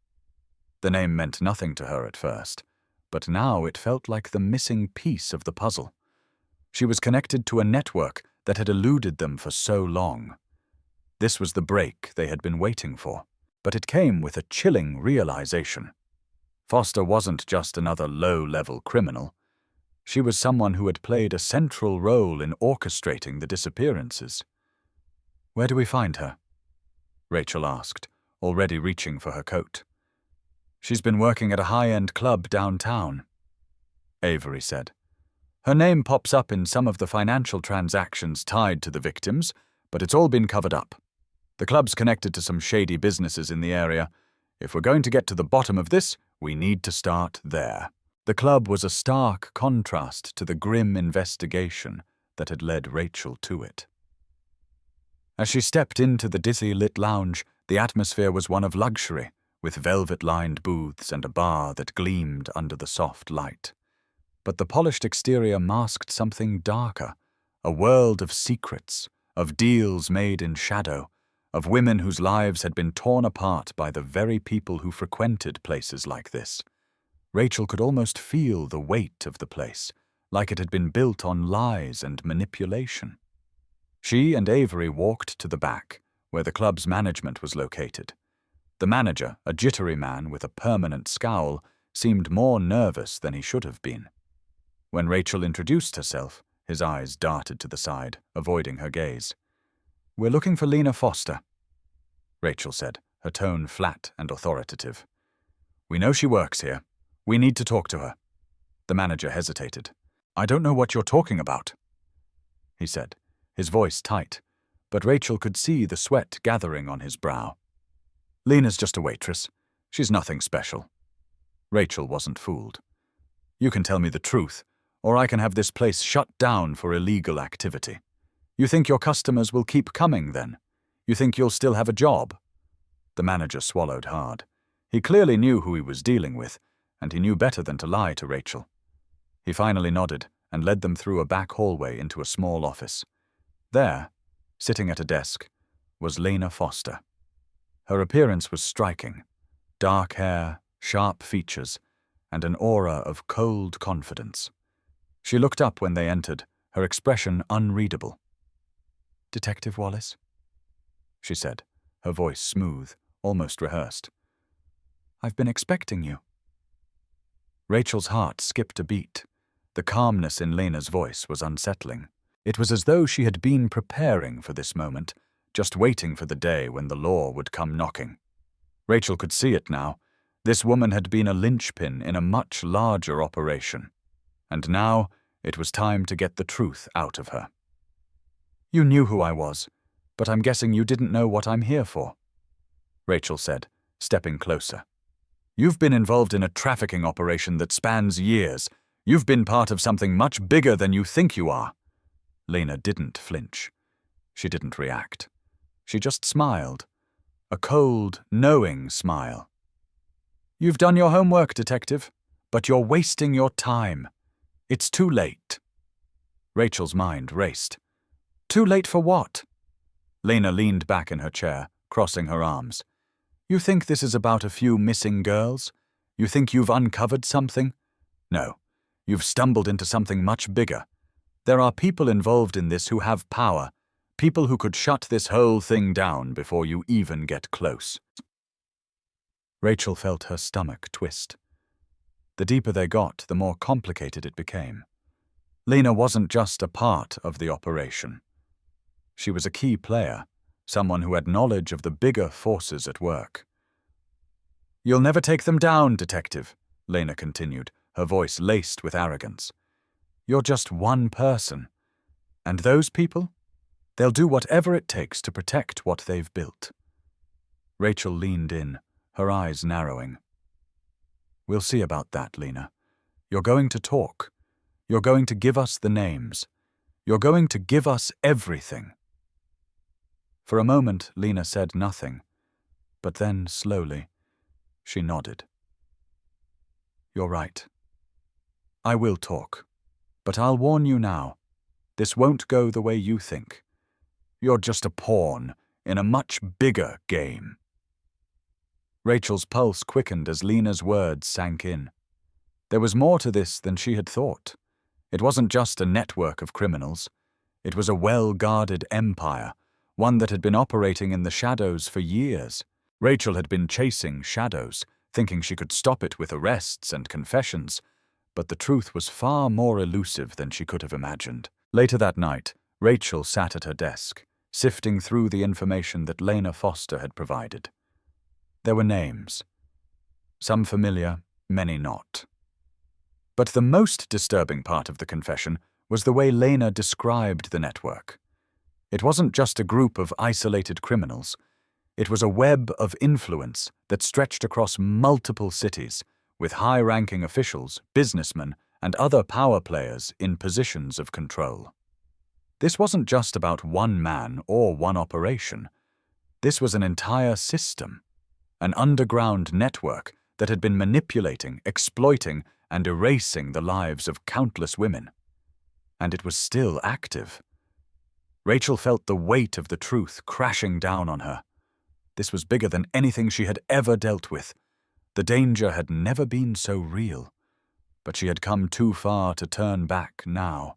The name meant nothing to her at first, but now it felt like the missing piece of the puzzle. She was connected to a network that had eluded them for so long. This was the break they had been waiting for, but it came with a chilling realization. Foster wasn't just another low-level criminal. She was someone who had played a central role in orchestrating the disappearances. "Where do we find her?" Rachel asked, already reaching for her coat. "She's been working at a high-end club downtown," Avery said. "Her name pops up in some of the financial transactions tied to the victims, but it's all been covered up. The club's connected to some shady businesses in the area. If we're going to get to the bottom of this, we need to start there." The club was a stark contrast to the grim investigation that had led Rachel to it. As she stepped into the dimly-lit lounge, the atmosphere was one of luxury, with velvet-lined booths and a bar that gleamed under the soft light. But the polished exterior masked something darker, a world of secrets, of deals made in shadow, of women whose lives had been torn apart by the very people who frequented places like this. Rachel could almost feel the weight of the place, like it had been built on lies and manipulation. She and Avery walked to the back, where the club's management was located. The manager, a jittery man with a permanent scowl, seemed more nervous than he should have been. When Rachel introduced herself, his eyes darted to the side, avoiding her gaze. "We're looking for Lena Foster," Rachel said, her tone flat and authoritative. "We know she works here. We need to talk to her." The manager hesitated. "I don't know what you're talking about," he said, his voice tight, but Rachel could see the sweat gathering on his brow. "Lena's just a waitress. She's nothing special." Rachel wasn't fooled. "You can tell me the truth, or I can have this place shut down for illegal activity. You think your customers will keep coming then? You think you'll still have a job?" The manager swallowed hard. He clearly knew who he was dealing with, and he knew better than to lie to Rachel. He finally nodded and led them through a back hallway into a small office. There, sitting at a desk, was Lena Foster. Her appearance was striking. Dark hair, sharp features, and an aura of cold confidence. She looked up when they entered, her expression unreadable. "Detective Wallace?" she said, her voice smooth, almost rehearsed. "I've been expecting you." Rachel's heart skipped a beat. The calmness in Lena's voice was unsettling. It was as though she had been preparing for this moment, just waiting for the day when the law would come knocking. Rachel could see it now. This woman had been a linchpin in a much larger operation. And now it was time to get the truth out of her. "You knew who I was, but I'm guessing you didn't know what I'm here for," Rachel said, stepping closer. "You've been involved in a trafficking operation that spans years. You've been part of something much bigger than you think you are." Lena didn't flinch. She didn't react. She just smiled. A cold, knowing smile. "You've done your homework, detective, but you're wasting your time. It's too late." Rachel's mind raced. "Too late for what?" Lena leaned back in her chair, crossing her arms. "You think this is about a few missing girls? You think you've uncovered something? No, you've stumbled into something much bigger. There are people involved in this who have power, people who could shut this whole thing down before you even get close." Rachel felt her stomach twist. The deeper they got, the more complicated it became. Lena wasn't just a part of the operation. She was a key player, someone who had knowledge of the bigger forces at work. "You'll never take them down, detective," Lena continued, her voice laced with arrogance. "You're just one person. And those people? They'll do whatever it takes to protect what they've built." Rachel leaned in, her eyes narrowing. "We'll see about that, Lena. You're going to talk. You're going to give us the names. You're going to give us everything." For a moment, Lena said nothing, but then, slowly, she nodded. "You're right. I will talk, but I'll warn you now. This won't go the way you think. You're just a pawn in a much bigger game." Rachel's pulse quickened as Lena's words sank in. There was more to this than she had thought. It wasn't just a network of criminals. It was a well-guarded empire, one that had been operating in the shadows for years. Rachel had been chasing shadows, thinking she could stop it with arrests and confessions, but the truth was far more elusive than she could have imagined. Later that night, Rachel sat at her desk, sifting through the information that Lena Foster had provided. There were names. Some familiar, many not. But the most disturbing part of the confession was the way Lena described the network. It wasn't just a group of isolated criminals. It was a web of influence that stretched across multiple cities, with high-ranking officials, businessmen, and other power players in positions of control. This wasn't just about one man or one operation. This was an entire system, an underground network that had been manipulating, exploiting, and erasing the lives of countless women. And it was still active. Rachel felt the weight of the truth crashing down on her. This was bigger than anything she had ever dealt with. The danger had never been so real. But she had come too far to turn back now.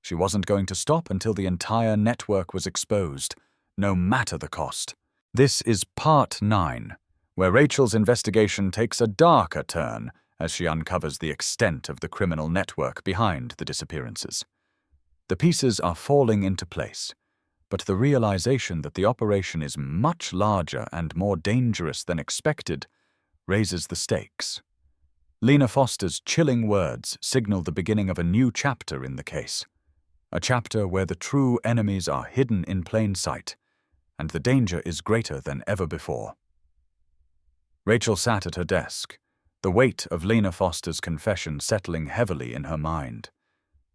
She wasn't going to stop until the entire network was exposed, no matter the cost. This is part 9, where Rachel's investigation takes a darker turn as she uncovers the extent of the criminal network behind the disappearances. The pieces are falling into place, but the realization that the operation is much larger and more dangerous than expected raises the stakes. Lena Foster's chilling words signal the beginning of a new chapter in the case, a chapter where the true enemies are hidden in plain sight, and the danger is greater than ever before. Rachel sat at her desk, the weight of Lena Foster's confession settling heavily in her mind.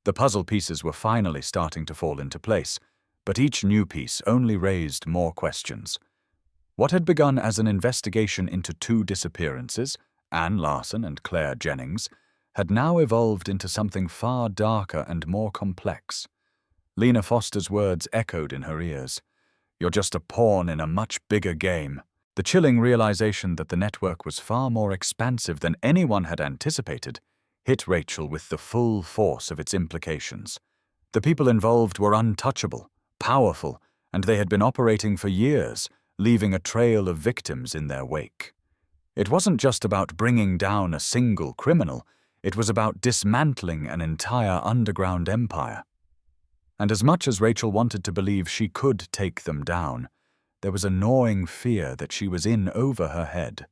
The puzzle pieces were finally starting to fall into place, but each new piece only raised more questions. What had begun as an investigation into 2 disappearances, Anne Larson and Claire Jennings, had now evolved into something far darker and more complex. Lena Foster's words echoed in her ears. "You're just a pawn in a much bigger game." The chilling realization that the network was far more expansive than anyone had anticipated hit Rachel with the full force of its implications. The people involved were untouchable, powerful, and they had been operating for years, leaving a trail of victims in their wake. It wasn't just about bringing down a single criminal, it was about dismantling an entire underground empire. And as much as Rachel wanted to believe she could take them down, there was a gnawing fear that she was in over her head.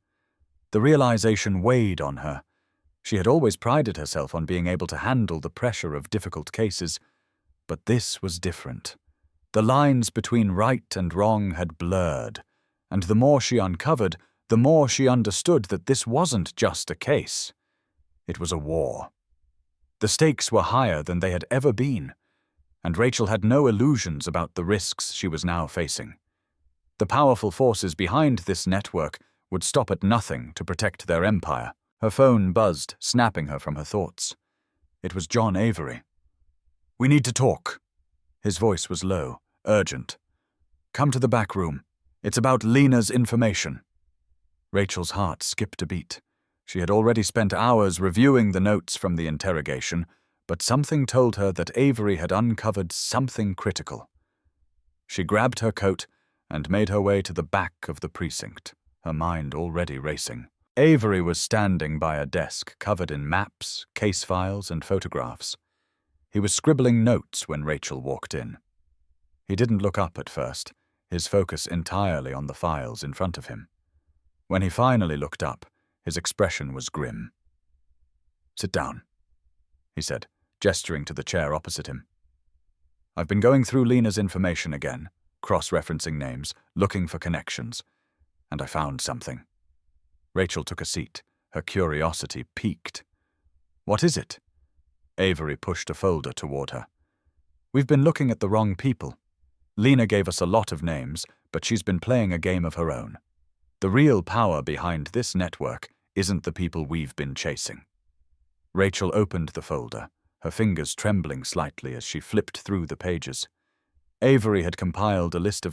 The realization weighed on her. She had always prided herself on being able to handle the pressure of difficult cases, but this was different. The lines between right and wrong had blurred, and the more she uncovered, the more she understood that this wasn't just a case. It was a war. The stakes were higher than they had ever been, and Rachel had no illusions about the risks she was now facing. The powerful forces behind this network would stop at nothing to protect their empire. Her phone buzzed, snapping her from her thoughts. It was John Avery. "We need to talk." His voice was low, urgent. "Come to the back room. It's about Lena's information." Rachel's heart skipped a beat. She had already spent hours reviewing the notes from the interrogation, but something told her that Avery had uncovered something critical. She grabbed her coat and made her way to the back of the precinct, her mind already racing. Avery was standing by a desk covered in maps, case files, and photographs. He was scribbling notes when Rachel walked in. He didn't look up at first, his focus entirely on the files in front of him. When he finally looked up, his expression was grim. "Sit down," he said, gesturing to the chair opposite him. "I've been going through Lena's information again, cross-referencing names, looking for connections, and I found something." Rachel took a seat, her curiosity piqued. "What is it?" Avery pushed a folder toward her. "We've been looking at the wrong people. Lena gave us a lot of names, but she's been playing a game of her own. The real power behind this network isn't the people we've been chasing." Rachel opened the folder, her fingers trembling slightly as she flipped through the pages. Avery had compiled a list of